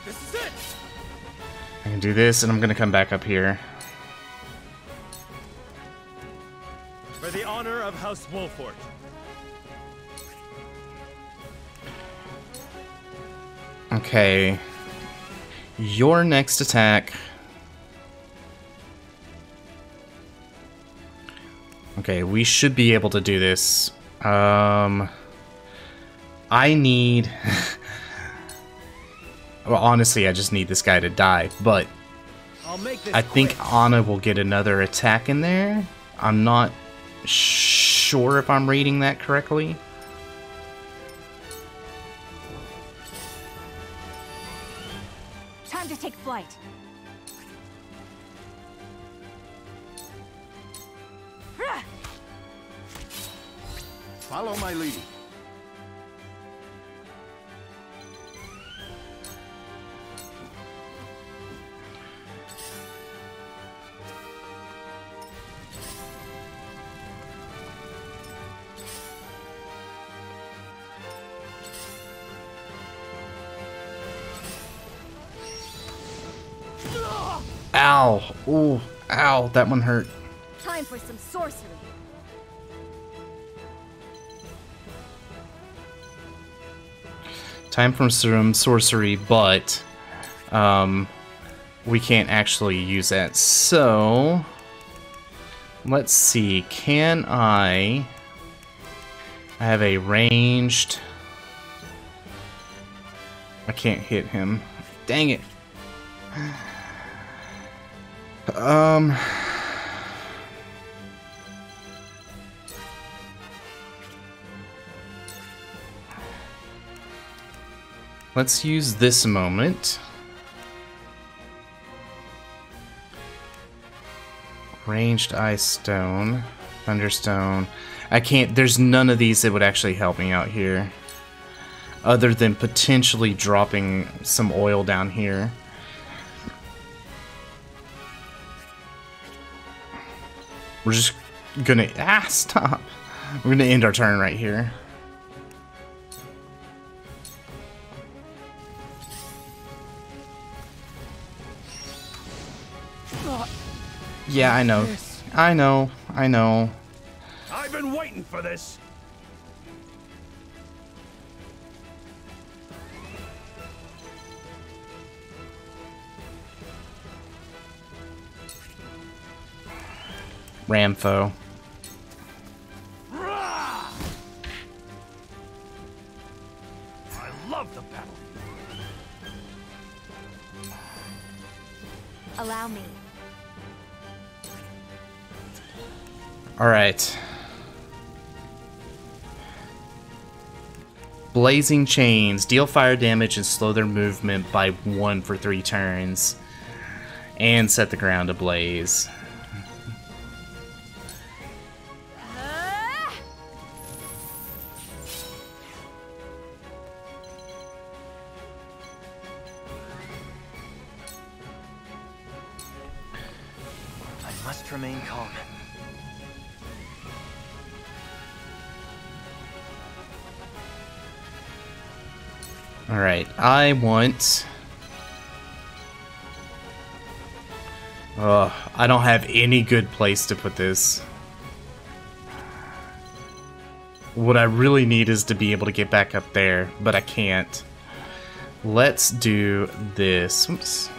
This is it. I can do this, and I'm gonna come back up here. For the honor of House Wolfort. Okay. Your next attack. Okay, we should be able to do this. I need... Well, honestly, I just need this guy to die, but I think Anna will get another attack in there. I'm not sure if I'm reading that correctly. Time to take flight. Follow my lead. Ow! Ooh, ow, that one hurt. Time for some sorcery. Time for some sorcery, but we can't actually use that. So let's see. Can I have a ranged? I can't hit him. Dang it. Let's use this moment. Ranged ice stone, thunderstone. I can't, there's none of these that would actually help me out here. Other than potentially dropping some oil down here. We're just gonna, stop. We're gonna end our turn right here. Yeah, I know. I know. I know. I've been waiting for this. Ramfo. I love the battle. Allow me. Alright. Blazing Chains. Deal fire damage and slow their movement by 1 for 3 turns. And set the ground ablaze. I must remain calm. Alright, I want... I don't have any good place to put this. What I really need is to be able to get back up there, but I can't. Let's do this. Oops.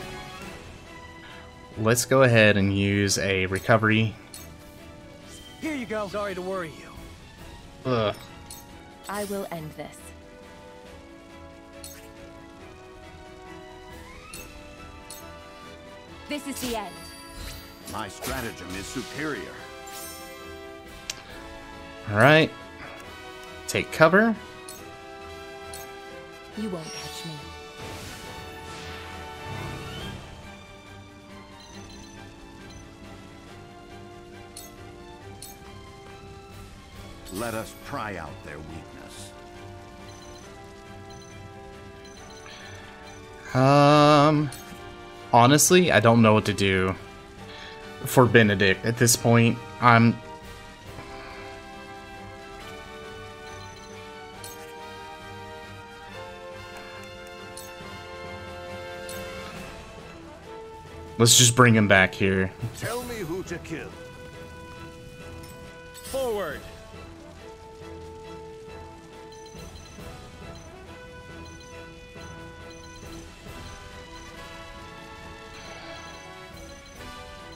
Let's go ahead and use a recovery. Here you go. Sorry to worry you. Ugh. I will end this. This is the end. My stratagem is superior. Alright. Take cover. You won't catch me. Let us pry out their weakness. Honestly, I don't know what to do for Benedict at this point. Let's just bring him back here. Tell me who to kill. Forward.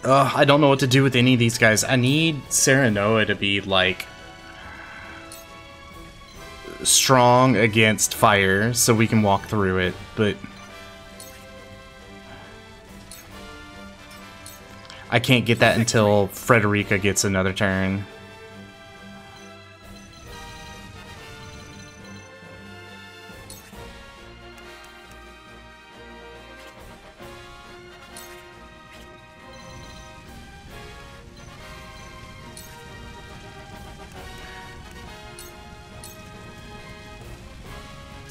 I don't know what to do with any of these guys. I need Serenoa to be, like, strong against fire so we can walk through it, but I can't get that until Frederica gets another turn.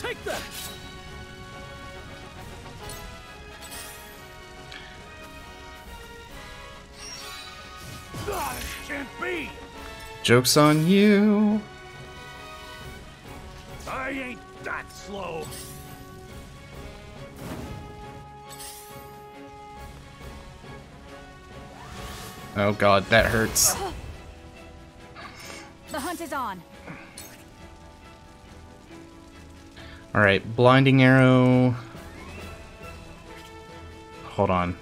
Take that! God, it can't be! Joke's on you. I ain't that slow. Oh god, that hurts. The hunt is on. Alright, blinding arrow. Hold on.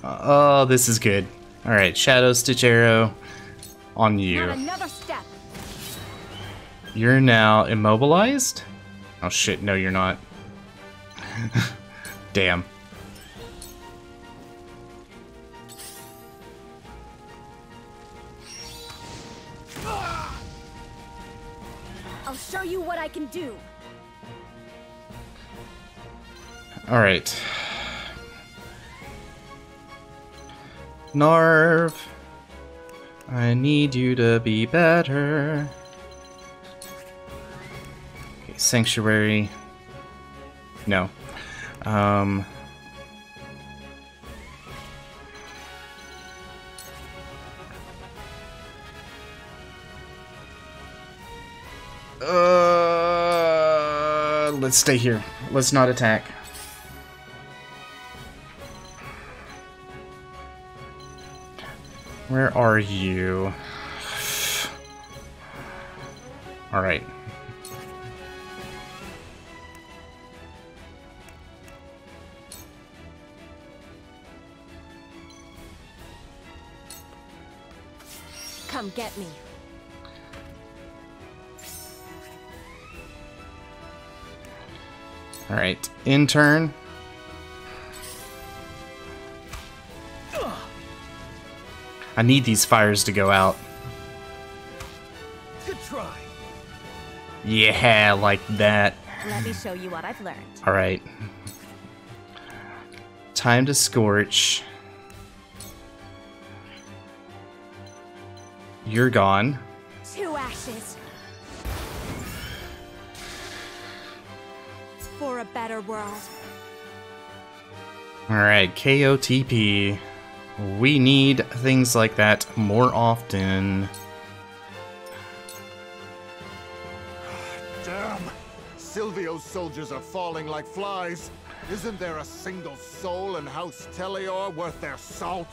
Oh, this is good. Alright, Shadow Stitch Arrow on you. Not another step. You're now immobilized? Oh shit, no you're not. Damn. I'll show you what I can do. Alright. Narv, I need you to be better. Okay, Sanctuary. No. Let's stay here. Let's not attack. Where are you? All right. Come get me. All right. In turn. I need these fires to go out. Good try. Yeah, like that. Let me show you what I've learned. Alright. Time to scorch. You're gone. 2 ashes. For a better world. Alright, KOTP. We need things like that more often. Damn! Silvio's soldiers are falling like flies. Isn't there a single soul in House Telior worth their salt?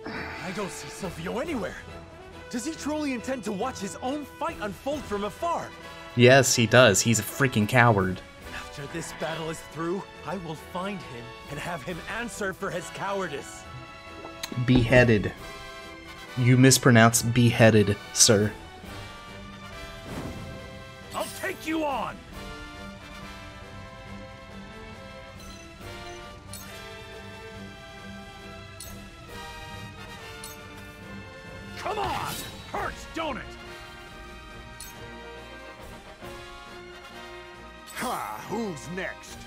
I don't see Silvio anywhere. Does he truly intend to watch his own fight unfold from afar? Yes, he does. He's a freaking coward. After this battle is through, I will find him and have him answer for his cowardice. Beheaded. You mispronounce beheaded, sir. I'll take you on! Come on! Hurts, don't it? Ha! Who's next?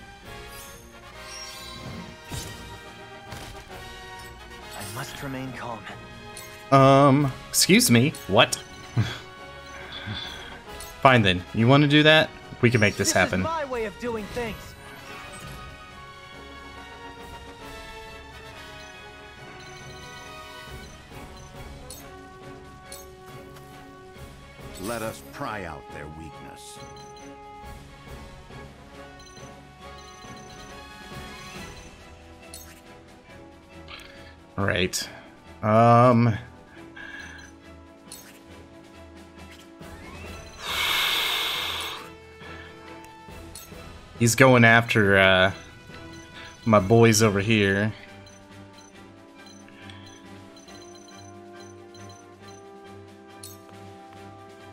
I must remain calm. Excuse me. What? Fine then. You want to do that? We can make this happen. This is my way of doing things. Let us pry out their weakness. All right. He's going after my boys over here.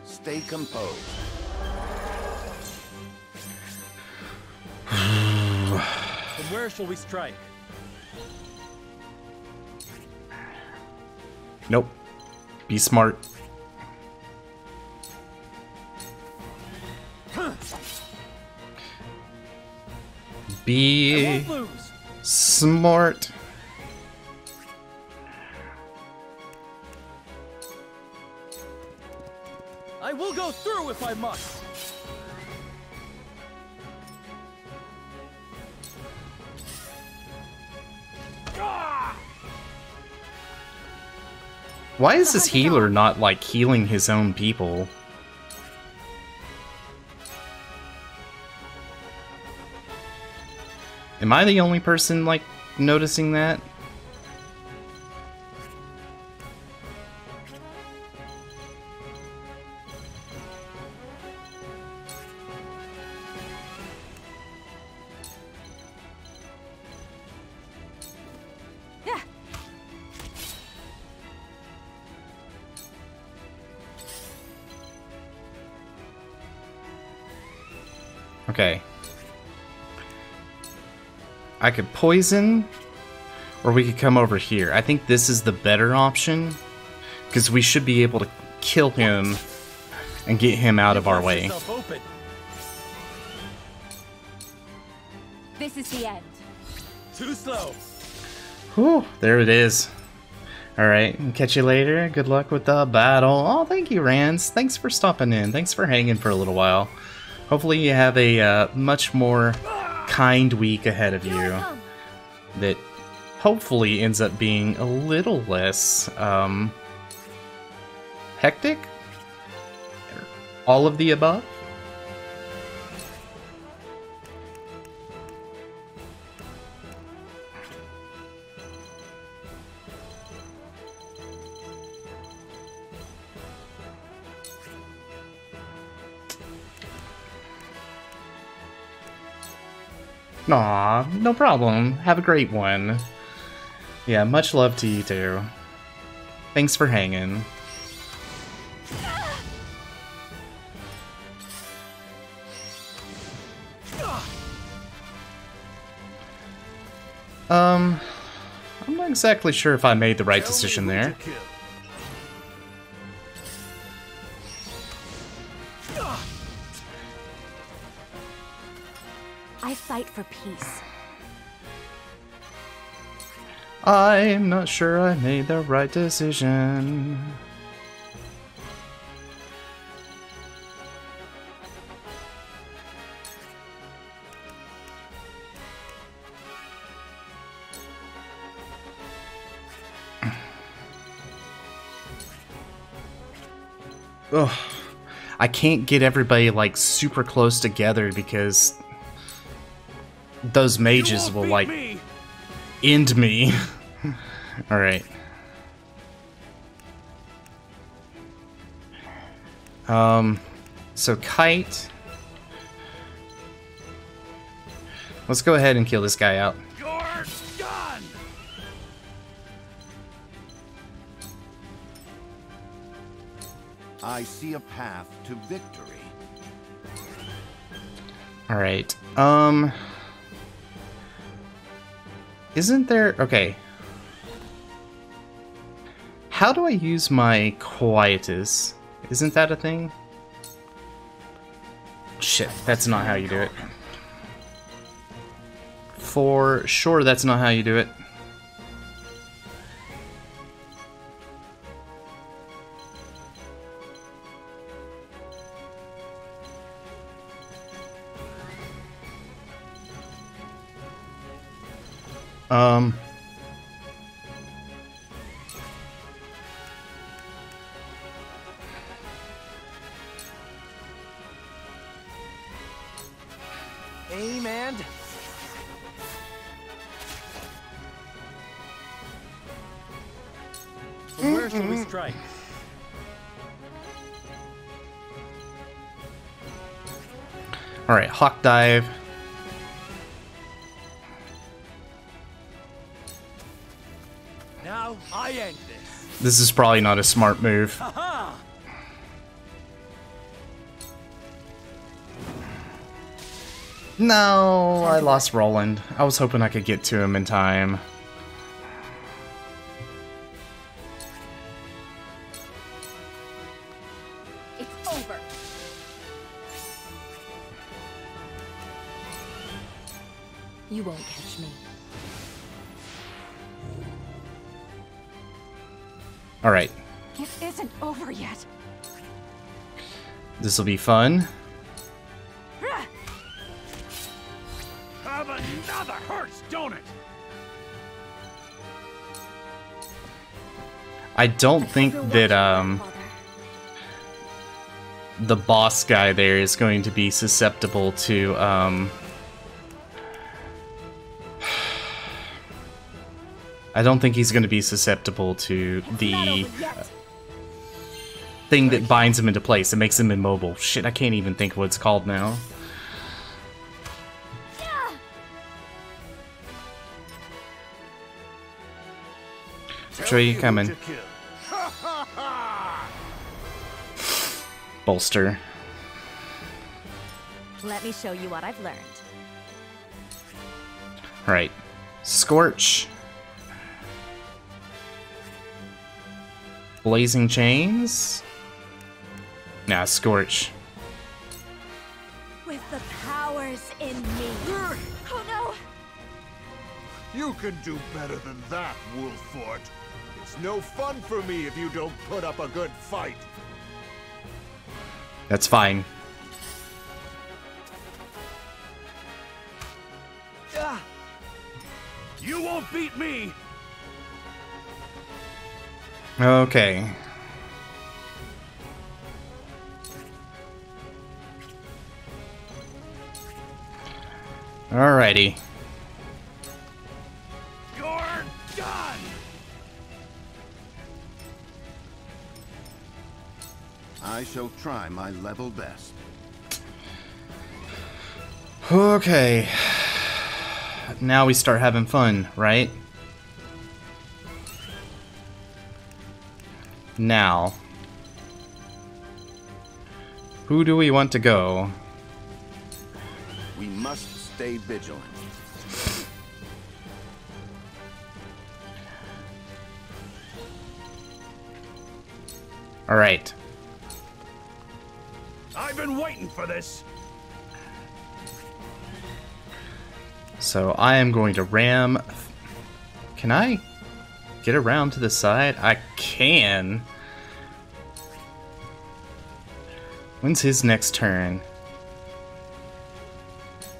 Stay composed. From where shall we strike? Nope. Be smart. Be smart. I will go through if I must. Why is this healer not, like, healing his own people? Am I the only person, like, noticing that? Okay. I could poison, or we could come over here. I think this is the better option, because we should be able to kill him and get him out of our way. This is the end. Too slow. Whew, there it is. Alright, catch you later. Good luck with the battle. Oh, thank you, Rans. Thanks for stopping in. Thanks for hanging for a little while. Hopefully you have a much more kind week ahead of you that hopefully ends up being a little less hectic. All of the above. Aw, no problem. Have a great one. Yeah, much love to you too. Thanks for hanging. I'm not exactly sure if I made the right decision there. I fight for peace. I'm not sure I made the right decision. Ugh. I can't get everybody like super close together because those mages will, like, end me. Alright. So Kite. Let's go ahead and kill this guy out. You're done! I see a path to victory. Alright. Isn't there... Okay. How do I use my Quietus? Isn't that a thing? Shit, that's not how you do it. For sure, that's not how you do it. Aim and... Where should we strike? Alright, Hawk Dive. Now I end this. This is probably not a smart move. Ha-ha! No, I lost Roland. I was hoping I could get to him in time. It's over. You won't catch me. Alright, It isn't over yet. this will be fun. Have another hurts, don't it? I don't think that, the boss guy there is going to be susceptible to, I don't think he's going to be susceptible to the thing that binds him into place. It makes him immobile. Shit, I can't even think what it's called now. Show you coming. Bolster. Let me show you what I've learned. Alright. Scorch. Blazing Chains. Nah, Scorch. With the powers in me. Oh no! You can do better than that, Wolffort. It's no fun for me if you don't put up a good fight. That's fine. You won't beat me! Okay. Alrighty. You're done! I shall try my level best. Okay. Now we start having fun, right? Now. Who do we want to go? We must stay vigilant. Alright. I've been waiting for this. So I am going to ram. Can I get around to the side? I can. When's his next turn?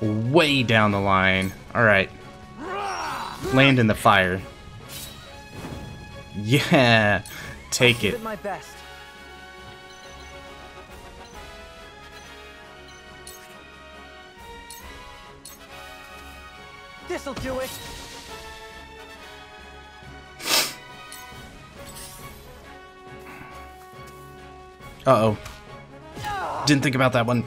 Way down the line. Alright. Land in the fire. Yeah. Take it. My best. This'll do it. Uh-oh. Didn't think about that one.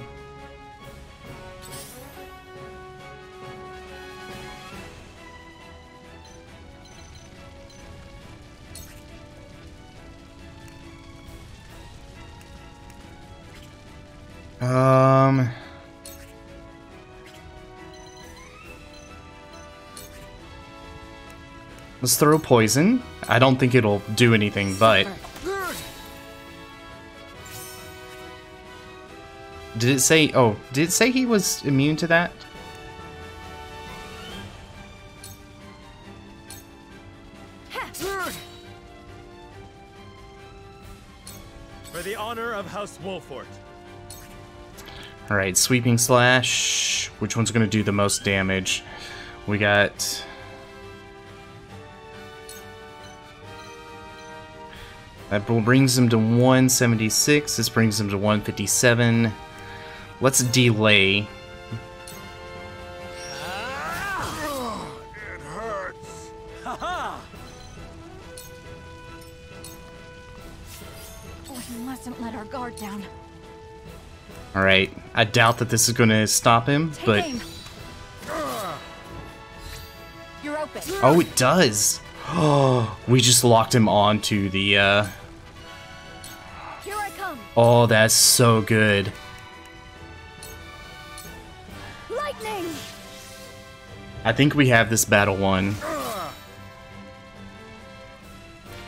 Let's throw poison. I don't think it'll do anything, but... Did it say... Oh, did it say he was immune to that? For the honor of House Wolfort. Alright, Sweeping Slash. Which one's gonna do the most damage? We got... That brings him to 176. This brings him to 157. Let's delay. It hurts. Ha-ha! We mustn't let our guard down. Alright, I doubt that this is going to stop him, but... Aim. You're open. Oh, it does! Oh, we just locked him onto the, Here I come. Oh, that's so good. Lightning. I think we have this battle won.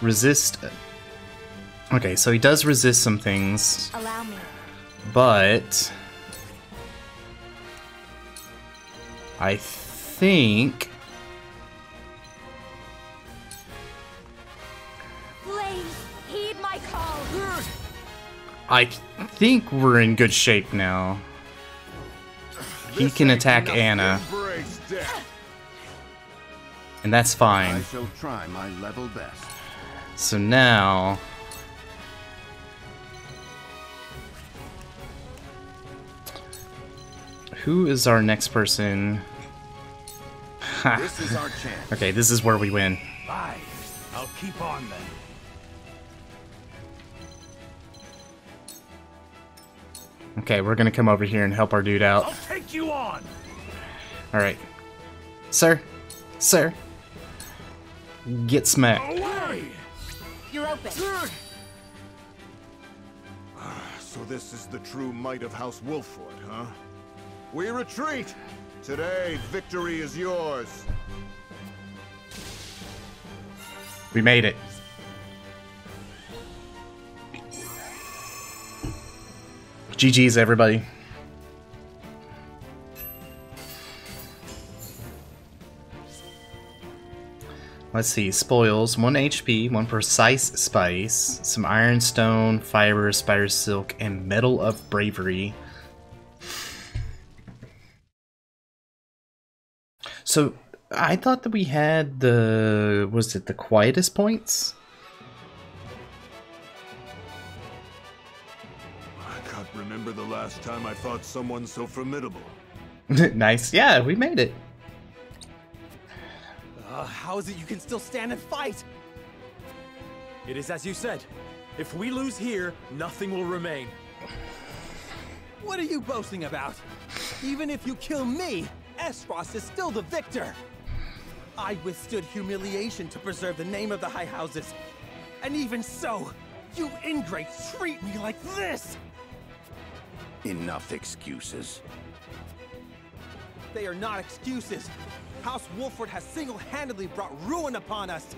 Resist... Okay, so he does resist some things. Allow me. But... I think... Heed my call. I think we're in good shape now. He can attack Anna. And that's fine. I shall try my level best. So now... Who is our next person? This is our chance. Okay, this is where we win. Fine. I'll keep on then. Okay, we're gonna come over here and help our dude out. I'll take you on. Alright. Sir. Sir. Get smacked. Away. You're open. So this is the true might of House Wolfort, huh? We retreat! Today, victory is yours. We made it. GG's, everybody. Let's see. Spoils. 1 HP, 1 precise spice, some ironstone, fiber, spider silk, and metal of bravery. So, I thought that we had the... Was it the quietest points? I can't remember the last time I fought someone so formidable. Nice. Yeah, we made it. How is it you can still stand and fight? It is as you said. If we lose here, nothing will remain. What are you boasting about? Even if you kill me, Esros is still the victor. I withstood humiliation to preserve the name of the High Houses. And even so, you ingrates treat me like this! Enough excuses. They are not excuses. House Wolfort has single-handedly brought ruin upon us.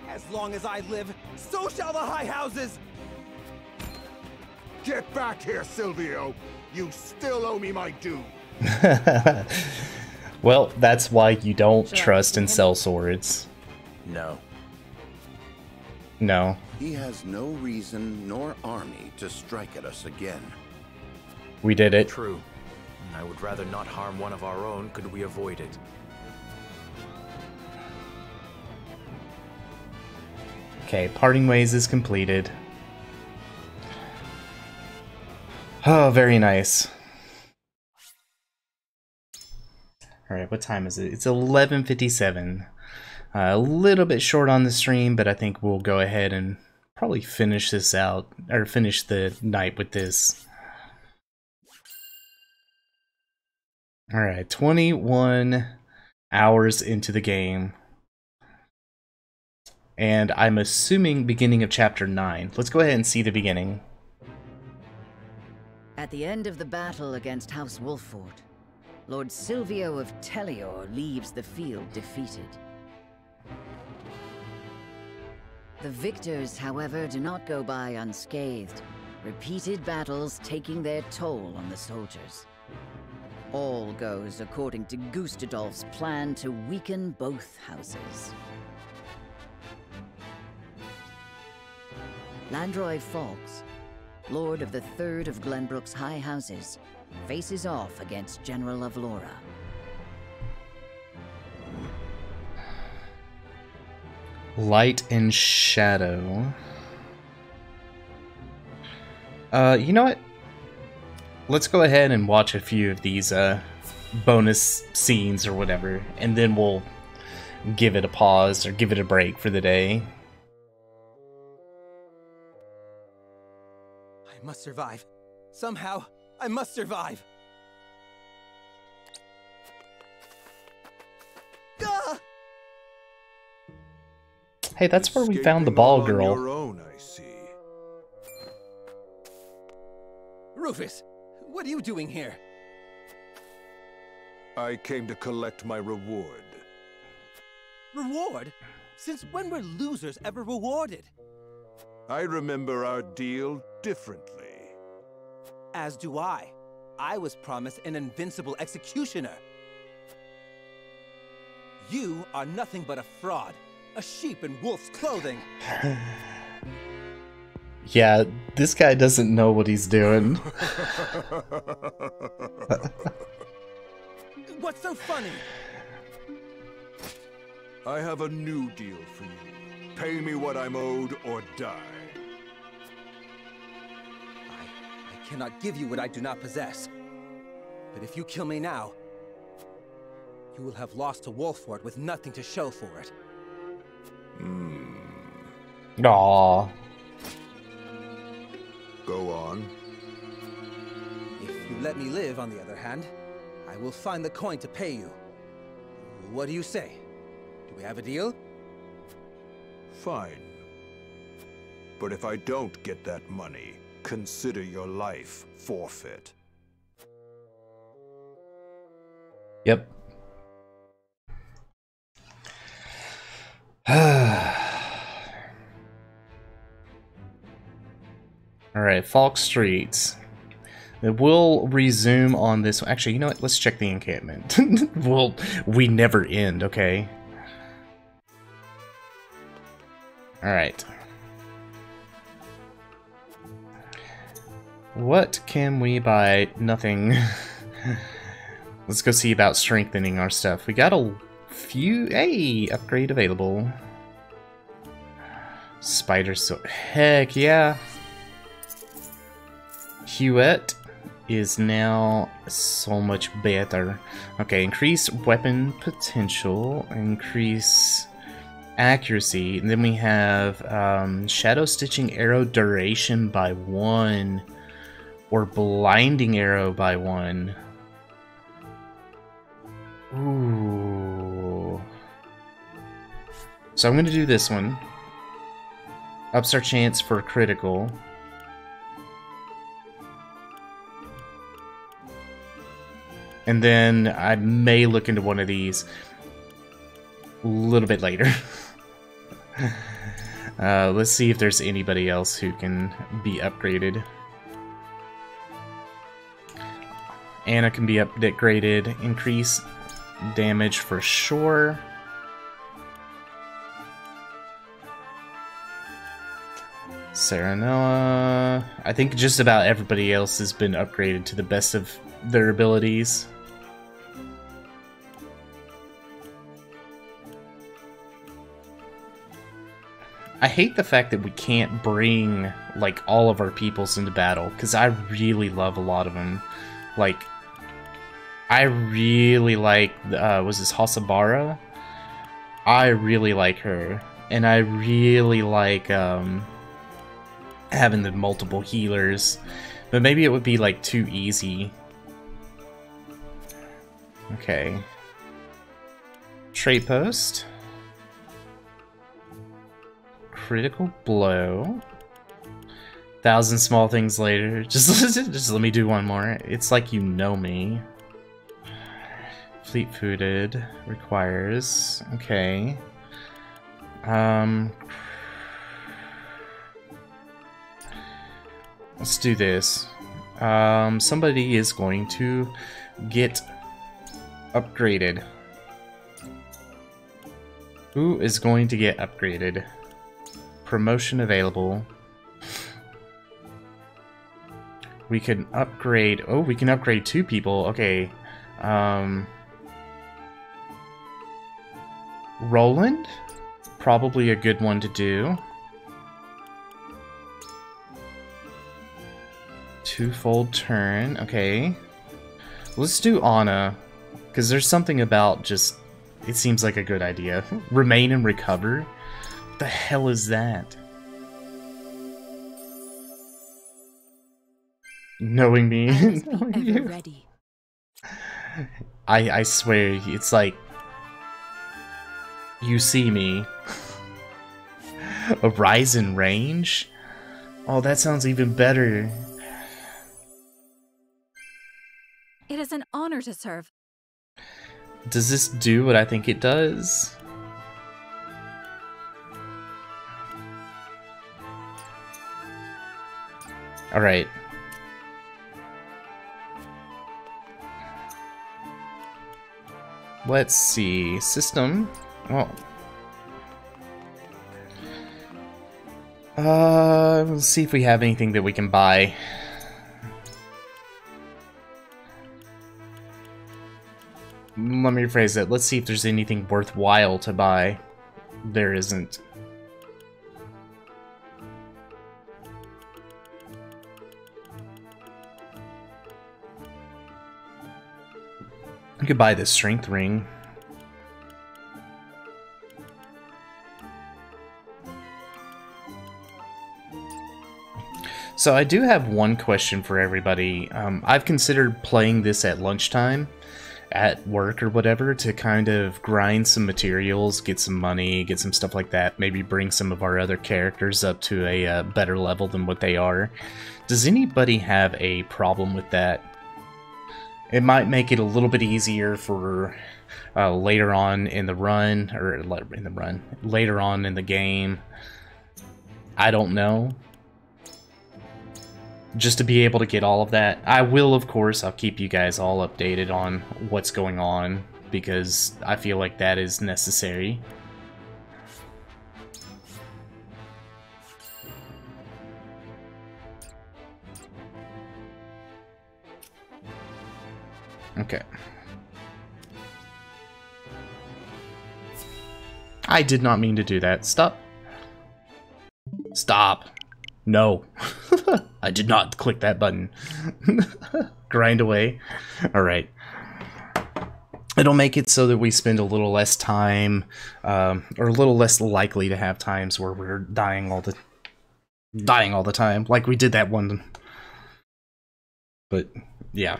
As long as I live, so shall the High Houses! Get back here, Silvio! You still owe me my due! Well, that's why you don't trust and sell swords. No. No. He has no reason nor army to strike at us again. We did it. True. I would rather not harm one of our own could we avoid it. Okay, parting ways is completed. Oh, very nice. Alright, what time is it? It's 11:57. A little bit short on the stream, but I think we'll go ahead and probably finish this out, or finish the night with this. Alright, 21 hours into the game. And I'm assuming beginning of chapter 9. Let's go ahead and see the beginning. At the end of the battle against House Wolfort, Lord Silvio of Tellior leaves the field defeated. The victors, however, do not go by unscathed, repeated battles taking their toll on the soldiers. All goes according to Gustadolf's plan to weaken both houses. Landroy Fawkes, Lord of the Third of Glenbrook's High Houses, faces off against General of Laura. Light and shadow. You know what? Let's go ahead and watch a few of these bonus scenes or whatever, and then we'll give it a pause or give it a break for the day. I must survive. Somehow, I must survive. Ah! Hey, that's where we found the ball girl. On your own, I see. Rufus, what are you doing here? I came to collect my reward. Reward? Since when were losers ever rewarded? I remember our deal differently. As do I. I was promised an invincible executioner. You are nothing but a fraud. A sheep in wolf's clothing. Yeah, this guy doesn't know what he's doing. What's so funny? I have a new deal for you. Pay me what I'm owed or die. I cannot give you what I do not possess. But if you kill me now, you will have lost to Wolfort with nothing to show for it. Aww. Go on. If you let me live, on the other hand, I will find the coin to pay you. What do you say? Do we have a deal? Fine. But if I don't get that money, consider your life forfeit. Yep. Alright, Falk Streets. We'll resume on this. Actually, you know what? Let's check the encampment. We never end, okay? Alright. What can we buy? Nothing. Let's go see about strengthening our stuff. We got a few... Hey! Upgrade available. Spider so... Heck yeah! Huette is now so much better. Okay, increase weapon potential, increase accuracy, and then we have shadow stitching arrow duration by 1, or blinding arrow by 1. Ooh. So I'm going to do this one. Ups our chance for critical. And then I may look into one of these a little bit later. Let's see if there's anybody else who can be upgraded. Anna can be upgraded. Increase damage for sure. Serenoa. I think just about everybody else has been upgraded to the best of their abilities. I hate the fact that we can't bring, like, all of our peoples into battle, because I really love a lot of them. Like, I really like, was this Hasabara? I really like her. And I really like having the multiple healers. But maybe it would be like too easy. Okay. Trade post. Critical blow. 1,000 small things later. Just let me do one more. It's like you know me. Fleet-footed requires. Okay. Let's do this. Somebody is going to get upgraded. Who is going to get upgraded? Promotion available. We can upgrade. Oh, we can upgrade 2 people. Okay. Roland? Probably a good one to do. Twofold turn. Okay. Let's do Anna. Because there's something about just... It seems like a good idea. Remain and recover? What the hell is that? Knowing me. Knowing you. Ready. I swear, it's like... You see me. A rise in range? Oh, that sounds even better. It is an honor to serve. Does this do what I think it does? Alright. Let's see. System. Oh. Let's see if we have anything that we can buy. Let me rephrase it. Let's see if there's anything worthwhile to buy. There isn't. You could buy the strength ring. So I do have one question for everybody. I've considered playing this at lunchtime, at work or whatever, to kind of grind some materials, get some money, get some stuff like that, maybe bring some of our other characters up to a better level than what they are. Does anybody have a problem with that? It might make it a little bit easier for later on in the run, or later on in the game. I don't know. Just to be able to get all of that. I will, of course, I'll keep you guys all updated on what's going on, because I feel like that is necessary. Okay. I did not mean to do that. Stop. Stop. No. I did not click that button. Grind away. Alright. It'll make it so that we spend a little less time, or a little less likely to have times where we're dying all the time, like we did that one. But, yeah.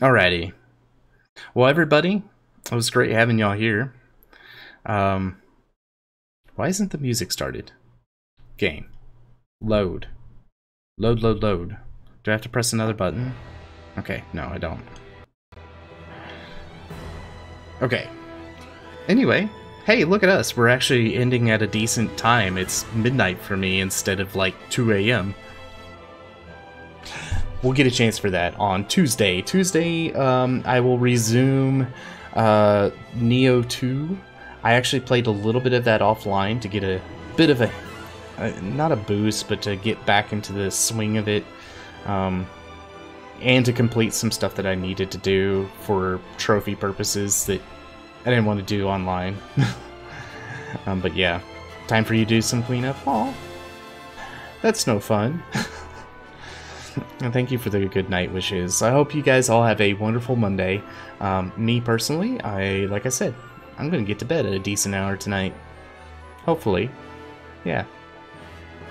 Alrighty. Well, everybody, it was great having y'all here. Why isn't the music started? Game. Load. Load, load, load. Do I have to press another button? Okay, no, I don't. Okay. Anyway, hey, look at us. We're actually ending at a decent time. It's midnight for me instead of like 2 a.m. We'll get a chance for that on Tuesday. Tuesday, I will resume Neo 2. I actually played a little bit of that offline to get a bit of a, not a boost, but to get back into the swing of it. And to complete some stuff that I needed to do for trophy purposes that I didn't want to do online. But yeah, time for you to do some cleanup. Aw. That's no fun. And thank you for the good night wishes. I hope you guys all have a wonderful Monday. Me personally, like I said, I'm gonna get to bed at a decent hour tonight. Hopefully. Yeah.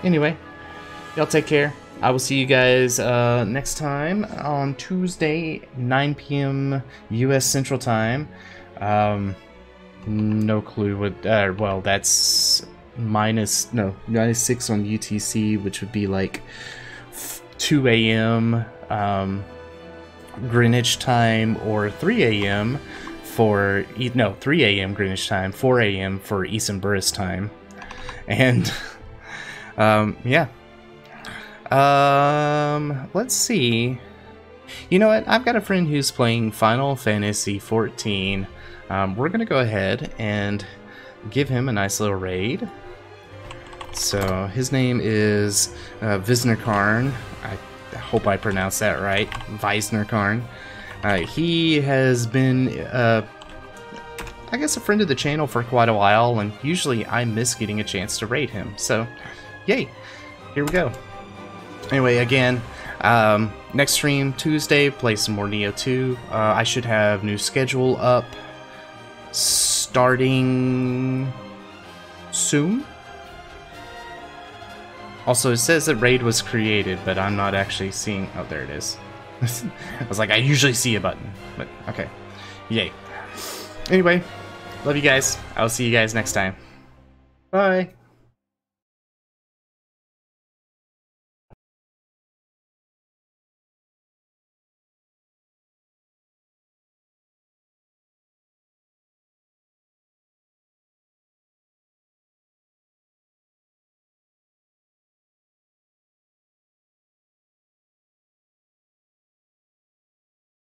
Anyway, y'all take care. I will see you guys next time on Tuesday, 9 p.m. U.S. Central Time. No clue what... well, that's minus 6 on UTC, which would be like 2 a.m. Greenwich time, or 3 a.m. for... No, 3 a.m. Greenwich time, 4 a.m. for Eastern Burris time. And... yeah. Let's see. You know what? I've got a friend who's playing Final Fantasy XIV. We're gonna go ahead and give him a nice little raid. So his name is Visnerkarn. I hope I pronounced that right. Visnerkarn. He has been, I guess, a friend of the channel for quite a while, and usually I miss getting a chance to raid him. So, yay! Here we go. Anyway, again, next stream Tuesday, play some more Neo 2. I should have new schedule up starting soon. Also, it says that raid was created, but I'm not actually seeing... Oh, there it is. I was like, I usually see a button, but okay. Yay. Anyway, love you guys. I'll see you guys next time. Bye.